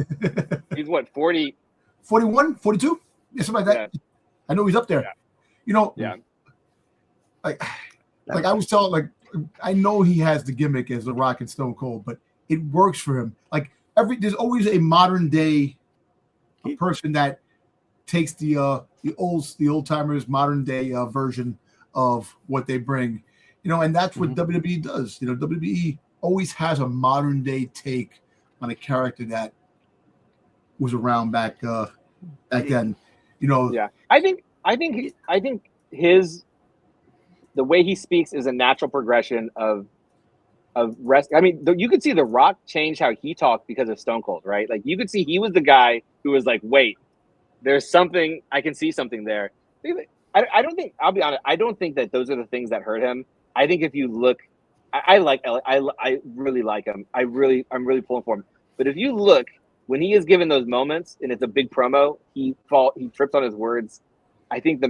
he's what 40, 41, 42, yeah, something like that. Yeah. I know he's up there. Yeah. You know, Yeah. like I was telling, like I know he has the gimmick as The Rock and Stone Cold, but it works for him. Like there's always a modern day person that takes the old timers modern day version of what they bring, you know, and that's what WWE does. You know, WWE always has a modern day take on a character that was around back then. You know, Yeah, I think the way he speaks is a natural progression of rest. I mean, you could see The Rock change how he talked because of Stone Cold, right? Like you could see he was the guy who was like, wait, there's something, I can see something there. I don't think, I'll be honest, I don't think that those are the things that hurt him. I think if you look, I really like him. I'm really pulling for him. But if you look, when he is given those moments and it's a big promo, he trips on his words. I think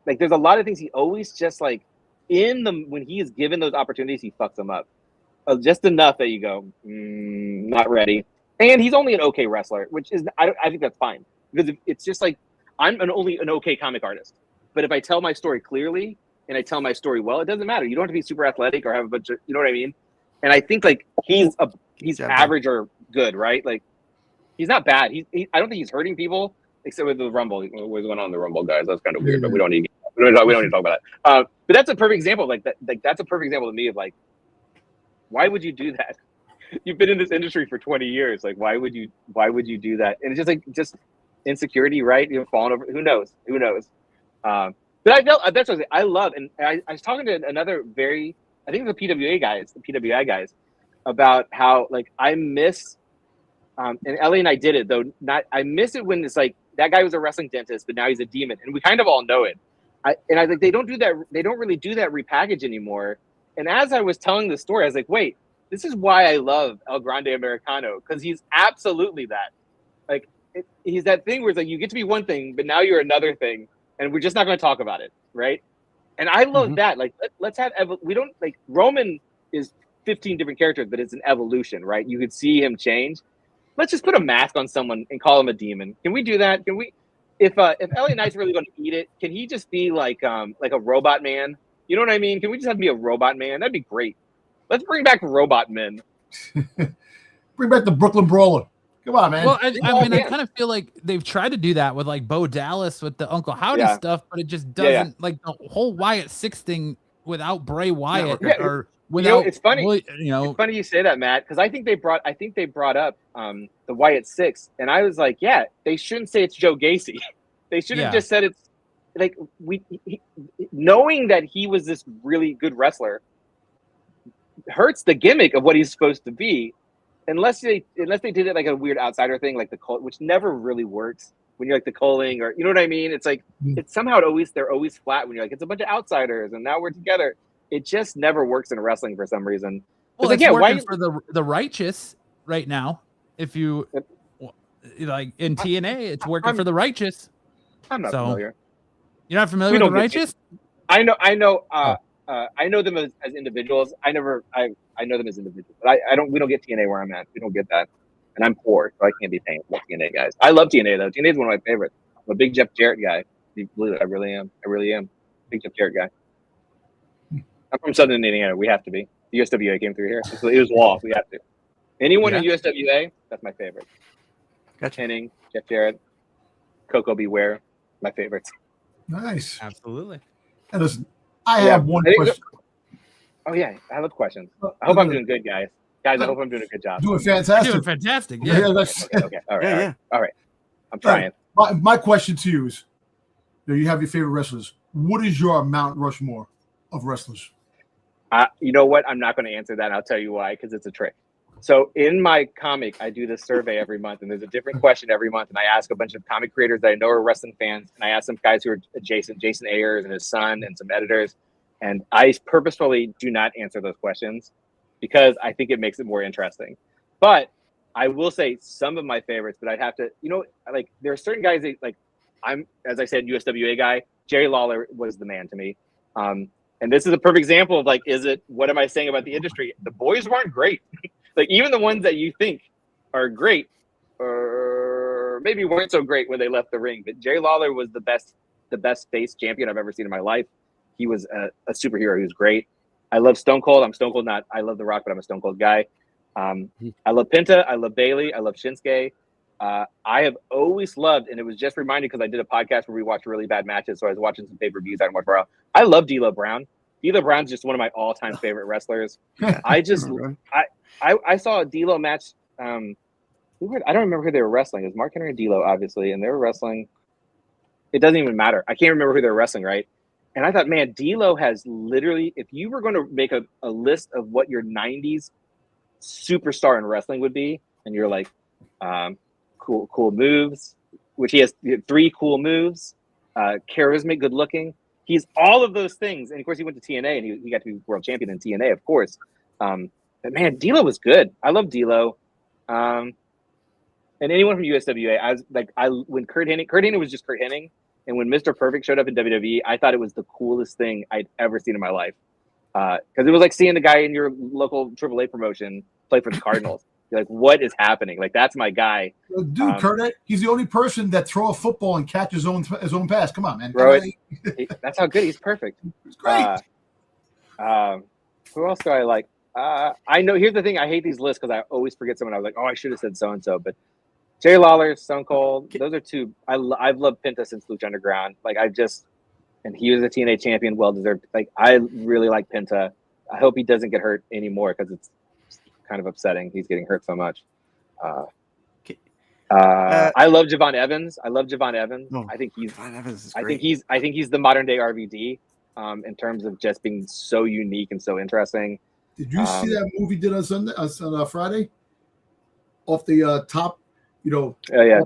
like there's a lot of things he always just like when he is given those opportunities, he fucks them up. Just enough that you go, not ready. And he's only an okay wrestler, which is, I think that's fine. Because it's just like, I'm only an okay comic artist. But if I tell my story clearly and I tell my story well, it doesn't matter. You don't have to be super athletic or have a bunch of, you know what I mean? And I think like he's average or good, right? Like he's not bad. I don't think he's hurting people except with the Rumble. What's going on in the Rumble, guys? That's kind of weird, but we don't need to talk about that. But that's a perfect example. Like that's a perfect example to me of like, why would you do that? You've been in this industry for 20 years. Like, why would you do that? And it's just like insecurity, right? You know, falling over. Who knows? But I felt that's what I love. And I was talking to another I think the PWI guys, about how like I miss, and Ellie and I did it though. I miss it when it's like that guy was a wrestling dentist, but now he's a demon, and we kind of all know it. I think they don't do that. They don't really do that repackage anymore. And as I was telling the story, I was like, wait, this is why I love El Grande Americano, because he's absolutely that. Like he's that thing where it's like you get to be one thing, but now you're another thing, and we're just not going to talk about it, right? And I love that. Like let's have we don't like Roman is 15 different characters, but it's an evolution, right? You could see him change. Let's just put a mask on someone and call him a demon. Can we do that? Can we? If Elliot Knight's really going to eat it, can he just be like a robot man? You know what I mean? Can we just have him be a robot man? That'd be great. Let's bring back robot men. Bring back the Brooklyn Brawler. Come on, man. Well, I mean, I kind of feel like they've tried to do that with like Bo Dallas with the Uncle Howdy stuff, but it just doesn't like the whole Wyatt 6 thing without Bray Wyatt or without. You know, it's funny. You know, it's funny you say that, Matt, because I think they brought up the Wyatt 6, and I was like, yeah, they shouldn't say it's Joe Gacy. They should have just said it's like knowing that he was this really good wrestler hurts the gimmick of what he's supposed to be. Unless they did it like a weird outsider thing, like the Cole, which never really works when you're like the Coling, or you know what I mean. It's like it's somehow they're always flat when you're like it's a bunch of outsiders and now we're together. It just never works in wrestling for some reason. Well, it's like, working for the Righteous right now. If you like in TNA, it's working for the Righteous. I'm not familiar. You're not familiar with the Righteous? I know them as individuals. I know them as individuals, but we don't get TNA where I'm at. We don't get that. And I'm poor, so I can't be paying for TNA guys. I love TNA though. TNA is one of my favorites. I'm a big Jeff Jarrett guy. You believe it? I really am. Big Jeff Jarrett guy. I'm from Southern Indiana. We have to be. The USWA came through here. It was law. We have to. Anyone in USWA, that's my favorite. Gotcha. Henning, Jeff Jarrett, Coco Beware, my favorites. Nice. Absolutely. And listen, I have one question. Oh yeah, I love questions. I hope I'm doing good, guys. I hope I'm doing a good job. Doing fantastic. Doing fantastic. Yeah. Okay. All right. I'm trying. My question to you is, you have your favorite wrestlers. What is your Mount Rushmore of wrestlers? You know what? I'm not going to answer that. I'll tell you why, because it's a trick. So in my comic, I do this survey every month, and there's a different question every month, and I ask a bunch of comic creators that I know are wrestling fans, and I ask some guys who are adjacent, Jason Ayers and his son, and some editors, and I purposefully do not answer those questions because I think it makes it more interesting. But I will say some of my favorites, but I'd have to, like there are certain guys that, like, I'm, as I said, USWA guy. Jerry Lawler was the man to me. And this is a perfect example of like, what am I saying about the industry? The boys weren't great. Like even the ones that you think are great, or maybe weren't so great when they left the ring. But Jerry Lawler was the best face champion I've ever seen in my life. He was a superhero. He was great. I love Stone Cold. I'm Stone Cold, I love The Rock, but I'm a Stone Cold guy. I love Penta. I love Bailey. I love Shinsuke. I have always loved, and it was just reminded because I did a podcast where we watched really bad matches, so I was watching some pay-per-views. I didn't watch Raw. I love D'Lo Brown. D'Lo Brown's just one of my all-time favorite wrestlers. I saw a D'Lo match. I don't remember who they were wrestling. It was Mark Henry and D'Lo, obviously, and they were wrestling. It doesn't even matter. I can't remember who they were wrestling, right? And I thought, man, D'Lo has literally, if you were going to make a list of what your 90s superstar in wrestling would be, and you're like, cool moves, which he has 3 cool moves, charismatic, good looking. He's all of those things. And of course, he went to TNA and he got to be world champion in TNA, of course. But man, D'Lo was good. I love D'Lo. And anyone from USWA, when Kurt Hennig was just Kurt Hennig. And when Mr. Perfect showed up in WWE, I thought it was the coolest thing I'd ever seen in my life. Because it was like seeing the guy in your local AAA promotion play for the Cardinals. You're like, what is happening? Like, that's my guy. Dude, Kurt, he's the only person that throw a football and catch his own pass. Come on, man. Bro, that's how good. He's perfect. It's great. Who else do I like? I know. Here's the thing. I hate these lists because I always forget someone. I was like, oh, I should have said so-and-so. But Jerry Lawler, Stone Cold, those are 2. I've loved Penta since Lucha Underground. Like, and he was a TNA champion, well-deserved. Like, I really like Penta. I hope he doesn't get hurt anymore because it's kind of upsetting. He's getting hurt so much. I love Javon Evans. I think he's Javon Evans is great. I think he's the modern day RVD in terms of just being so unique and so interesting. Did you see that movie did on Friday? Off the top, Oh yeah.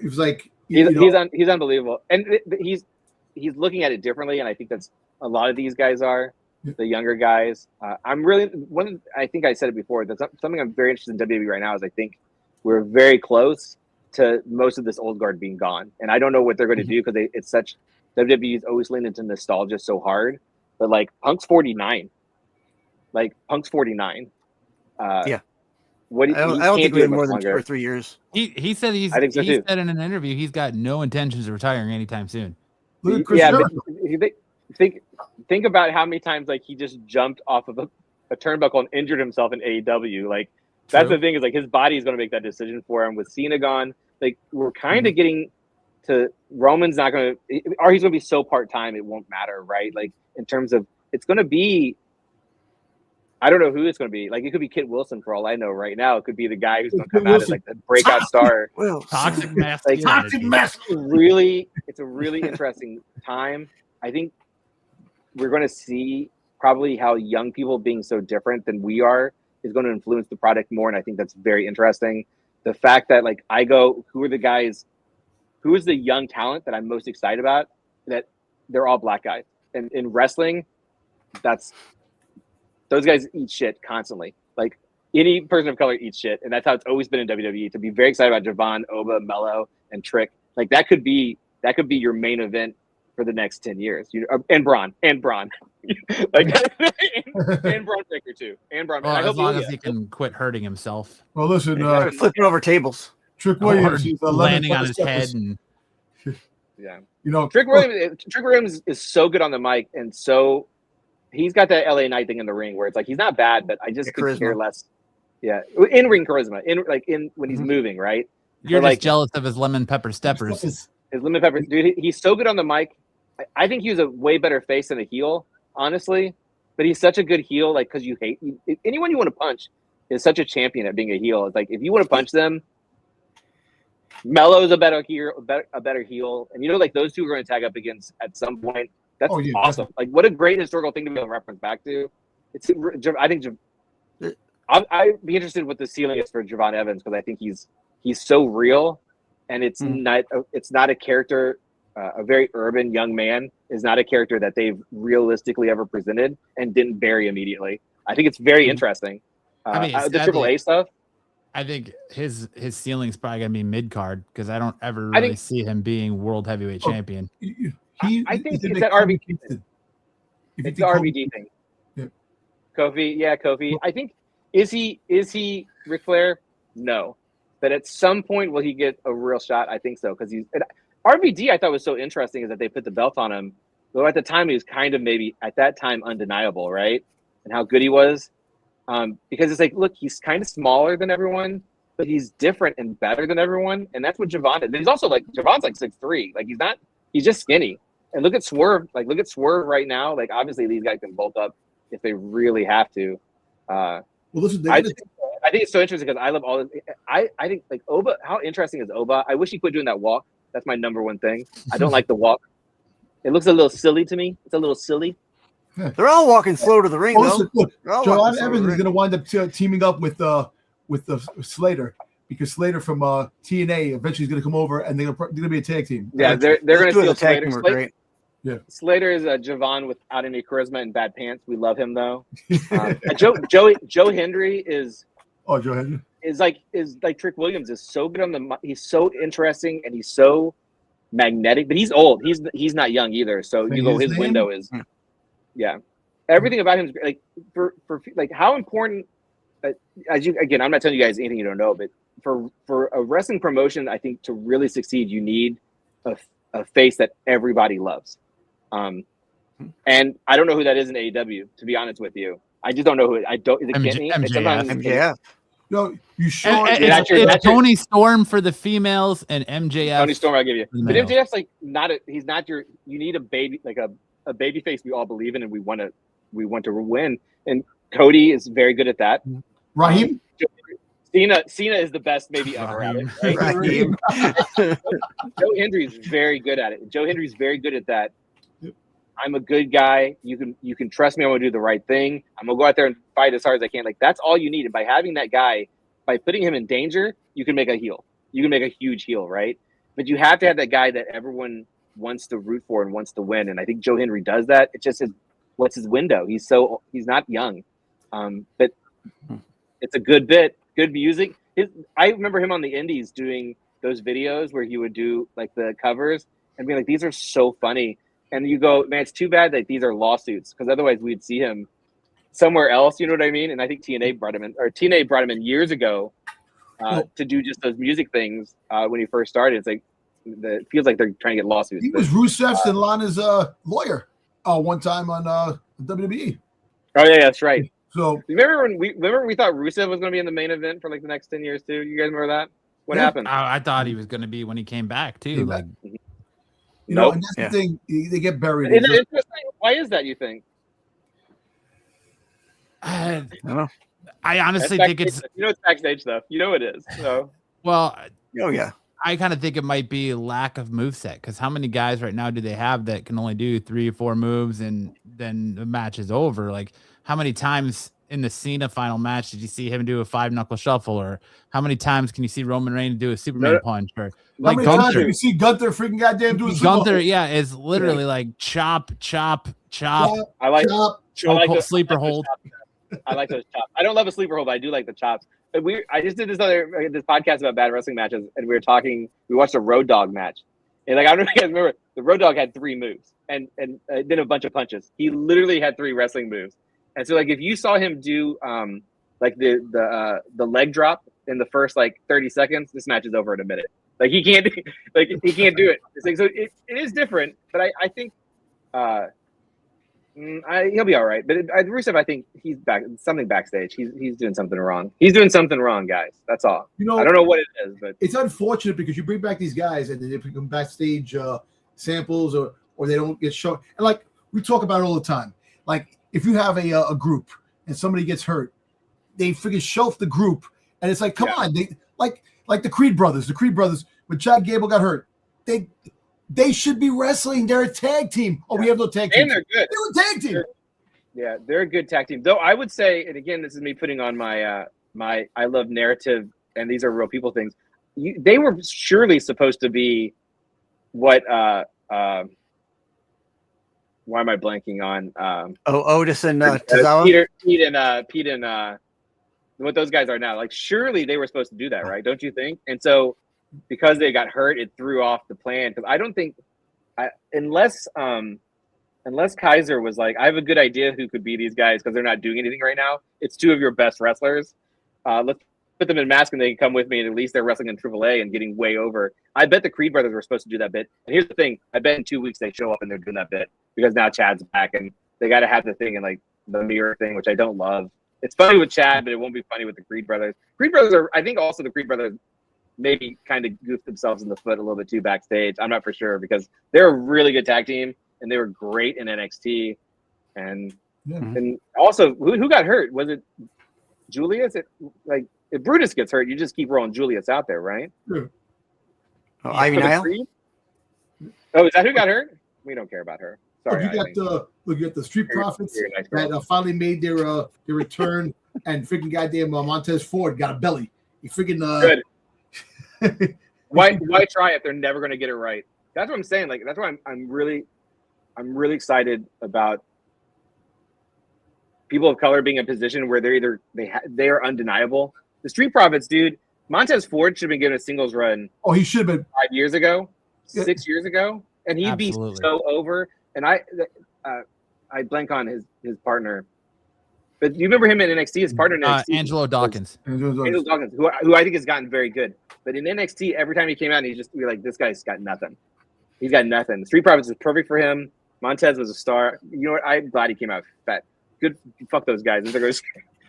It was like he's unbelievable, and he's looking at it differently, and I think that's a lot of these guys are. The younger guys. I think I said it before. That's something I'm very interested in WWE right now. Is I think we're very close to most of this old guard being gone, and I don't know what they're going to do because it's such WWE's always leaned into nostalgia so hard. But like Punk's 49, Yeah. What I don't think we have more than 2 or 3 years. He said he said in an interview he's got no intentions of retiring anytime soon. Yeah, but think about how many times like he just jumped off of a turnbuckle and injured himself in AEW. Like that's the thing is like his body is going to make that decision for him. With Cena gone, like we're kind of getting to Roman's not going to, or he's going to be so part time it won't matter, right? Like in terms of it's going to be. I don't know who it's going to be. Like, it could be Kit Wilson for all I know right now. It could be the guy who's going to come out as like the breakout star. Toxic masculinity. Toxic masculinity. It's a really interesting time. I think we're going to see probably how young people being so different than we are is going to influence the product more. And I think that's very interesting. The fact that like I go, who is the young talent that I'm most excited about? That they're all black guys. And in wrestling, those guys eat shit constantly. Like any person of color eats shit, and that's how it's always been in WWE. To be very excited about Javon, Oba, Mello, and Trick, like that could be your main event for the next 10 years. And Braun, like and Braun Breaker too, and Braun. Well, as long as he can quit hurting himself. Well, listen, flipping over tables. Trick Williams, landing on his head, and Trick Williams is so good on the mic, and so. He's got that LA Knight thing in the ring where it's like he's not bad, but I just could care less. Yeah, in ring charisma, when he's moving, right? You're just jealous of his lemon pepper steppers. His lemon pepper, dude. He's so good on the mic. I think he was a way better face than a heel, honestly. But he's such a good heel, like because you hate anyone you want to punch is such a champion at being a heel. It's like if you want to punch them, Mello's a better heel, and like those two are going to tag up against at some point. That's awesome. Definitely. Like, what a great historical thing to be able to reference back to. I think I'd be interested in what the ceiling is for Javon Evans because I think he's so real, and it's not a character. A very urban young man is not a character that they've realistically ever presented and didn't bury immediately. I think it's very interesting. The AAA stuff. I think his ceiling's probably gonna be mid card because I don't ever really see him being world heavyweight champion. I think it's that RVD. It's the RVD thing. Yeah. Kofi. I think is he Ric Flair? No, but at some point will he get a real shot? I think so because RVD. I thought was so interesting is that they put the belt on him. Though at the time he was kind of maybe at that time undeniable, right? And how good he was. Because it's like, look, he's kind of smaller than everyone, but he's different and better than everyone, and that's what Javon is. He's also like Javon's like 6'3", like he's just skinny. And look at Swerve, right now. Like obviously these guys can bulk up if they really have to. Well, listen, I think it's so interesting because I love all this. I think like Oba. How interesting is Oba? I wish he quit doing that walk. That's my number one thing. I don't like the walk. It looks a little silly to me. It's a little silly. They're all walking slow to the ring, though. Look, John Evans is going to wind up teaming up with Slater because Slater from TNA eventually is going to come over and they're going to be a tag team. Yeah, they're going to steal tag Slater. team. Great. Yeah, Slater is a Javon without any charisma and bad pants. We love him though. Joe Hendry is. Oh, Joe Hendry is like Trick Williams is so good on the. He's so interesting and he's so magnetic, but he's old. He's not young either. So you go his window is. Yeah, everything about him is like for like how important. As you again, I'm not telling you guys anything you don't know, but for a wrestling promotion, I think to really succeed, you need a face that everybody loves. And I don't know who that is in AEW. To be honest with you, I just don't know who. I don't. Is it Kenny? MJF. No, you sure? It's Tony Storm for the females and MJF. Tony Storm, I'll give you. But MJF's like not. He's not your. You need a baby like a baby face we all believe in and we want to win. And Cody is very good at that. Raheem? Cena is the best maybe ever at it. Right? Joe Hendry is very good at it. Joe Hendry's very good at that. Yep. I'm a good guy. You can trust me. I'm gonna do the right thing. I'm gonna go out there and fight as hard as I can. Like that's all you need. And by having that guy, by putting him in danger, you can make a heel. You can make a huge heel, right? But you have to have that guy that everyone wants to root for and wants to win. And I think Joe Hendry does that. It's just what's his window? He's not young. But it's a good bit, good music. I remember him on the indies doing those videos where he would do like the covers and be like, these are so funny. And you go, man, it's too bad that these are lawsuits because otherwise we'd see him somewhere else. You know what I mean? And I think TNA brought him in years ago to do just those music things when he first started. It's like, it feels like they're trying to get lawsuits. He was Rusev's and Lana's lawyer one time on WWE. Oh yeah, that's right. So remember when we thought Rusev was going to be in the main event for like the next 10 years too? You guys remember that? What happened? I thought he was going to be when he came back too. Like, you know, and that's the thing. They get buried. Isn't it interesting? Why is that? You think? I don't know. I honestly think it's it's backstage stuff. You know it is. So well. Oh yeah. I kind of think it might be lack of moveset because how many guys right now do they have that can only do 3 or 4 moves and then the match is over? Like how many times in the Cena final match did you see him do a 5-knuckle shuffle, or how many times can you see Roman Reigns do a Superman punch, or like Gunther? You see Gunther freaking goddamn doing Gunther, is literally like chop. I like sleeper hold. I like those chops. I don't love a sleeper hold, but I do like the chops. I just did this podcast about bad wrestling matches, and we watched a Road Dogg match, and like I don't know if you guys remember, the Road Dogg had 3 moves and then a bunch of punches. He literally had 3 wrestling moves, and so like if you saw him do like the leg drop in the first like 30 seconds, this match is over in a minute. Like he can't do it. It's like, so it is different, but I think he'll be all right. But Rusev, I think he's back. Something backstage. He's doing something wrong. He's doing something wrong, guys. That's all. I don't know what it is, but it's unfortunate because you bring back these guys and they become backstage samples or they don't get shown. And like we talk about it all the time. Like if you have a group and somebody gets hurt, they freaking shelf the group, and it's like, come on, they like the Creed brothers. The Creed brothers, when Chad Gable got hurt, they should be wrestling. They're a tag team. Oh, we have no tag team. And they're good. They're a tag team. They're a good tag team. Though I would say, and again, this is me putting on my my I love narrative, and these are real people things. They were surely supposed to be what why am I blanking on Otis and Tozawa? Pete and what those guys are now. Like surely they were supposed to do that, right? Don't you think? And so because they got hurt, it threw off the plan. Because I don't think unless unless Kaiser was like, I have a good idea who could be these guys because they're not doing anything right now. It's two of your best wrestlers. Let's put them in mask and they can come with me, and at least they're wrestling in AAA and getting way over. I bet the Creed brothers were supposed to do that bit. And here's the thing: I bet in 2 weeks they show up and they're doing that bit because now Chad's back and they got to have the thing and like the mirror thing, which I don't love. It's funny with Chad, but it won't be funny with the Creed brothers. Creed brothers are, I think, also the Creed brothers maybe kind of goofed themselves in the foot a little bit too backstage. I'm not for sure because they're a really good tag team and they were great in NXT. And also, who got hurt? Was it Julius? If Brutus gets hurt, you just keep rolling Julius out there, right? Yeah. Oh, Ivy Nile? Oh, is that who got hurt? We don't care about her. Sorry. You got the Street Profits that finally made their return, and freaking goddamn Montez Ford got a belly. He freaking good. Why try if they're never going to get it right? That's what I'm saying. Like that's why I'm really excited about people of color being in a position where they are undeniable. The Street Profits, dude. Montez Ford should have been given a singles run. Oh, he should have been 5 years ago, 6 years ago, and he'd be so over. And I blank on his partner, but you remember him in NXT? His partner in NXT, Angelo Dawkins. Angelo Dawkins, who I think has gotten very good. But in NXT, every time he came out, you're like, this guy's got nothing. He's got nothing. The Street Profits is perfect for him. Montez was a star. You know what? I'm glad he came out fat. Good. Fuck those guys.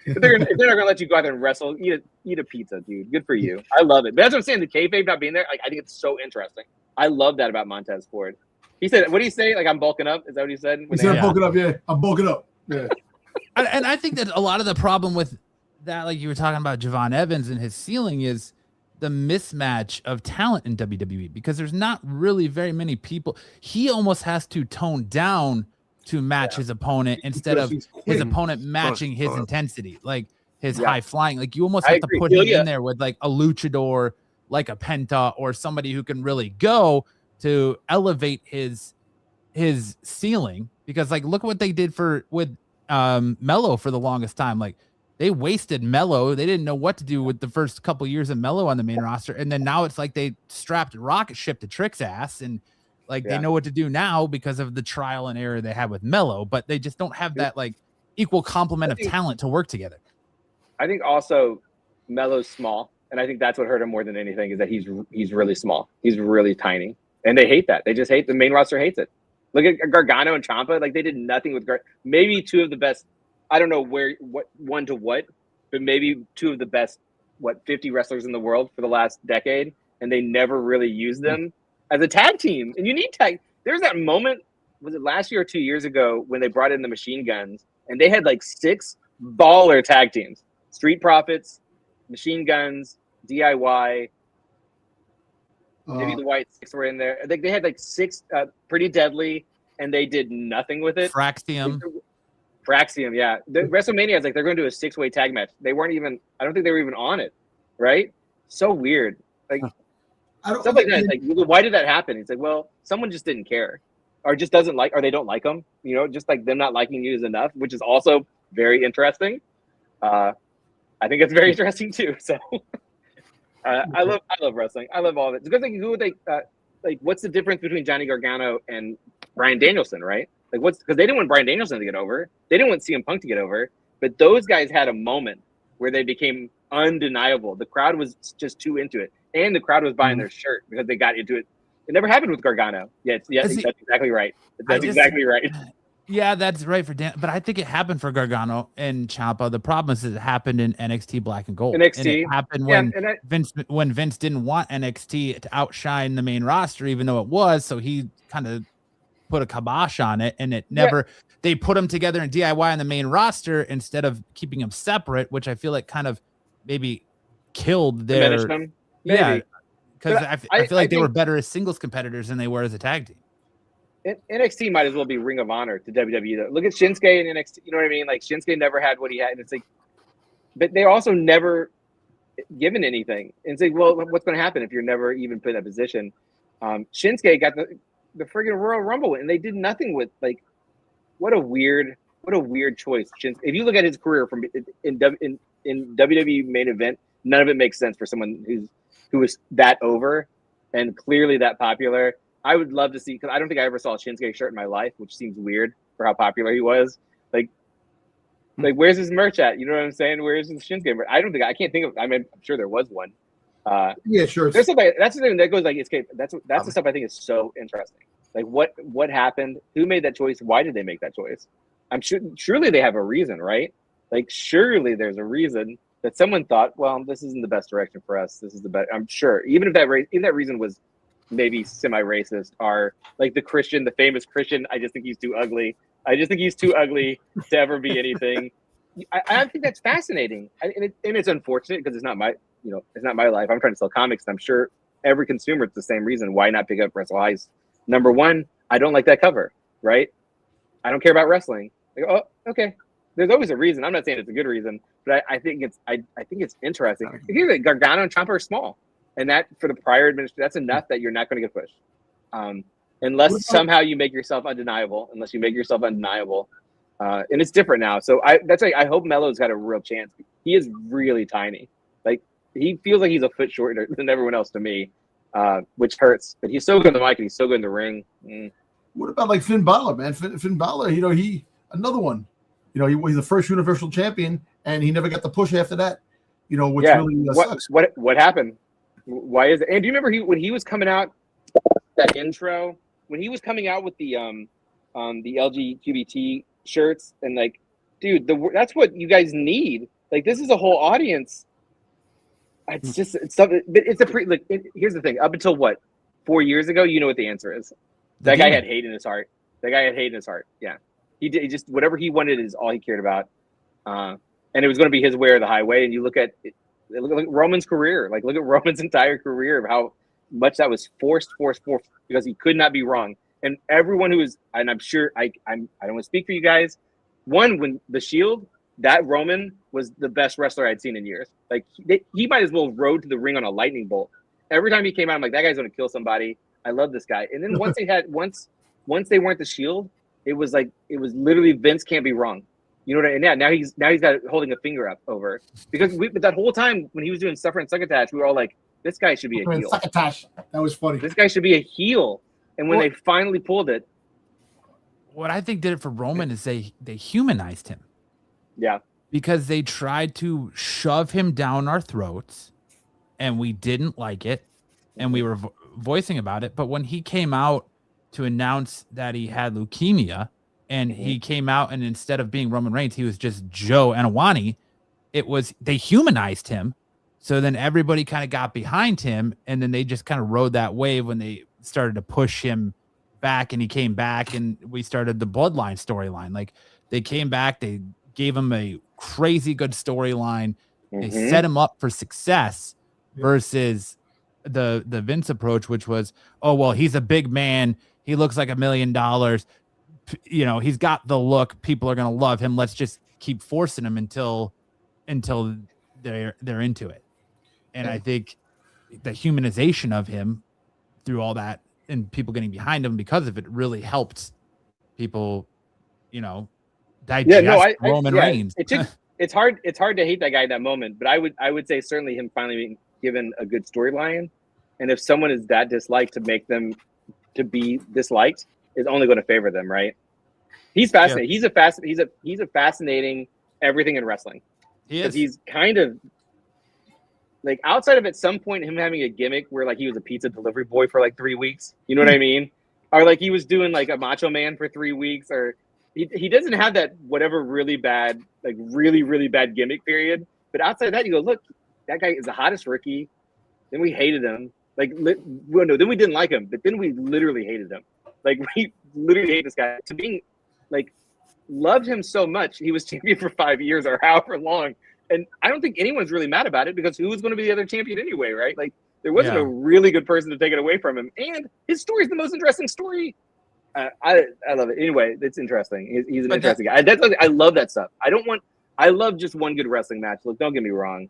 If they're not gonna let you go out there and wrestle, eat a pizza, dude. Good for you. I love it. But that's what I'm saying. The kayfabe not being there, like, I think it's so interesting. I love that about Montez Ford. He said, "What do you say? Like I'm bulking up." Is that what he said? He said, "I'm bulking up." Yeah, I'm bulking up. Yeah. And I think that a lot of the problem with that, like you were talking about Javon Evans and his ceiling, is the mismatch of talent in WWE because there's not really very many people. He almost has to tone down to match his opponent instead of his opponent matching his intensity, like his high flying. Like you almost have to put him in there with like a luchador, like a Penta, or somebody who can really go to elevate his ceiling. Because like look what they did with Mello for the longest time. Like they wasted Mello. They didn't know what to do with the first couple years of Mello on the main roster, and then now it's like they strapped rocket ship to Trick's ass, and like they know what to do now because of the trial and error they had with Mello, but they just don't have that like equal complement of talent to work together. I think also Mello's small, and I think that's what hurt him more than anything is that he's really small. He's really tiny, and they hate that. They just hate the main roster hates it. Look at Gargano and Ciampa. Like they did nothing with maybe two of the best. I don't know what one to what, but maybe two of the best 50 wrestlers in the world for the last decade, and they never really used them as a tag team. And you need tag. There's that moment, was it last year or 2 years ago, when they brought in the Machine Guns, and they had like 6 baller tag teams: Street Profits, Machine Guns, DIY. Maybe the White Six were in there. I think they had like 6 Pretty Deadly, and they did nothing with it. Fraxium, yeah. The WrestleMania is like they're going to do a 6-way tag match. They weren't even. I don't think they were even on it. Right? So weird. Like stuff like that. Like, why did that happen? It's like, well, someone just didn't care, or just doesn't like, or they don't like them. You know, just like them not liking you is enough, which is also very interesting. I think it's very interesting too. So. I love wrestling. I love all of it. It's a good thing. Who would they like? What's the difference between Johnny Gargano and Bryan Danielson? Right? Like, because they didn't want Bryan Danielson to get over. They didn't want CM Punk to get over. But those guys had a moment where they became undeniable. The crowd was just too into it, and the crowd was buying their shirt because they got into it. It never happened with Gargano. That's exactly right. That's exactly right. Yeah, that's right for Dan. But I think it happened for Gargano and Ciampa. The problem is it happened in NXT Black and Gold. NXT. And it happened when Vince didn't want NXT to outshine the main roster, even though it was. So he kind of put a kibosh on it, and it never. Yeah. They put them together in DIY on the main roster instead of keeping them separate, which I feel like kind of maybe killed their. Them? Yeah, because I feel like they were better as singles competitors than they were as a tag team. NXT might as well be Ring of Honor to WWE. Though. Look at Shinsuke and NXT. You know what I mean? Like Shinsuke never had what he had, and it's like, but they're also never given anything. And it's like, well, what's going to happen if you're never even put in that position? Shinsuke got the friggin' Royal Rumble, and they did nothing with like. What a weird choice. Shinsuke. If you look at his career from in WWE main event, none of it makes sense for someone who was that over and clearly that popular. I would love to see, because I don't think I ever saw a Shinsuke shirt in my life, which seems weird for how popular he was. Like where's his merch at? You know what I'm saying? Where's his Shinsuke merch? I can't think of. I mean, I'm sure there was one. Yeah, sure. There's something that's the thing that goes like escape. That's the stuff I think is so interesting. Like what happened? Who made that choice? Why did they make that choice? I'm sure surely they have a reason, right? Like surely there's a reason that someone thought, well, this isn't the best direction for us. This is the best. I'm sure, even if that reason was maybe semi-racist, or like the famous Christian. I just think he's too ugly. I just think he's too ugly to ever be anything. I think that's fascinating, and it's unfortunate because it's not my life. I'm trying to sell comics, and I'm sure every consumer, it's the same reason. Why not pick up Wrestle Heist? Number one, I don't like that cover, right? I don't care about wrestling. Like, oh, okay. There's always a reason. I'm not saying it's a good reason, but I think it's interesting. Here's like Gargano and Ciampa are small, and that for the prior administration, that's enough that you're not going to get pushed. Unless somehow you make yourself undeniable. And it's different now. So I hope Melo's got a real chance. He is really tiny. Like he feels like he's a foot shorter than everyone else to me, which hurts. But he's so good on the mic and he's so good in the ring. What about like Finn Balor, man? Finn Balor, he another one. He's the first Universal Champion, and he never got the push after that. Which really sucks. What happened? Why is it? And do you remember when he was coming out that intro? When he was coming out with the LGBT shirts and like, dude, that's what you guys need. Like, this is a whole audience. It's something. But it's here's the thing. Up until 4 years ago, you know what the answer is. That guy had hate in his heart. Yeah, he did. Just whatever he wanted is all he cared about. And it was going to be his way or the highway. And you look at Roman's career. Like, look at Roman's entire career of how much that was forced because he could not be wrong. And everyone and I'm sure I don't want to speak for you guys. When the Shield, that Roman was the best wrestler I'd seen in years. Like he might as well rode to the ring on a lightning bolt. Every time he came out, I'm like, that guy's going to kill somebody. I love this guy. And then once they weren't the Shield, it was literally Vince can't be wrong. You know what I mean? Yeah. Now he's got holding a finger up over because but that whole time when he was doing Suffer and Succotash, we were all like, this guy should be a heel. Succotash. That was funny. This guy should be a heel. And when they finally pulled it, what I think did it for Roman is they humanized him. Yeah. Because they tried to shove him down our throats, and we didn't like it, and we were voicing about it. But when he came out to announce that he had leukemia, and he came out, and instead of being Roman Reigns, he was just Joe Anawani, they humanized him. So then everybody kind of got behind him, and then they just kind of rode that wave when they started to push him back, and he came back, and we started the Bloodline storyline. Like, they came back, they gave him a crazy good storyline. They set him up for success versus the Vince approach, which was, oh, well, he's a big man. He looks like $1 million. He's got the look. People are going to love him. Let's just keep forcing him until they're into it. And I think the humanization of him through all that and people getting behind him because of it really helped people, digest Roman Reigns. It's hard to hate that guy in that moment, but I would say certainly him finally being given a good storyline, and if someone is that disliked, to make them to be disliked is only going to favor them, right? He's fascinating. Yeah. He's a fascinating everything in wrestling. He's kind of like, outside of at some point him having a gimmick where like he was a pizza delivery boy for like 3 weeks, you know what I mean? Or like he was doing like a Macho Man for 3 weeks, or he doesn't have that whatever really bad, like really, really bad gimmick period. But outside of that, you go, look, that guy is the hottest rookie. Then we hated him. Then we didn't like him, but then we literally hated him. Like, we literally hate this guy. To being like, loved him so much, he was champion for 5 years or however long. And I don't think anyone's really mad about it, because who was going to be the other champion anyway, right? Like, there wasn't a really good person to take it away from him. And his story is the most interesting story. I love it. Anyway, it's interesting. He's an interesting guy. I love that stuff. I love just one good wrestling match. Look, don't get me wrong.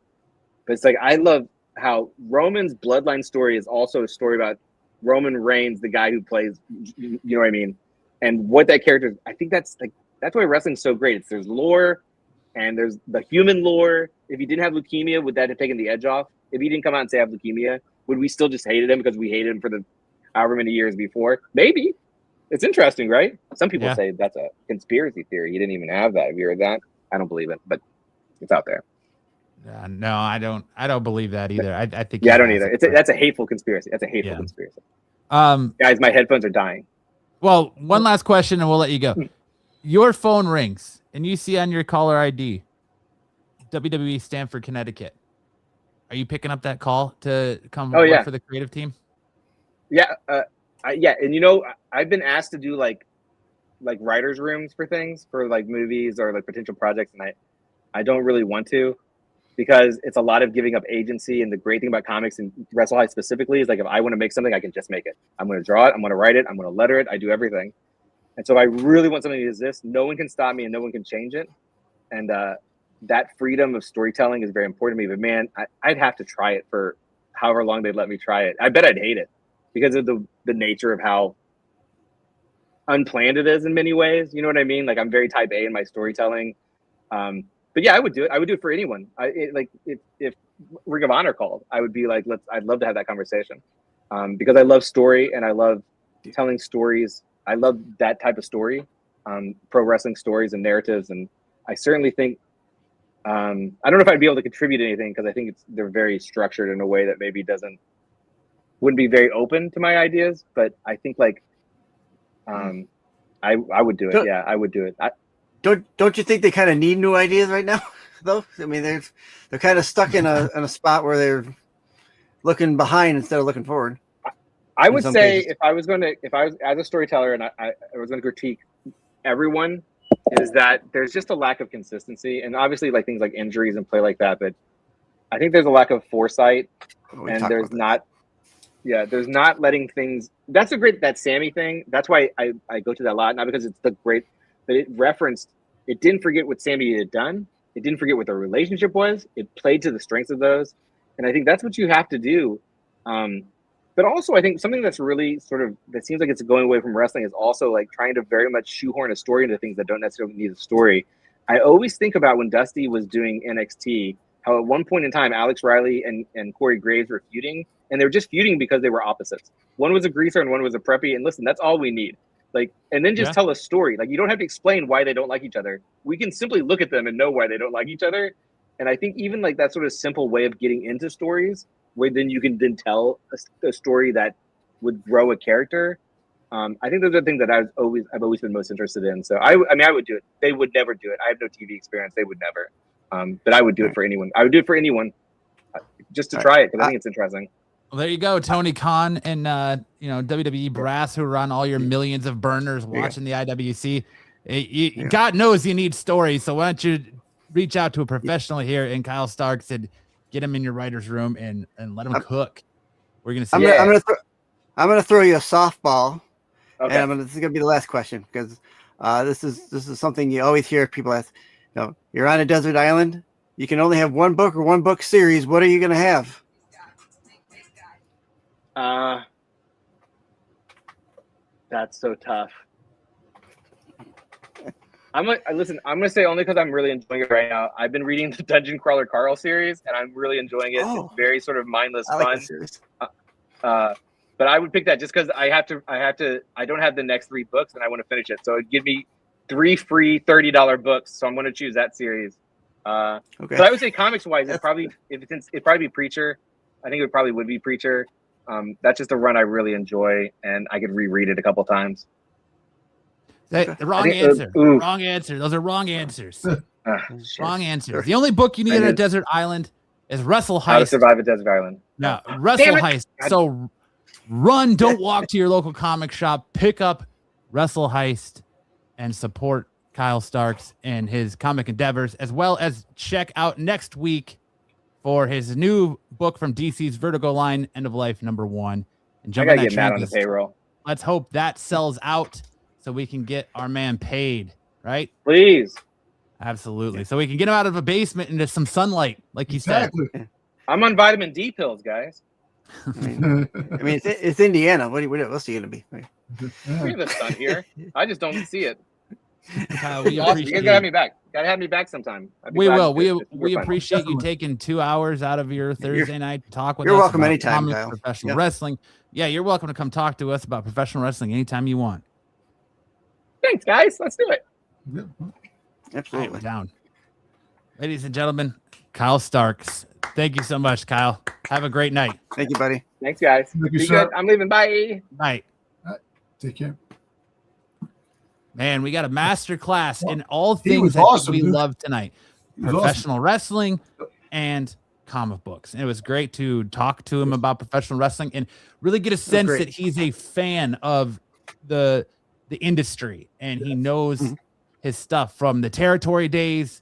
But it's like, I love how Roman's bloodline story is also a story about Roman Reigns, the guy who plays, you know what I mean? And what that character, I think that's why wrestling's so great. There's lore, and there's the human lore. If he didn't have leukemia, would that have taken the edge off? If he didn't come out and say I have leukemia, would we still just hated him because we hated him for the however many years before. Maybe. It's interesting, right? Some people Yeah. say that's a conspiracy theory. You didn't even have that. Have you heard that? I don't believe it, but it's out there. No, I don't believe that either. I think. Yeah, I don't either. That's a hateful conspiracy. That's a hateful conspiracy. Guys, my headphones are dying. Well, one last question, and we'll let you go. Your phone rings, and you see on your caller ID, WWE Stamford, Connecticut. Are you picking up that call to come work for the creative team? Yeah, yeah, and I've been asked to do like writers' rooms for things, for like movies or like potential projects, and I don't really want to, because it's a lot of giving up agency. And the great thing about comics and Wrestle Heist specifically is like, if I want to make something, I can just make it. I'm going to draw it, I'm going to write it, I'm going to letter it, I do everything. And so I really want something to exist. No one can stop me and no one can change it. And that freedom of storytelling is very important to me. But man, I'd have to try it for however long they'd let me try it. I bet I'd hate it because of the nature of how unplanned it is in many ways. You know what I mean? Like, I'm very type A in my storytelling. But yeah, I would do it. I would do it for anyone. If Ring of Honor called, I would be like, I'd love to have that conversation, because I love story and I love telling stories. I love that type of story, pro wrestling stories and narratives. And I certainly think, I don't know if I'd be able to contribute anything, because I think they're very structured in a way that maybe wouldn't be very open to my ideas. But I think like, I would do it. Yeah, I would do it. Don't you think they kind of need new ideas right now, though? I mean, they're kind of stuck in a spot where they're looking behind instead of looking forward. I would say if I was as a storyteller and I was going to critique everyone, is that there's just a lack of consistency, and obviously like things like injuries and play like that. But I think there's a lack of foresight, and there's not letting things. That's that Sammy thing. That's why I go to that a lot, not because it's the great. But it didn't forget what Sammy had done. It didn't forget what their relationship was. It played to the strengths of those. And I think that's what you have to do. But also, I think something that's really that seems like it's going away from wrestling is also like trying to very much shoehorn a story into things that don't necessarily need a story. I always think about when Dusty was doing NXT, how at one point in time, Alex Riley and Corey Graves were feuding, and they were just feuding because they were opposites. One was a greaser and one was a preppy. And listen, that's all we need. Like, and then just tell a story. Like, you don't have to explain why they don't like each other. We can simply look at them and know why they don't like each other. And I think even like that sort of simple way of getting into stories, where then you can then tell a story that would grow a character. I think those are the things that I've always been most interested in. So I mean, I would do it. They would never do it. I have no TV experience. They would never. But I would do it for anyone. I would do it for anyone, just to try it, because I think it's interesting. Well, there you go, Tony Khan and WWE brass who run all your millions of burners watching the IWC. God knows you need stories, so why don't you reach out to a professional here in Kyle Starks and get him in your writer's room and let him cook. We're gonna see. I'm gonna throw you a softball, okay. And this is gonna be the last question, because this is something you always hear people ask. You're on a desert island. You can only have one book or one book series. What are you gonna have? That's so tough. I'm gonna say only because I'm really enjoying it right now. I've been reading the Dungeon Crawler Carl series, and I'm really enjoying it. It's very sort of mindless fun. But I would pick that just because I don't have the next 3 books and I want to finish it. So it'd give me 3 free $30 books. So I'm going to choose that series. So I would say comics wise, it'd probably be Preacher. I think it probably would be Preacher. That's just a run I really enjoy, and I could reread it a couple times. The wrong answer. Wrong answer. Those are wrong answers. Wrong answers. The only book you need on a desert island is Wrestle Heist. How to Survive a Desert Island. No, Wrestle Heist. So run, don't walk to your local comic shop. Pick up Wrestle Heist and support Kyle Starks and his comic endeavors, as well as check out next week for his new book from DC's Vertigo line, End of Life #1. And I gotta get Matt on the payroll. Let's hope that sells out so we can get our man paid, right? Please. Absolutely. So we can get him out of a basement into some sunlight, like you said. I'm on vitamin D pills, guys. I mean, it's Indiana. What else are you going to be? We have the sun here. I just don't see it. We you guys got to have me back. Gotta have me back sometime. I'd be We glad will. to- We fun. appreciate you Definitely. taking 2 hours out of your Thursday night to talk with us. You're welcome about anytime, comics, Kyle. professional Yeah. wrestling. Yeah, you're welcome to come talk to us about professional wrestling anytime you want. Thanks, guys. Let's do it. Yeah. Absolutely. I'm down. Ladies and gentlemen, Kyle Starks. Thank you so much, Kyle. Have a great night. Thank you, buddy. Thanks, guys. Thank you, Be sir. good. I'm leaving. Bye. Night. Take care. Man, we got a master class in all He things was that awesome, we dude. love tonight. He was Professional wrestling and comic books. And it was great to talk to him about professional wrestling and really get a sense great. that he's a fan of the industry and he knows his stuff from the territory days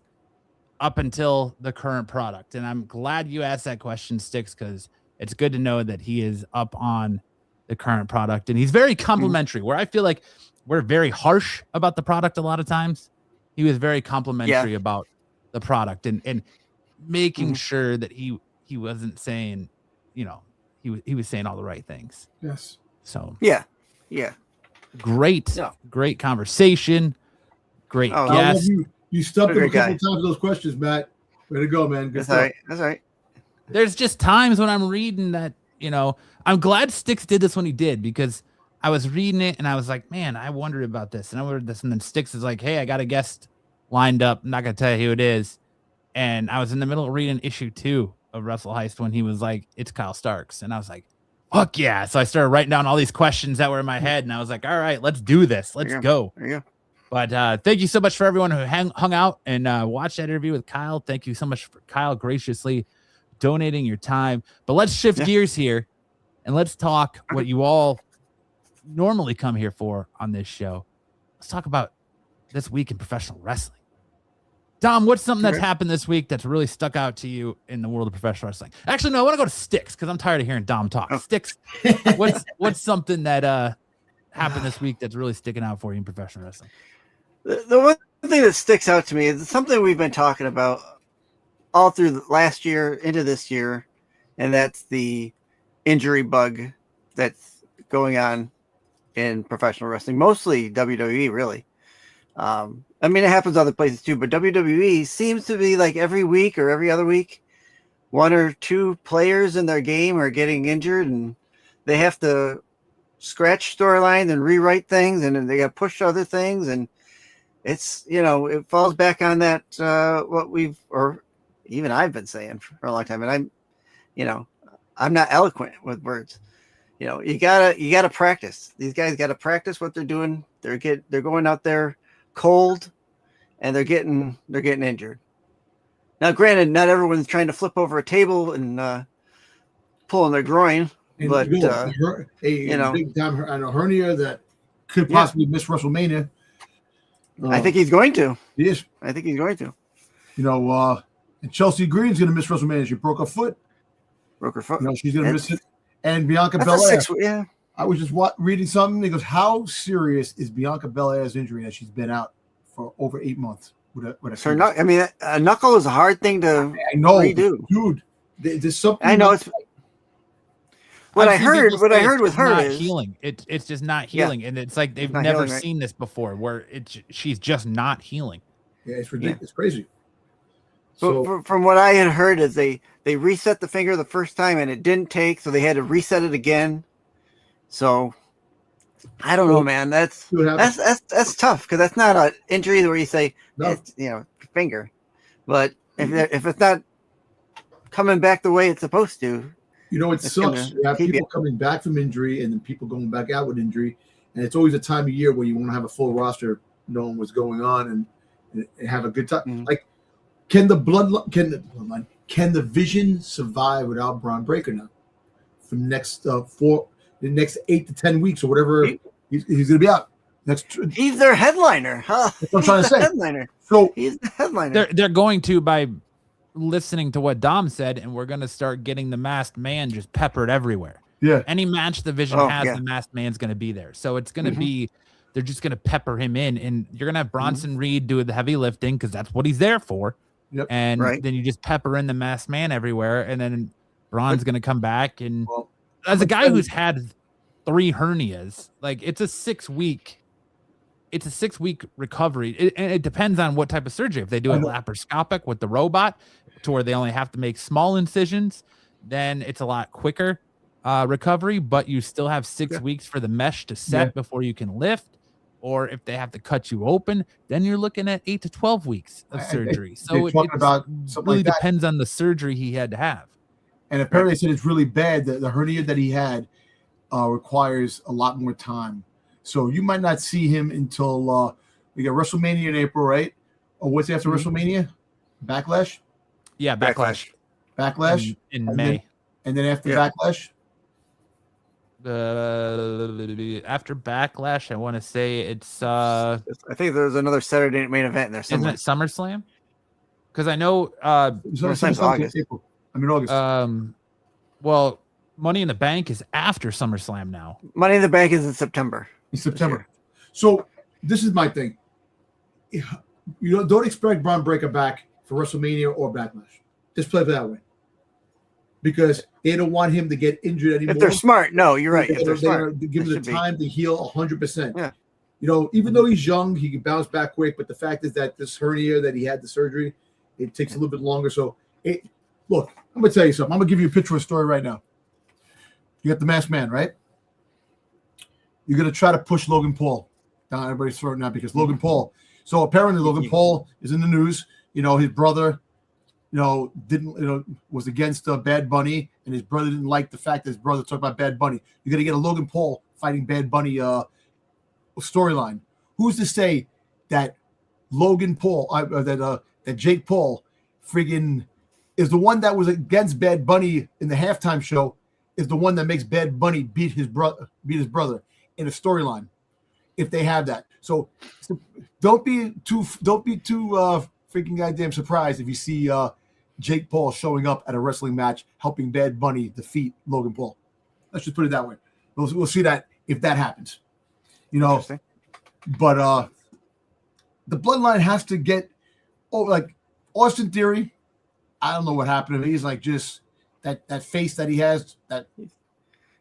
up until the current product. And I'm glad you asked that question, Sticks, because it's good to know that he is up on the current product and he's very complimentary, where I feel like we're very harsh about the product a lot of times. He was very complimentary about the product and making sure that he wasn't saying, you know, he was saying all the right things. Yes. So Yeah. great conversation. Great I love guest. you. You stumped him a Great guy. couple times with those questions, Matt. Way to go, man. Good That's stuff. all right. That's all right. There's just times when I'm reading that, you know, I'm glad Sticks did this when he did, because I was reading it and I was like, man, I wondered about this and I wondered this. And then Sticks is like, hey, I got a guest lined up. I'm not going to tell you who it is. And I was in the middle of reading issue 2 of Wrestle Heist when he was like, it's Kyle Starks. And I was like, fuck yeah. So I started writing down all these questions that were in my head and I was like, all right, let's do this. Let's go. There you go. But thank you so much for everyone who hung out and watched that interview with Kyle. Thank you so much for Kyle graciously donating your time. But let's shift gears here and let's talk what you all normally come here for on this show. Let's talk about this week in professional wrestling. Dom, what's something that's happened this week that's really stuck out to you in the world of professional wrestling? Actually, no, I want to go to Sticks because I'm tired of hearing Dom talk. Sticks, what's something that happened this week that's really sticking out for you in professional wrestling? The one thing that sticks out to me is something we've been talking about all through the last year into this year, and that's the injury bug that's going on in professional wrestling, mostly WWE, really. I mean, it happens other places too, but WWE seems to be like every week or every other week, 1 or 2 players in their game are getting injured and they have to scratch storylines and rewrite things, and then they got to push other things. And it's, you know, it falls back on that, what we've, or even I've been saying for a long time. And I'm, you know, I'm not eloquent with words. You know, you gotta practice. These guys got to practice what they're doing. They're going out there cold and they're getting injured. Now, granted, not everyone's trying to flip over a table and pulling their groin, And but you know, big time hernia that could possibly miss WrestleMania. I think he's going to. Yes. I think he's going to. You know, and Chelsea Green's going to miss WrestleMania. She broke her foot. Broke her foot. You know, she's going to miss it. And Bianca Belair. Yeah. I was just reading something. It goes, how serious is Bianca Belair's injury that she's been out for over 8 months? I mean, a knuckle is a hard thing to redo. Dude. There's something. I know it's. What I heard with her not is healing. It's just not healing, and it's like they've never seen this before, where she's just not healing. Yeah, it's ridiculous. It's crazy. So from what I had heard is they reset the finger the first time and it didn't take, so they had to reset it again. So I don't know, man. That's tough because that's not an injury where you say it's, you know, finger, but if it's not coming back the way it's supposed to. You know, it sucks. You have people coming back from injury and then people going back out with injury. And it's always a time of year where you want to have a full roster knowing what's going on and have a good time. Mm-hmm. Like, can the Vision survive without Braun Breaker now? For the next the next 8 to 10 weeks or whatever he's going to be out. He's their headliner. Huh? That's what I'm trying to say. Headliner. So he's the headliner. They're going to, by listening to what Dom said, and we're going to start getting the masked man just peppered everywhere. Yeah. Any match the Vision has, the masked man's going to be there. So it's going to be, they're just going to pepper him in, and you're going to have Bronson Reed do the heavy lifting because that's what he's there for. Yep. And then you just pepper in the masked man everywhere, and then Braun's going to come back. And as a guy who's had 3 hernias, like, it's a 6-week it's a 6-week recovery. And it depends on what type of surgery. If they do it laparoscopic with the robot to where they only have to make small incisions, then it's a lot quicker recovery, but you still have 6 weeks for the mesh to set before you can lift. Or if they have to cut you open, then you're looking at 8 to 12 weeks of surgery. So it really depends on the surgery he had to have. And apparently they said it's really bad. The hernia that he had requires a lot more time. So you might not see him until we got WrestleMania in April, right? Or what's after WrestleMania? Backlash? Yeah, Backlash. Backlash? In May. And then after Backlash? After Backlash, I want to say it's I think there's another Saturday main event in there somewhere. Isn't it SummerSlam? Because I know SummerSlam's August. April. I mean August. Well, Money in the Bank is after SummerSlam now. Money in the Bank is in September. So this is my thing. You don't expect Braun Breaker back for WrestleMania or Backlash. Just play it that way. Because they don't want him to get injured anymore. If they're smart, no, you're right. If they're smart, give him the time to heal 100%. Yeah. You know, even though he's young, he can bounce back quick. But the fact is that this hernia that he had the surgery, it takes a little bit longer. So, look, I'm gonna tell you something. I'm gonna give you a picture of a story right now. You got the Masked Man, right? You're gonna try to push Logan Paul down everybody's throat now because Logan Paul. So apparently Logan Paul is in the news. You know, his brother, was against Bad Bunny, and his brother didn't like the fact that his brother talked about Bad Bunny. You're gonna get a Logan Paul fighting Bad Bunny storyline. Who's to say that Logan Paul, that Jake Paul, friggin' is the one that was against Bad Bunny in the halftime show, is the one that makes Bad Bunny beat his brother in a storyline, if they have that. So don't be too freaking goddamn surprised if you see Jake Paul showing up at a wrestling match helping Bad Bunny defeat Logan Paul. Let's just put it that way. We'll see that if that happens. But the bloodline has to get like Austin Theory. I don't know what happened to him. He's like just that face that he has. That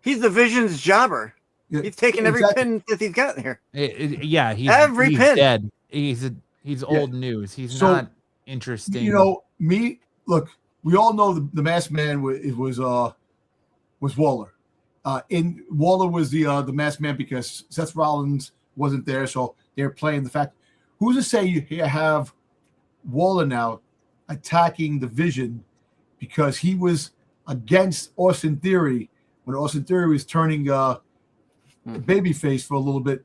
he's the Vision's jobber. He's taken every pin that he's gotten here. He's dead. He's old news. He's not interesting. You know, look, we all know the Masked Man was Waller. Waller was the Masked Man because Seth Rollins wasn't there, so they're playing the fact. Who's to say you have Waller now attacking the Vision because he was against Austin Theory when Austin Theory was turning babyface for a little bit,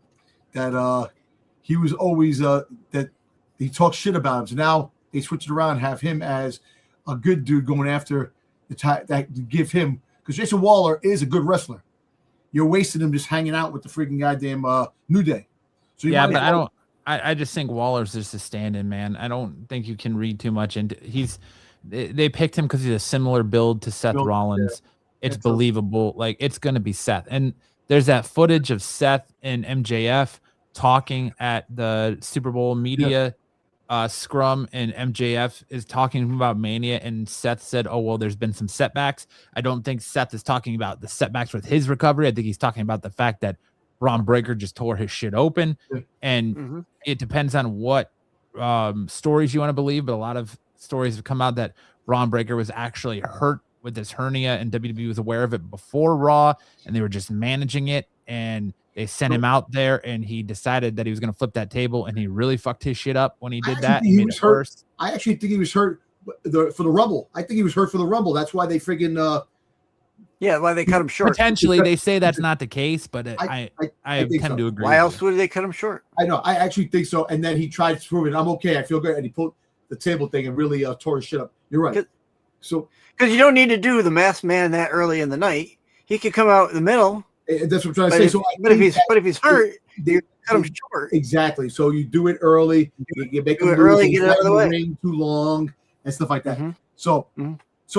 that he was always that he talked shit about him. So now they switched it around, have him as a good dude going after that to give him, because Jason Waller is a good wrestler. You're wasting him just hanging out with the freaking goddamn New Day. So but I just think Waller's just a stand-in, man. I don't think you can read too much into. They picked him because he's a similar build to Seth Rollins. Yeah. It's believable. Like, it's going to be Seth. And there's that footage of Seth and MJF talking at the Super Bowl media scrum, and MJF is talking about Mania, and Seth said, oh, well, there's been some setbacks. I don't think Seth is talking about the setbacks with his recovery. I think he's talking about the fact that Braun Breaker just tore his shit open. And it depends on what stories you want to believe, but a lot of stories have come out that Braun Breaker was actually hurt with this hernia, and WWE was aware of it before Raw, and they were just managing it, and they sent him out there, and he decided that he was going to flip that table, and he really fucked his shit up when he did that. He was hurt. I actually think he was hurt for the Rumble. I think he was hurt for the Rumble. That's why they friggin' why they cut him short. Potentially, they say that's not the case, but I tend to agree. Why else would they cut him short? I know. I actually think so. And then he tried to prove it. I'm okay. I feel good. And he pulled the table thing and really tore his shit up. You're right. So because you don't need to do the Masked Man that early in the night. He could come out in the middle. That's what I'm trying to say. If he's hurt, they cut him short. Exactly. So you do it early. You make him early, get it out of the way. Too long and stuff like that. So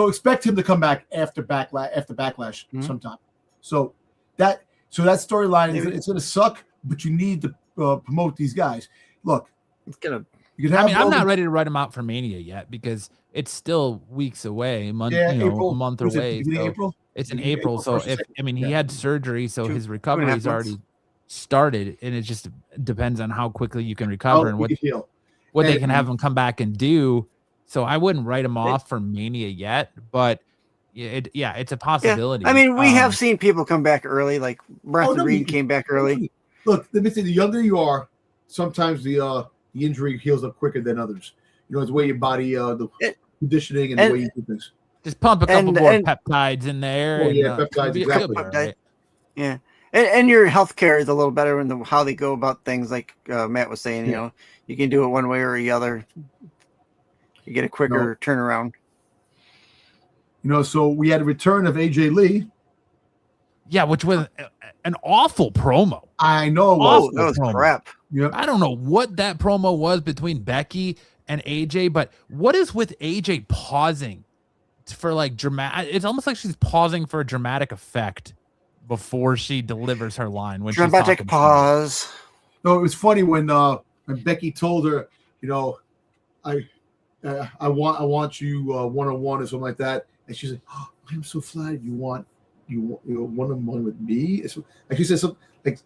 expect him to come back after backlash sometime. So that storyline it's going to suck, but you need to promote these guys. Look, it's gonna. I'm not ready to write him out for Mania yet because it's still weeks away, a month away. April? It's in April. So he had surgery, so his recovery is already started, and it just depends on how quickly you can recover and what they can have him come back and do. So I wouldn't write him off for Mania yet, but it's a possibility. Yeah. I mean, we have seen people come back early, like Bradley Reed came back early. Look, let me say, the younger you are, sometimes the injury heals up quicker than others. You know, it's the way your body, the conditioning and the way you do things. Just pump a couple more peptides in there. Peptides, exactly. Right. Yeah. And your healthcare is a little better in how they go about things, like Matt was saying. You know, you can do it one way or the other. You get a quicker turnaround. You know, so we had a return of AJ Lee. Yeah, which was an awful promo. I know. That was crap. Yep. I don't know what that promo was between Becky and AJ, but what is with AJ pausing for like dramatic? It's almost like she's pausing for a dramatic effect before she delivers her line. When dramatic pause. No, it was funny when Becky told her, you know, I want you one-on-one or something like that, and she's like, "Oh, I'm so flattered. You want one-on-one with me?" It's like she said something like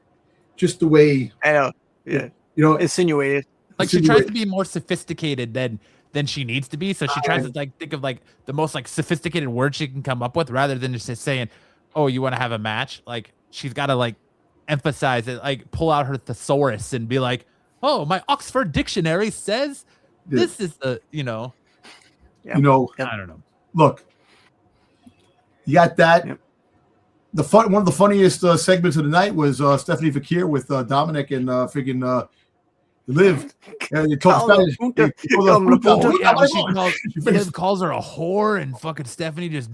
just the way. I know. Yeah. You know, insinuated. Like she tries to be more sophisticated than she needs to be. So she tries to like think of like the most like sophisticated words she can come up with, rather than just saying, "Oh, you want to have a match?" Like she's got to like emphasize it, like pull out her thesaurus and be like, "Oh, my Oxford Dictionary says this is the," you know. Yeah. You know, I don't know. Look, you got that. Yep. One of the funniest segments of the night was Stephanie Fakir with Dominic and freaking Liv. You talk Spanish. Liv calls her a whore, and fucking Stephanie just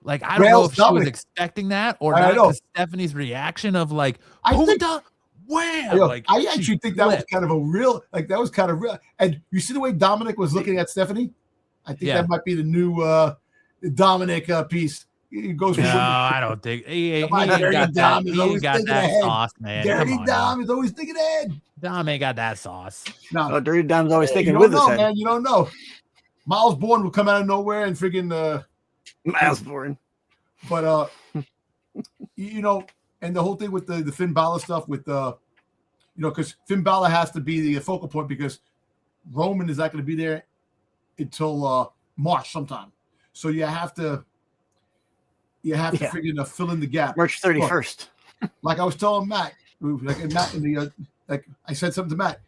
like, I don't know if she was expecting that or not, because Stephanie's reaction of like, "Punta, wham!" Like, I actually think that was kind of a real, like that was kind of real. And you see the way Dominic was looking at Stephanie. I think that might be the new Dominic piece. He goes. No, I don't think he ain't got that sauce, man. Dirty Dom is always thinking ahead. Dom ain't got that sauce. No, Dirty Dom's always thinking with his head. Man, you don't know. Miles Bourne will come out of nowhere and freaking Miles Bourne. But you know, and the whole thing with the Finn Balor stuff with you know, because Finn Balor has to be the focal point because Roman is not going to be there until March sometime. So you have to freaking fill in the gap. March 31st. Like I was telling Matt, like in the like I said something to Matt.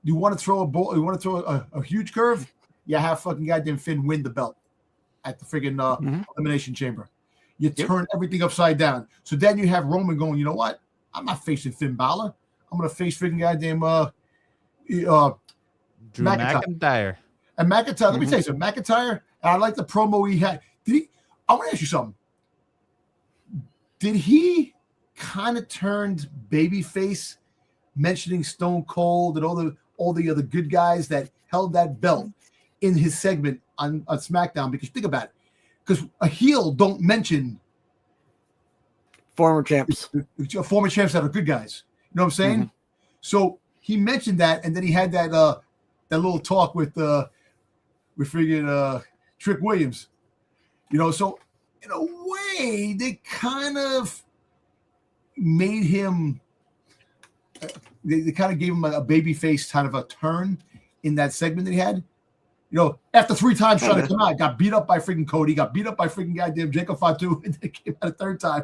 You want to throw a ball? You want to throw a huge curve? You have fucking goddamn Finn win the belt at the friggin' Elimination Chamber. You turn everything upside down. So then you have Roman going, you know what? I'm not facing Finn Balor. I'm gonna face freaking goddamn Drew McIntyre. And McIntyre, let me tell you something. McIntyre, and I like the promo he had. I want to ask you something. Did he kind of turned babyface, mentioning Stone Cold and all the other good guys that held that belt in his segment on SmackDown? Because think about it. Because a heel don't mention former champs that are good guys. You know what I'm saying? Mm-hmm. So he mentioned that, and then he had that little talk with freaking Trick Williams. You know, so in a way, they kind of made him. They kind of gave him a babyface kind of a turn in that segment that he had. You know, after 3 times trying to come out, got beat up by freaking Cody, got beat up by freaking goddamn Jacob Fatu, and then came out a 3rd time.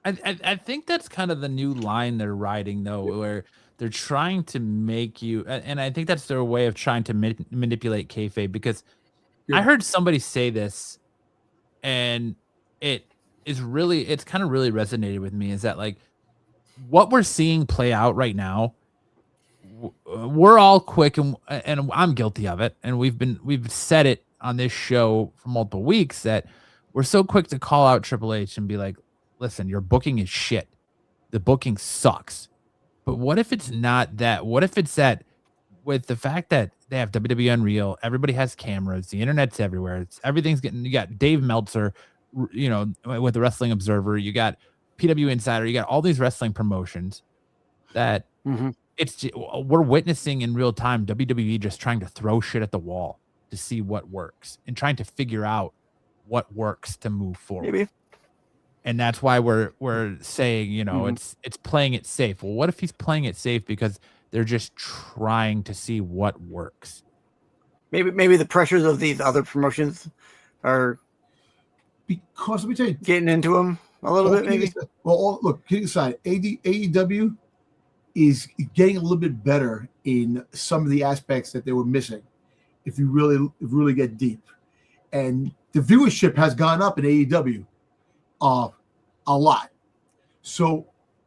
I think that's kind of the new line they're riding, though, where they're trying to make you, and I think that's their way of trying to manipulate kayfabe, because I heard somebody say this, and it's kind of really resonated with me, is that like what we're seeing play out right now, we're all quick, and I'm guilty of it, and we've said it on this show for multiple weeks, that we're so quick to call out Triple H and be like, listen, your booking is shit. The booking sucks. But what if it's not that? What if it's that with the fact that they have WWE Unreal, everybody has cameras, the internet's everywhere. Everything's getting, you got Dave Meltzer, you know, with the Wrestling Observer, you got PW Insider, you got all these wrestling promotions that we're witnessing in real time WWE just trying to throw shit at the wall to see what works and trying to figure out what works to move forward. Maybe. And that's why we're saying, you know, it's playing it safe. Well, what if he's playing it safe because they're just trying to see what works? Maybe the pressures of these other promotions are because let me tell you, getting into him a little bit. Maybe. Well, look, kidding aside, AEW is getting a little bit better in some of the aspects that they were missing. If you really get deep, and the viewership has gone up in AEW, a lot. So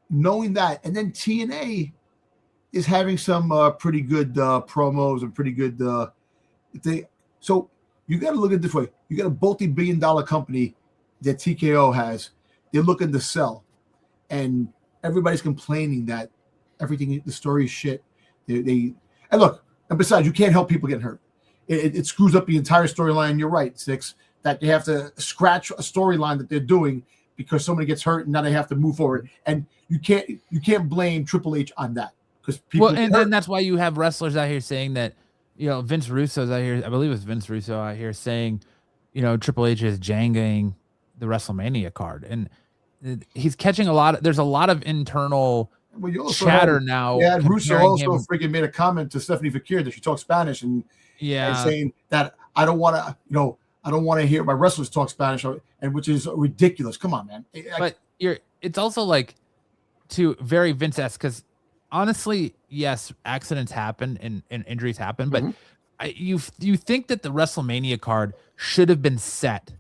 knowing that, and then TNA is having some pretty good promos and pretty good thing. So you got to look at it this way: you got a multi-billion-dollar company that TKO has. They're looking to sell, and everybody's complaining that everything, the story is shit. And look, and besides, you can't help people getting hurt. It screws up the entire storyline. You're right, Six, that they have to scratch a storyline that they're doing because somebody gets hurt and now they have to move forward. And you can't blame Triple H on that because people. Well, and then that's why you have wrestlers out here saying that, you know, Vince Russo's out here. I believe it's Vince Russo out here saying, you know, Triple H is jangaing the WrestleMania card, and he's catching there's a lot of internal chatter now. Yeah, Russo also freaking made a comment to Stephanie Fakir that she talks Spanish and saying that I don't want to hear my wrestlers talk Spanish, and which is ridiculous. Come on, man. But it's also like very Vince-esque because honestly, yes, accidents happen and injuries happen, but you think that the WrestleMania card should have been set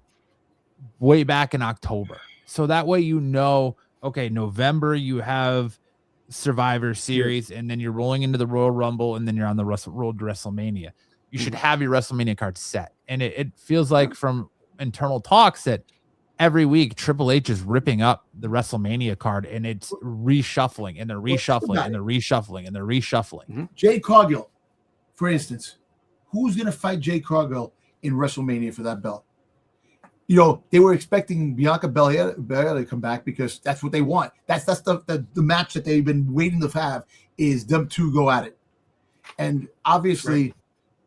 way back in October. So that way, you know, okay, November you have Survivor Series, and then you're rolling into the Royal Rumble, and then you're on the road to WrestleMania. You should have your WrestleMania card set. And it feels like from internal talks that every week Triple H is ripping up the WrestleMania card, and it's reshuffling, and they're reshuffling, and they're reshuffling, and they're reshuffling. Jade Cargill, for instance, who's going to fight Jade Cargill in WrestleMania for that belt? You know, they were expecting Bianca Belair to come back because that's what they want. That's the match that they've been waiting to have, is them two go at it. And obviously,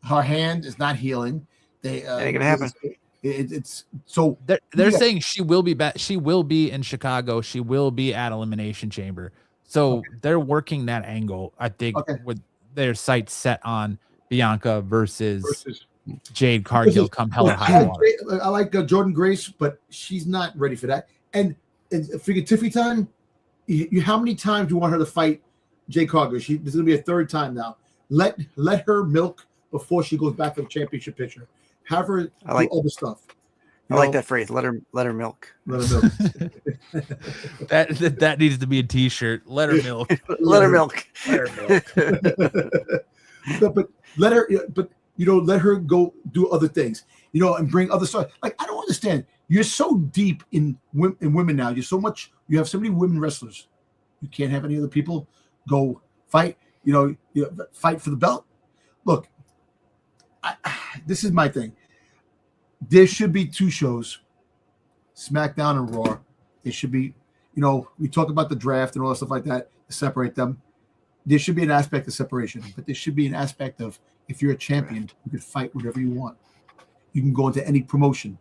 her hand is not healing. It ain't gonna happen. It's so they're saying she will be back. She will be in Chicago. She will be at Elimination Chamber. So they're working that angle, I think, with their sights set on Bianca versus Jade Cargill come hell or high water. I like Jordan Grace, but she's not ready for that. And figure Tiffy time, how many times do you want her to fight Jade Cargill? This is gonna be a third time now. Let her milk before she goes back to the championship picture. Have her do all the stuff. I like that phrase. Let her milk. Let her milk. that needs to be a T-shirt. Let her milk. Let her milk. Let her milk. but let her. But let her go do other things. And bring other stuff. Like, I don't understand. You're so deep in women now. You have so many women wrestlers. You can't have any other people go fight. Fight for the belt. Look, this is my thing. There should be two shows, SmackDown and Raw. There should be, we talk about the draft and all that stuff like that to separate them. There should be an aspect of separation, but there should be an aspect of, if you're a champion, you can fight whatever you want. You can go into any promotion.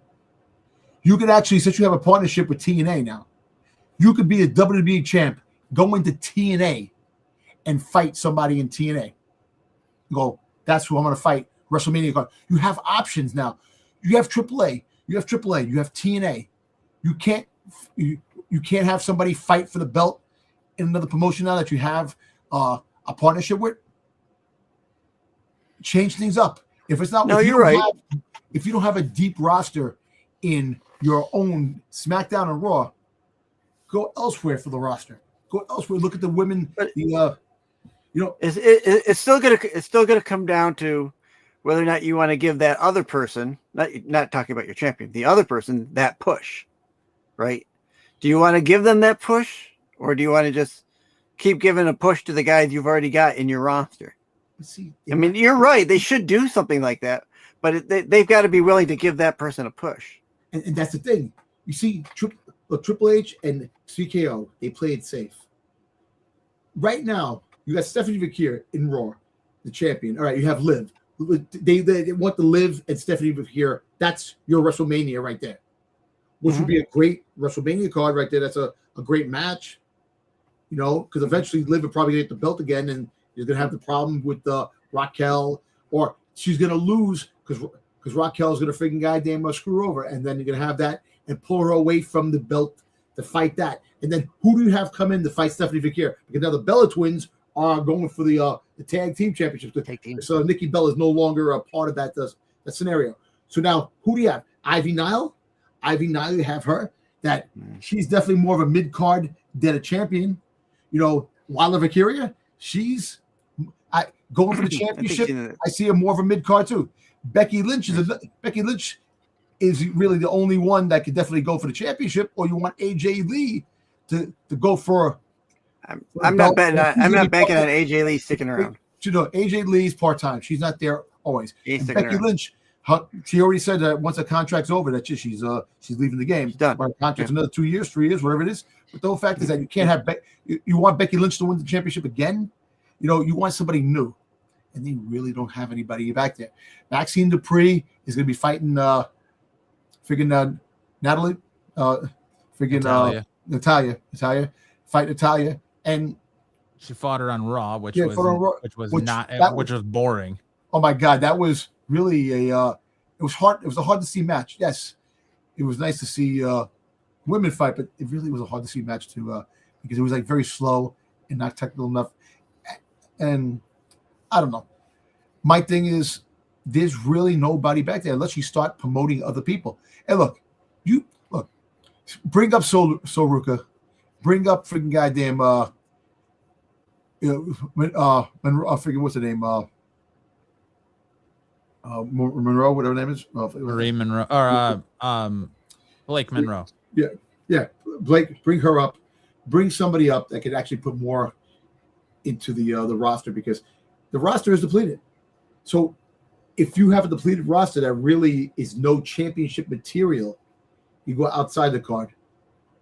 You can actually, since you have a partnership with TNA now, you could be a WWE champ, go into TNA and fight somebody in TNA. Go, that's who I'm going to fight. WrestleMania card. You have options now. You have AAA. You have TNA. You can't have somebody fight for the belt in another promotion now that you have a partnership with. Change things up. If it's not, you're right. If you don't have a deep roster in your own SmackDown and Raw, go elsewhere for the roster. Go elsewhere. Look at the women. It's still gonna come down to whether or not you want to give that other person, not talking about your champion, the other person, that push, right? Do you want to give them that push, or do you want to just keep giving a push to the guys you've already got in your roster? I mean, you're right. They should do something like that, but they've got to be willing to give that person a push. And that's the thing. You see, Triple H and CKO, they play it safe. Right now, you got Stephanie Fakir in Raw, the champion. All right, you have Liv. They want to Liv and Stephanie Fakir. That's your WrestleMania right there. which would be a great WrestleMania card right there. That's a great match, because eventually Liv will probably get the belt again, and you're gonna have the problem with Raquel, or she's gonna lose because Raquel's gonna freaking goddamn screw over, and then you're gonna have that and pull her away from the belt to fight that. And then who do you have come in to fight Stephanie Vickier? Because now the Bella Twins are going for the tag team championships. So Nikki Bella is no longer a part of that scenario. So now who do you have? Ivy Nile, you have her. That she's definitely more of a mid card than a champion. Lila Victoria, she's going for the championship. I see her more of a mid card too. Becky Lynch is really the only one that could definitely go for the championship. Or you want AJ Lee to go for? I'm not banking on AJ Lee sticking around. AJ Lee's part time. She's not there always. Becky Lynch. She already said that once the contract's over, that she's leaving the game. She's done. Her contract's another 2 years, 3 years, whatever it is. But the whole fact is that you can't have you want Becky Lynch to win the championship again. You want somebody new, and they really don't have anybody back there. Maxine Dupree is going to be fighting Natalia, fight Natalia, and she fought her on Raw, which was boring. Oh my God, that was really it was hard. It was a hard to see match. Yes, it was nice to see women fight, but it really was a hard to see match too because it was like very slow and not technical enough. And I don't know. My thing is, there's really nobody back there unless you start promoting other people. And look, bring up Soruka, bring up freaking goddamn I forget what's the name, Monroe, whatever her name is, Marie Monroe, or Blake Monroe. Yeah, Blake, bring her up, bring somebody up that could actually put more into the roster, because the roster is depleted. So if you have a depleted roster that really is no championship material, you go outside the card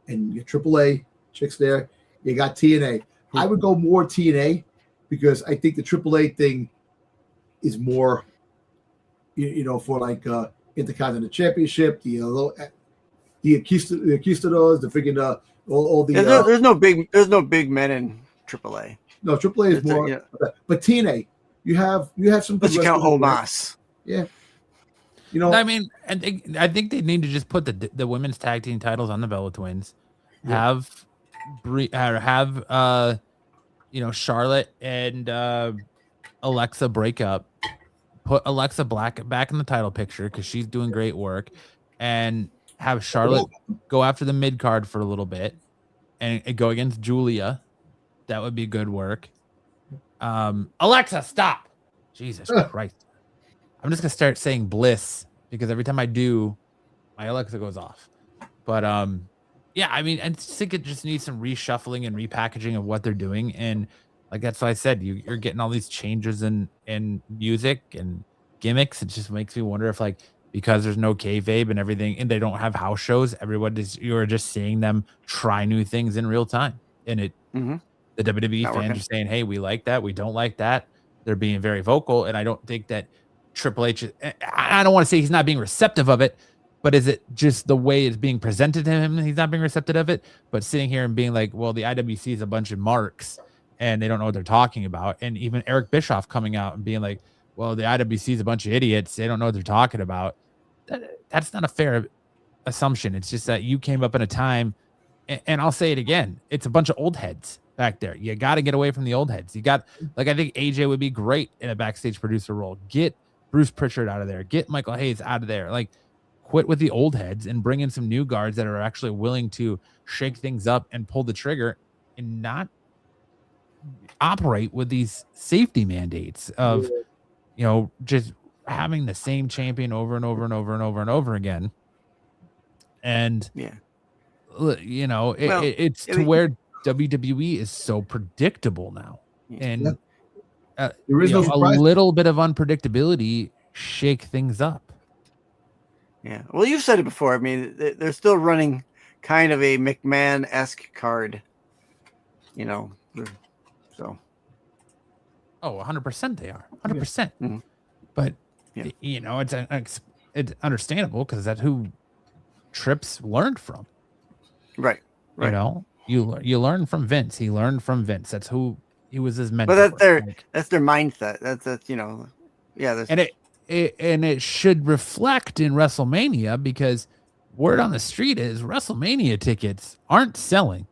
and you AAA chicks there. You got TNA. I would go more TNA because I think the AAA thing is more, for like Intercontinental Championship, the Conquistadors, the freaking all the. There's no big men in AAA. No, AAA is more, but TNA. You have some. Let's count Omos. Yeah. I mean, I think they need to just put the women's tag team titles on the Bella Twins. Yeah. Have Charlotte and Alexa break up. Put Alexa Black back in the title picture because she's doing great work, and have Charlotte go after the mid card for a little bit, and go against Julia. That would be good work. Alexa, stop! Jesus Christ. I'm just gonna start saying Bliss because every time I do, my Alexa goes off. But yeah, I mean, I just think it just needs some reshuffling and repackaging of what they're doing. And like that's why I said you're getting all these changes in music and gimmicks. It just makes me wonder if because there's no kayfabe and everything, and they don't have house shows, you're just seeing them try new things in real time. And the WWE fans are saying, hey, we like that, we don't like that. They're being very vocal, and I don't think that Triple H, I don't want to say he's not being receptive of it, but is it just the way it's being presented to him? He's not being receptive of it, but sitting here and being like, well, the IWC is a bunch of marks and they don't know what they're talking about. And even Eric Bischoff coming out and being like, well, the IWC is a bunch of idiots. They don't know what they're talking about. That's not a fair assumption. It's just that you came up in a time, and I'll say it again, it's a bunch of old heads back there. You got to get away from the old heads. You got, I think AJ would be great in a backstage producer role. Get Bruce Pritchard out of there. Get Michael Hayes out of there. Quit with the old heads and bring in some new guards that are actually willing to shake things up and pull the trigger and not operate with these safety mandates of, just having the same champion over and over and over and over and over again. And, it's to where WWE is so predictable now. And there is a little bit of unpredictability shake things up. Yeah. Well, you've said it before. I mean, they're still running kind of a McMahon-esque card, so. Oh, 100% they are. 100%. Yeah. But, it's understandable because that's who Trips learned from. Right. You know, you learn from Vince. He learned from Vince. That's who he was his mentor. But that's their mindset. That's you know, yeah. And it should reflect in WrestleMania, because word on the street is WrestleMania tickets aren't selling.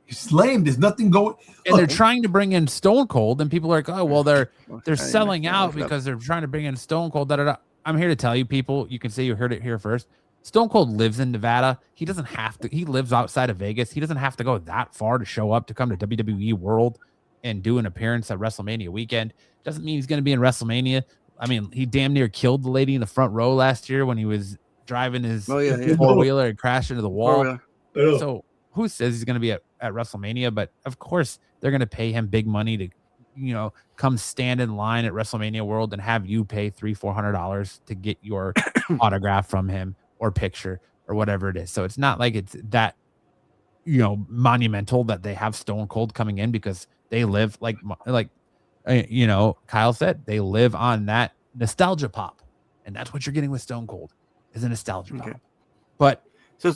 It's lame. There's nothing going. And they're trying to bring in Stone Cold, and people are like, oh, well, they're selling out because they're trying to bring in Stone Cold. I'm here to tell you, people, you can say you heard it here first. Stone Cold lives in Nevada. He doesn't have to. He lives outside of Vegas. He doesn't have to go that far to show up to come to WWE World and do an appearance at WrestleMania weekend. Doesn't mean he's going to be in WrestleMania. I mean, he damn near killed the lady in the front row last year when he was driving his four-wheeler and crashed into the wall. So who says he's going to be at WrestleMania? But of course, they're going to pay him big money to, you know, come stand in line at WrestleMania World and have you pay $300-400 to get your autograph from him or picture or whatever it is. So it's not like it's that, you know, monumental that they have Stone Cold coming in, because they live like you know, Kyle said, they live on that nostalgia pop, and that's what you're getting with Stone Cold, is a nostalgia pop. But so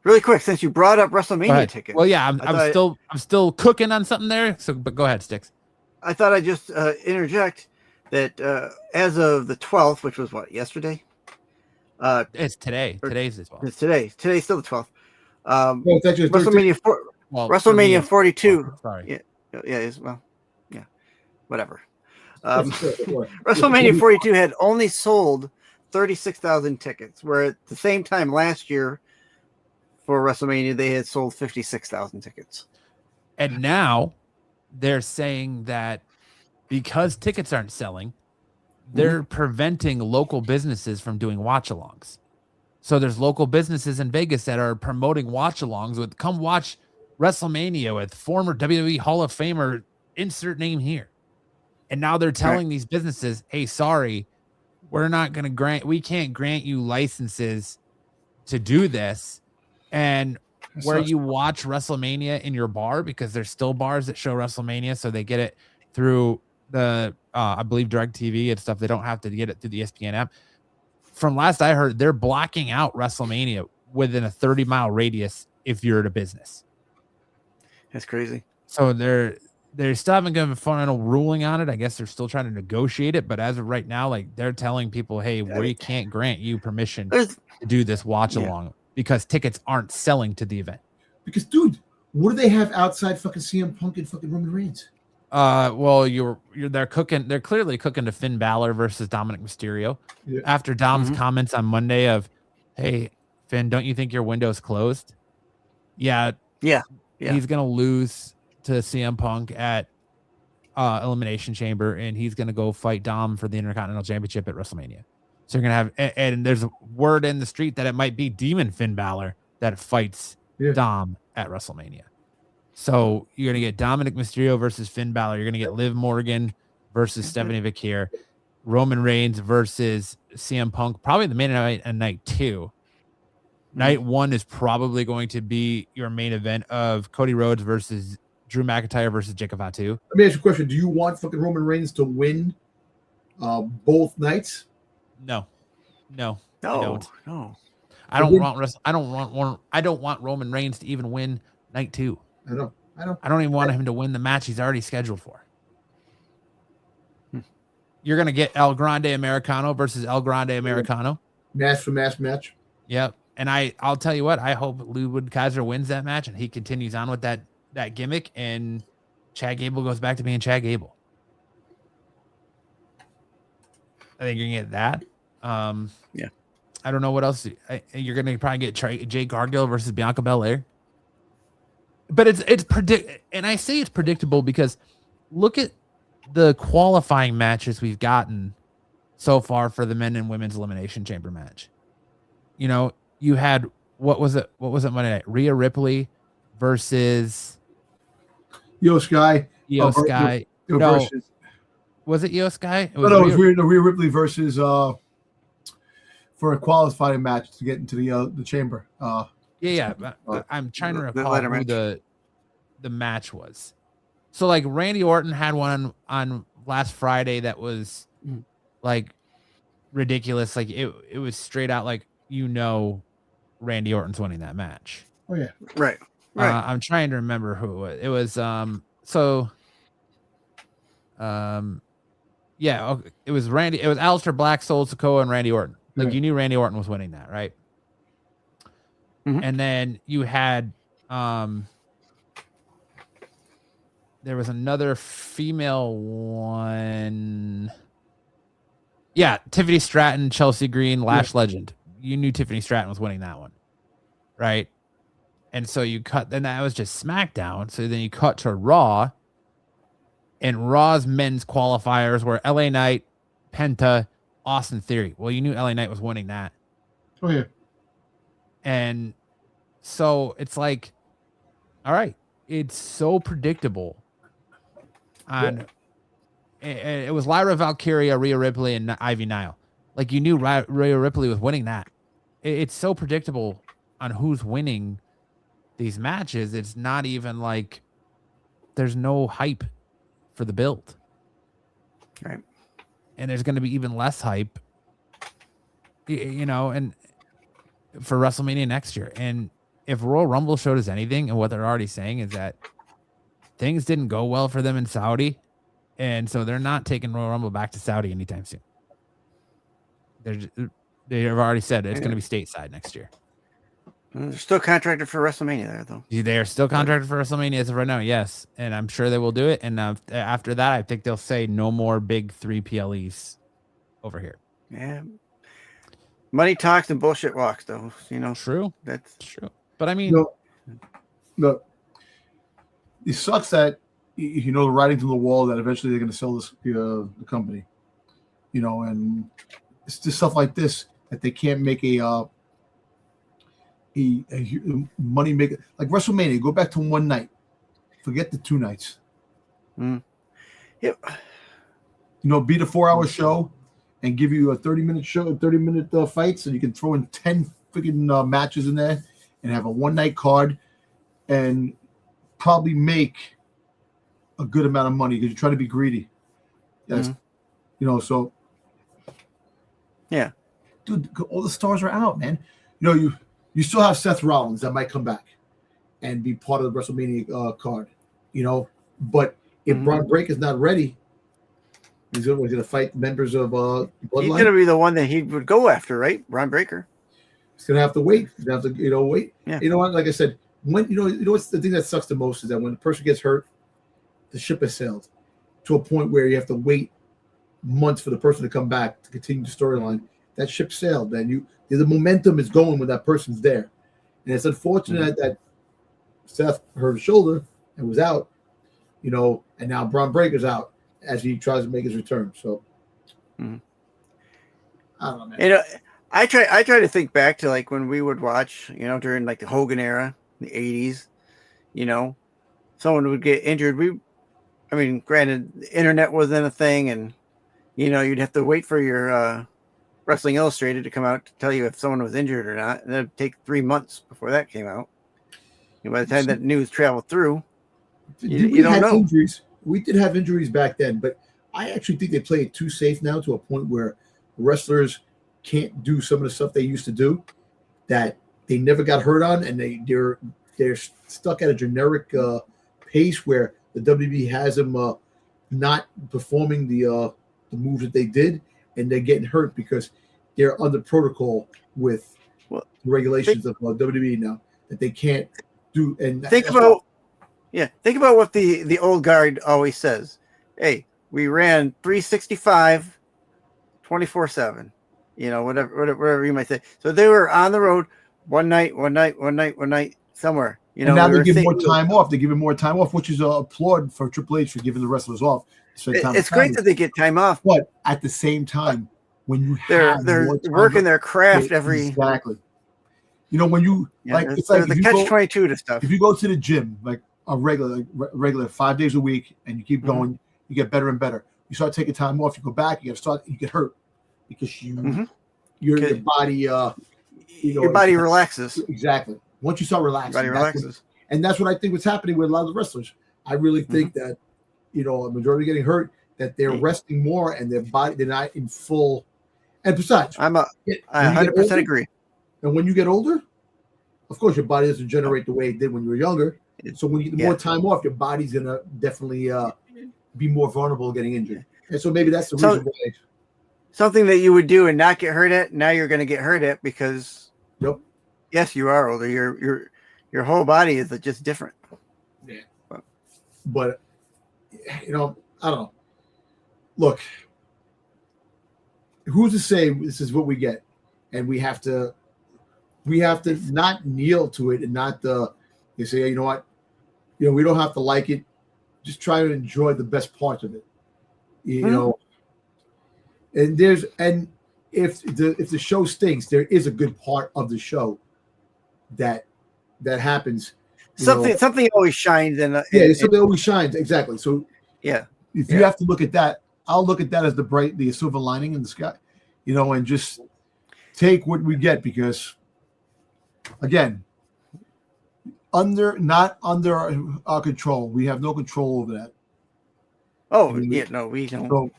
really quick, since you brought up WrestleMania tickets, well, yeah, I'm still cooking on something there. So, but go ahead, Sticks. I thought I'd just interject that as of the 12th, which was what, yesterday? It's today. Today's the 12th. It's today. Today's still the 12th. WrestleMania WrestleMania 42. Sorry. Yeah. Whatever. WrestleMania 42 had only sold 36,000 tickets, where at the same time last year for WrestleMania they had sold 56,000 tickets. And now they're saying that because tickets aren't selling, they're preventing local businesses from doing watch-alongs. So there's local businesses in Vegas that are promoting watch-alongs with, come watch WrestleMania with former WWE Hall of Famer, insert name here. And now they're telling these businesses, hey, sorry, we can't grant you licenses to do this. And where you watch WrestleMania in your bar, because there's still bars that show WrestleMania, so they get it through the I believe DirecTV and stuff. They don't have to get it through the ESPN app. From last I heard, they're blocking out WrestleMania within a 30-mile radius if you're at a business. That's crazy. So they're still haven't given a final ruling on it. I guess they're still trying to negotiate it, but as of right now, like, they're telling people, hey, we can't grant you permission to do this watch along because tickets aren't selling to the event. Because, dude, what do they have outside fucking CM Punk and fucking Roman Reigns? Well, they're clearly cooking to Finn Balor versus Dominic Mysterio. Yeah. After Dom's comments on Monday of, hey, Finn, don't you think your window's closed? Yeah. He's gonna lose to CM Punk at Elimination Chamber, and he's gonna go fight Dom for the Intercontinental Championship at WrestleMania. So you're gonna have, and there's a word in the street that it might be Demon Finn Balor that fights Dom at WrestleMania. So you're going to get Dominic Mysterio versus Finn Balor. You're going to get Liv Morgan versus Stephanie Vickier. Roman Reigns versus CM Punk. Probably the main event and night 2. Night 1 is probably going to be your main event of Cody Rhodes versus Drew McIntyre versus Jacob Fatu. Let me ask you a question. Do you want fucking Roman Reigns to win both nights? No. I don't. No. I don't want Roman Reigns to even win night 2. I don't even want him to win the match he's already scheduled for. You're going to get El Grande Americano versus El Grande Americano. Match for match. Yep. And I'll tell you what, I hope Ludwig Kaiser wins that match and he continues on with that gimmick, and Chad Gable goes back to being Chad Gable. I think you're going to get that. I don't know what else. You're going to probably get Jade Cargill versus Bianca Belair. But it's and I say it's predictable because look at the qualifying matches we've gotten so far for the men and women's elimination chamber match. You know, you had what was it Monday night? Rhea Ripley versus Io Sky. Versus, was it Io Sky? It was Rhea Ripley versus for a qualifying match to get into the chamber. I'm trying to recall who the match was. So like Randy Orton had one on last Friday that was like ridiculous. Like it was straight out like, Randy Orton's winning that match. Oh yeah. Right. I'm trying to remember who it was. Yeah, it was Randy. It was Aleister Black, Solo Sikoa, and Randy Orton. Like you knew Randy Orton was winning that, right? And then you had there was another female one. Yeah, Tiffany Stratton, Chelsea Green, Lash Legend. You knew Tiffany Stratton was winning that one, right? And so you cut, then that was just SmackDown. So then you cut to Raw, and Raw's men's qualifiers were LA Knight, Penta, Austin Theory. Well, you knew LA Knight was winning that. Oh yeah. And so it's like, all right, it's so predictable. It was Lyra Valkyria, Rhea Ripley, and Ivy Nile. Like you knew Rhea Ripley was winning that. It's so predictable on who's winning these matches. It's not even like there's no hype for the build. Right. And there's going to be even less hype, and for WrestleMania next year. And if Royal Rumble showed us anything, and what they're already saying is that things didn't go well for them in Saudi. And so they're not taking Royal Rumble back to Saudi anytime soon. They have already said it's going to be stateside next year. They're still contracted for WrestleMania there, though. They are still contracted for WrestleMania as of right now, yes. And I'm sure they will do it. And after that, I think they'll say no more big 3 PLEs over here. Yeah. Money talks and bullshit walks, though. True. That's true. But I mean, no. It sucks that the writing's on the wall that eventually they're going to sell this the company, and it's just stuff like this that they can't make a money maker like WrestleMania. Go back to one night, forget the 2 nights. Yep. Beat a 4-hour show and give you a 30-minute show, 30-minute fights, and you can throw in 10 freaking matches in there and have a one-night card and probably make a good amount of money because you're trying to be greedy. Yes. So yeah, dude, all the stars are out, man. You still have Seth Rollins that might come back and be part of the WrestleMania card, but if Braun Breaker's not ready, he's going to fight members of Bloodline. He's going to be the one that he would go after, right? Braun Breaker. He's going to have to wait. He's going to have to, wait. Yeah. You know what? Like I said, when what's the thing that sucks the most is that when the person gets hurt, the ship has sailed to a point where you have to wait months for the person to come back to continue the storyline. That ship sailed, man. The momentum is going when that person's there, and it's unfortunate that Seth hurt his shoulder and was out, and now Braun Breaker's out as he tries to make his return. So I don't know, man. I try to think back to like when we would watch, during like the Hogan era, the 80s, someone would get injured. Granted, the internet wasn't a thing, and you'd have to wait for your Wrestling Illustrated to come out to tell you if someone was injured or not, and it'd take 3 months before that came out. By the time that news traveled through, you don't know. Injuries. We did have injuries back then, but I actually think they play it too safe now to a point where wrestlers can't do some of the stuff they used to do that they never got hurt on, and they're stuck at a generic pace where the WWE has them not performing the moves that they did, and they're getting hurt because they're under protocol with regulations of WWE now that they can't do. And think about what the old guard always says. Hey, we ran 365, 24/7. Whatever you might say. So they were on the road one night somewhere. And now they give more time off. They're giving more time off, which is applaud for Triple H for giving the wrestlers off. It's great that they get time off, but at the same time, when they're working their craft exactly. When you it's like the catch-22 to stuff. If you go to the gym like a regular 5 days a week and you keep going, you get better and better. You start taking time off, you go back, you get hurt because your body your body relaxes. Exactly. Once you start relaxing, your body relaxes. And that's what I think what's happening with a lot of the wrestlers. I really think that a majority getting hurt, that they're resting more and their body, they're not in full. And besides, I 100% agree. And when you get older, of course, your body doesn't generate the way it did when you were younger. So when you get more time off, your body's gonna definitely be more vulnerable to getting injured. And so maybe that's the reason why. Something that you would do and not get hurt at, now you're going to get hurt at because yes, you are older. Your whole body is just different. Yeah. But I don't know. Look, who's to say this is what we get, and we have to not kneel to it and not you say, you know what, we don't have to like it. Just try to enjoy the best parts of it. You know. And if the show stinks, there is a good part of the show that happens. Something always shines something always shines, exactly. So if you have to look at that, I'll look at that as the silver lining in the sky, and just take what we get, because again, not under our control. We have no control over that. We don't. So,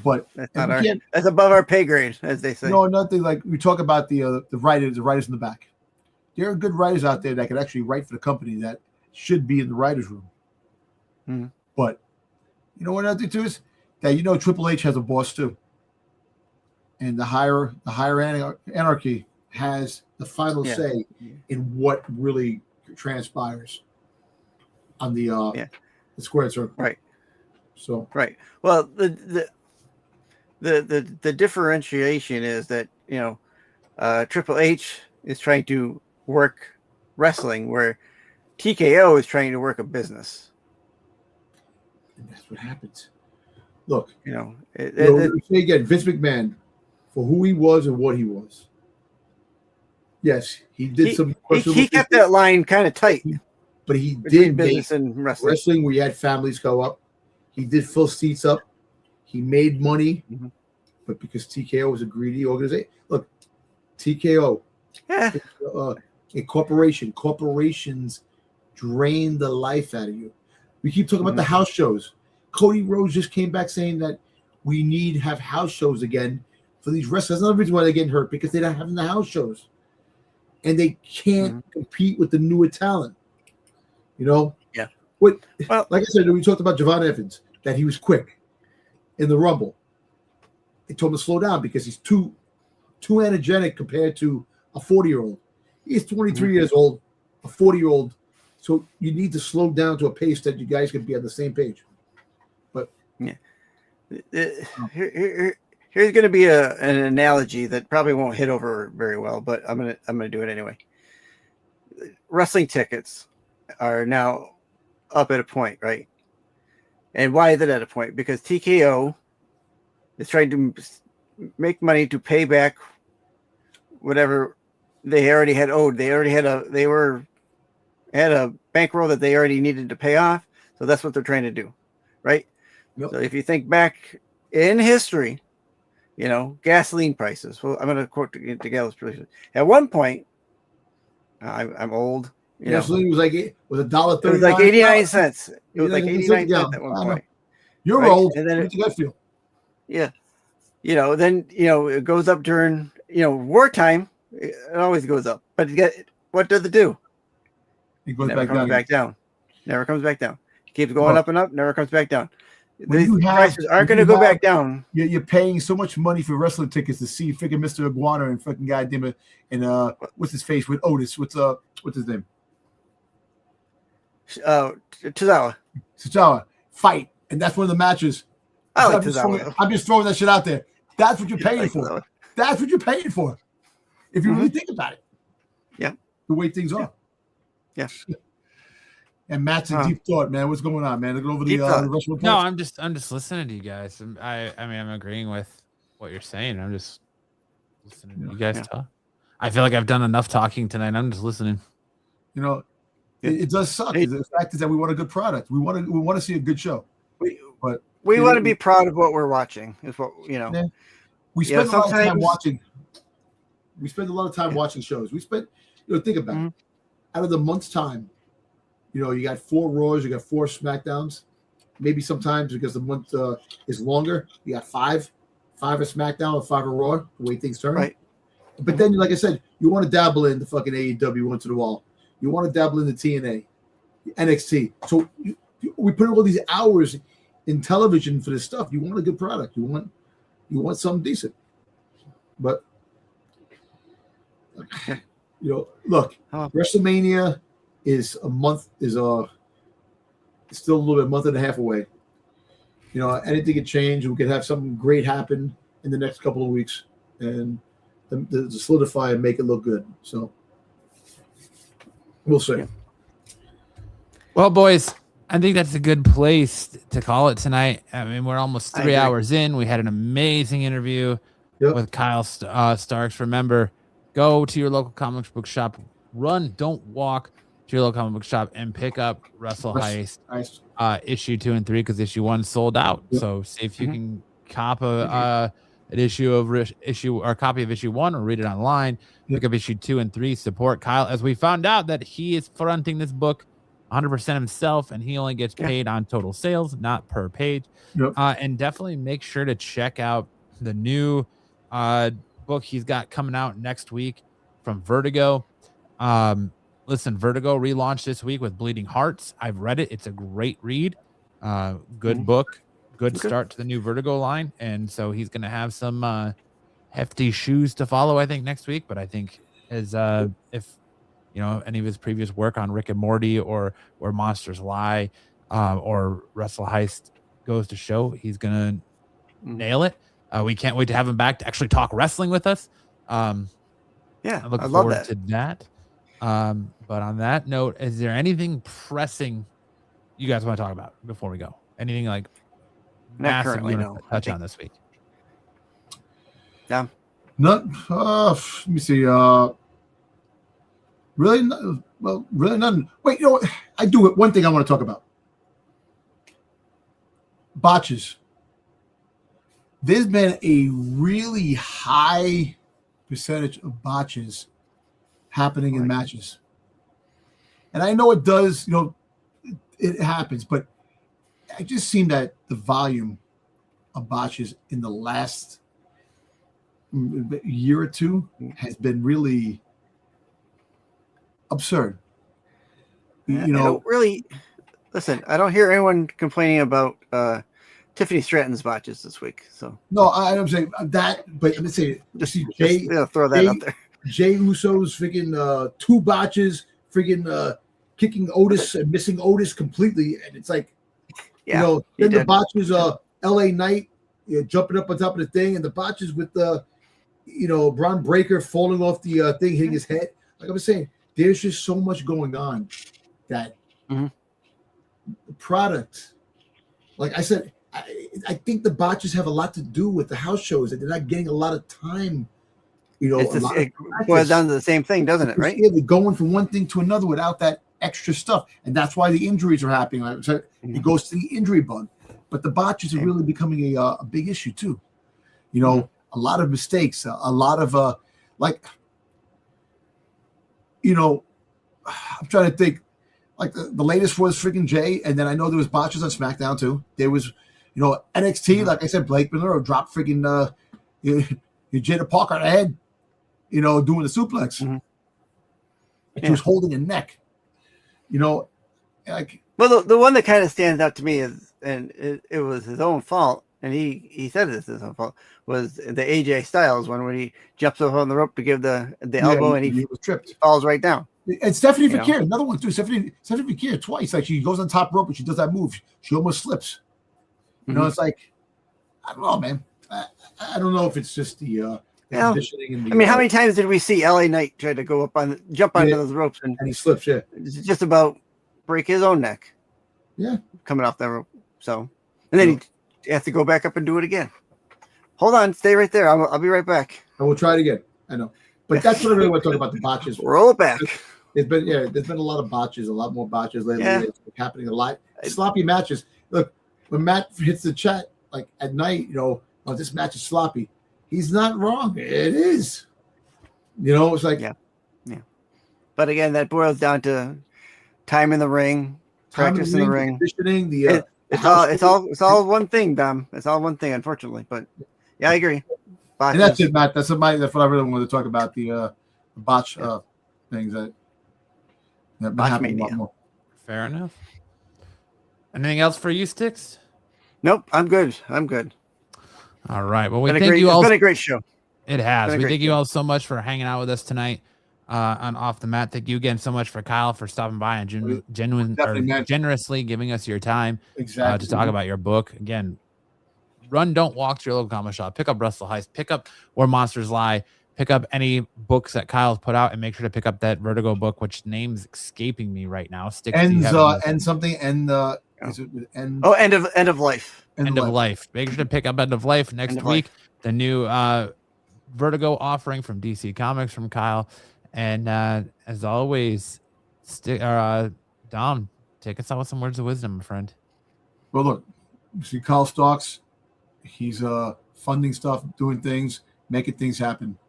but that's above our pay grade, as they say. No, nothing like we talk about the writers in the back. There are good writers out there that can actually write for the company that should be in the writers' room. Mm-hmm. But you know what another thing too is that Triple H has a boss too, and the higher anarchy has the final say in what really transpires on the squared circle. Right. So well, the differentiation is that Triple H is trying to work wrestling, where TKO is trying to work a business. And that's what happens. Look, say again, Vince McMahon, for who he was and what he was. Yes, he did some. He kept that line kind of tight, but he did business and wrestling where you had families go up. He did fill seats up. He made money, but because TKO was a greedy organization. Look, TKO, a corporation. Corporations drain the life out of you. We keep talking about the house shows. Cody Rhodes just came back saying that we need to have house shows again for these wrestlers. That's another reason why they're getting hurt, because they're not having the house shows. And they can't compete with the newer talent. Yeah. Like I said, we talked about Javon Evans, that he was quick in the Rumble. They told him to slow down because he's too energetic compared to a 40-year-old. He's 23 years old, a 40-year-old. So you need to slow down to a pace that you guys can be on the same page. But here's going to be an analogy that probably won't hit over very well, but I'm gonna do it anyway. Wrestling tickets are now up at a point, right? And why is it at a point? Because TKO is trying to make money to pay back whatever they already had owed. They had a bankroll that they already needed to pay off. So that's what they're trying to do, right? Yep. So if you think back in history, gasoline prices. Well, I'm going to quote the gallows prices. At one point, I'm old. Gasoline was $1.39. It was like 89 cents. It was like 89 cents at one point. You're old. And then what do you guys feel? Yeah. Then it goes up during wartime. It always goes up. But what does it do? It goes Never comes back down. Never comes back down. It keeps going up and up. Never comes back down. These prices aren't going to go back down. You're paying so much money for wrestling tickets to see freaking Mr. Iguana and freaking goddamn it, and what's his face with Otis? What's his name? Tozawa fight, and that's one of the matches. I like Tozawa. I'm just throwing that shit out there. That's what you're paying for. Tozawa. That's what you're paying for. If you really think about it. Yeah. The way things are. Yeah. And Matt's in deep thought, man. What's going on, man? Look over the rest of the No, I'm just listening to you guys. I'm agreeing with what you're saying. I'm just listening to you guys talk. I feel like I've done enough talking tonight. I'm just listening. It does suck. The fact is that we want a good product. We want to see a good show. We want to be proud of what we're watching. Is what Yeah. We spend a lot of time watching. We spend a lot of time watching shows. We spend, think about it. Out of the month's time, you got 4 Raws, you got 4 SmackDowns. Maybe sometimes because the month is longer, you got 5 of SmackDown or 5 of Raw. The way things turn. Right. But then, like I said, you want to dabble in the fucking AEW once in a while. You want to dabble in the TNA, NXT. So we put all these hours in television for this stuff. You want a good product. You want something decent. But look, WrestleMania is still a little bit, a month and a half away. Anything could change. We could have something great happen in the next couple of weeks, and to solidify and make it look good. So we'll see. Well, boys, I think that's a good place to call it tonight. I mean, we're almost 3 hours in. We had an amazing interview with Kyle Starks. Remember, go to your local comic book shop. Don't walk to your local comic book shop and pick up Wrestle Heist issue 2 and 3 because issue 1 sold out. So see if you can cop an issue of or copy of issue 1 or read it online. Pick up issue 2 and 3. Support Kyle, as we found out that he is fronting this book 100% himself, and he only gets paid on total sales, not per page. And definitely make sure to check out the new book he's got coming out next week from Vertigo. Listen, Vertigo relaunched this week with Bleeding Hearts. I've read it. It's a great read. Good book. Good start to the new Vertigo line. And so he's going to have some hefty shoes to follow, I think, next week. But I think if any of his previous work on Rick and Morty or Monsters Lie or Wrestle Heist goes to show, he's going to nail it. We can't wait to have him back to actually talk wrestling with us. I look forward to that. But on that note, is there anything pressing you guys want to talk about before we go? Anything like massive you want to touch on this week? Yeah. Let me see. Really nothing. Wait, what? I do it. One thing I want to talk about. Botches. There's been a really high percentage of botches happening in matches. And I know it does, it happens, but I just seen that the volume of botches in the last year or two has been really absurd. I don't really listen. I don't hear anyone complaining about Tiffany Stratton's botches this week. So no, I'm saying that, but let me say, just Jay, throw that out there. Jay Uso's freaking 2 botches, freaking kicking Otis and missing Otis completely, and it's like, then the botches, LA Knight jumping up on top of the thing, and the botches with the, Braun Breaker falling off the thing, hitting his head. Like I was saying, there's just so much going on that the product, like I said, I think the botches have a lot to do with the house shows, that they're not getting a lot of time. It boils down to the same thing, doesn't it? Right? Yeah, they're going from one thing to another without that extra stuff, and that's why the injuries are happening. So it goes to the injury bug, but the botches are really becoming a big issue too. A lot of mistakes, a lot of I'm trying to think. Like the latest was freaking Jay, and then I know there was botches on SmackDown too. There was, NXT, like I said, Blake Miller dropped freaking Jada Parker on the head, doing the suplex. She was holding a neck. Like, well, the one that kind of stands out to me is, and it was his own fault, and he said it's his own fault, was the AJ Styles one when he jumps up on the rope to give the elbow, and he was tripped. He falls right down. And Stephanie Fakir, another one too. Stephanie Fakir twice. Like she goes on top rope and she does that move. She almost slips. It's like, I don't know, man. I don't know if it's just the conditioning. And how many times did we see LA Knight try to jump onto those ropes and he slips? Yeah, just about break his own neck. Yeah, coming off that rope. So, and then he has to go back up and do it again. Hold on, stay right there. I'll be right back. I will try it again. I know, but that's what I really want to talk about, the botches. Roll it back. There's been a lot of botches, a lot more botches lately. Yeah. It's happening a lot. Sloppy matches. Look, when Matt hits the chat like at night, this match is sloppy. He's not wrong. It is. It's like yeah. But again, that boils down to time in the ring, practice in the ring, conditioning. It's all one thing, Dom. It's all one thing, unfortunately. But yeah, I agree. And that's it, Matt. That's what I really wanted to talk about, the botch things that happen a lot more. Fair enough. Anything else for you, Sticks? Nope, I'm good. All right. Well, It's been a great show. It has. We thank you all so much for hanging out with us tonight on Off the Mat. Thank you again so much for Kyle for stopping by and generously giving us your time to talk about your book. Again, run, don't walk to your local comic shop. Pick up Wrestle Heist. Pick up Where Monsters Lie. Pick up any books that Kyle's put out, and make sure to pick up that Vertigo book, which name's escaping me right now. Sticks. End of life. End of Life. Make sure to pick up End of Life next week. The new Vertigo offering from DC Comics from Kyle. And as always, Dom, take us out with some words of wisdom, my friend. Well, look, you see Kyle Starks. He's funding stuff, doing things, making things happen.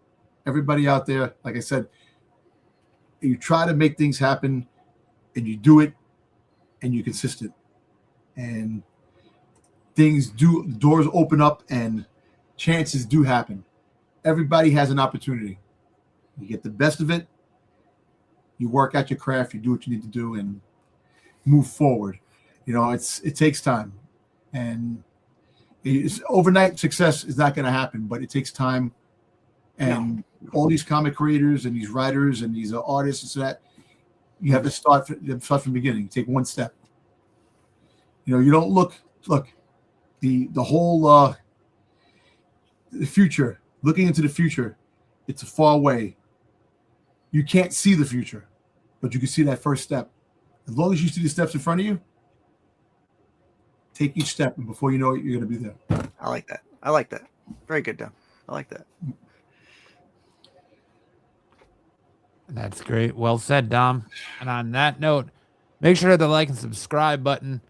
Everybody out there, like I said, you try to make things happen, and you do it, and you're consistent. And doors open up, and chances do happen. Everybody has an opportunity. You get the best of it. You work at your craft. You do what you need to do, and move forward. It takes time, and overnight success is not going to happen, but it takes time. And all these comic creators and these writers and these artists and so that you have to start from the beginning. Take one step. You don't look the whole the future. Looking into the future, it's a far away. You can't see the future, but you can see that first step. As long as you see the steps in front of you, take each step, and before you know it, you're going to be there. I like that. Very good, Dom. I like that. That's great. Well said, Dom. And on that note, make sure to hit the like and subscribe button.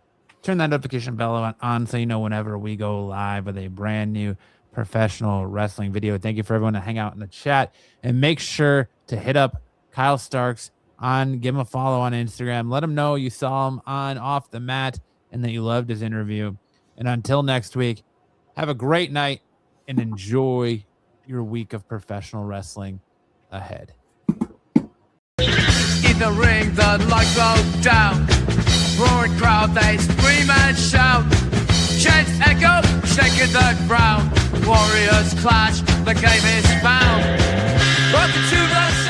Turn that notification bell on so you know whenever we go live with a brand new professional wrestling video. Thank you for everyone to hang out in the chat. And make sure to hit up Kyle Starks give him a follow on Instagram. Let him know you saw him on Off the Mat and that you loved his interview. And until next week, have a great night and enjoy your week of professional wrestling ahead. In the ring, the lights go down. Roaring crowd, they scream and shout. Chants echo, shaking the ground. Warriors clash, the game is found. Welcome to the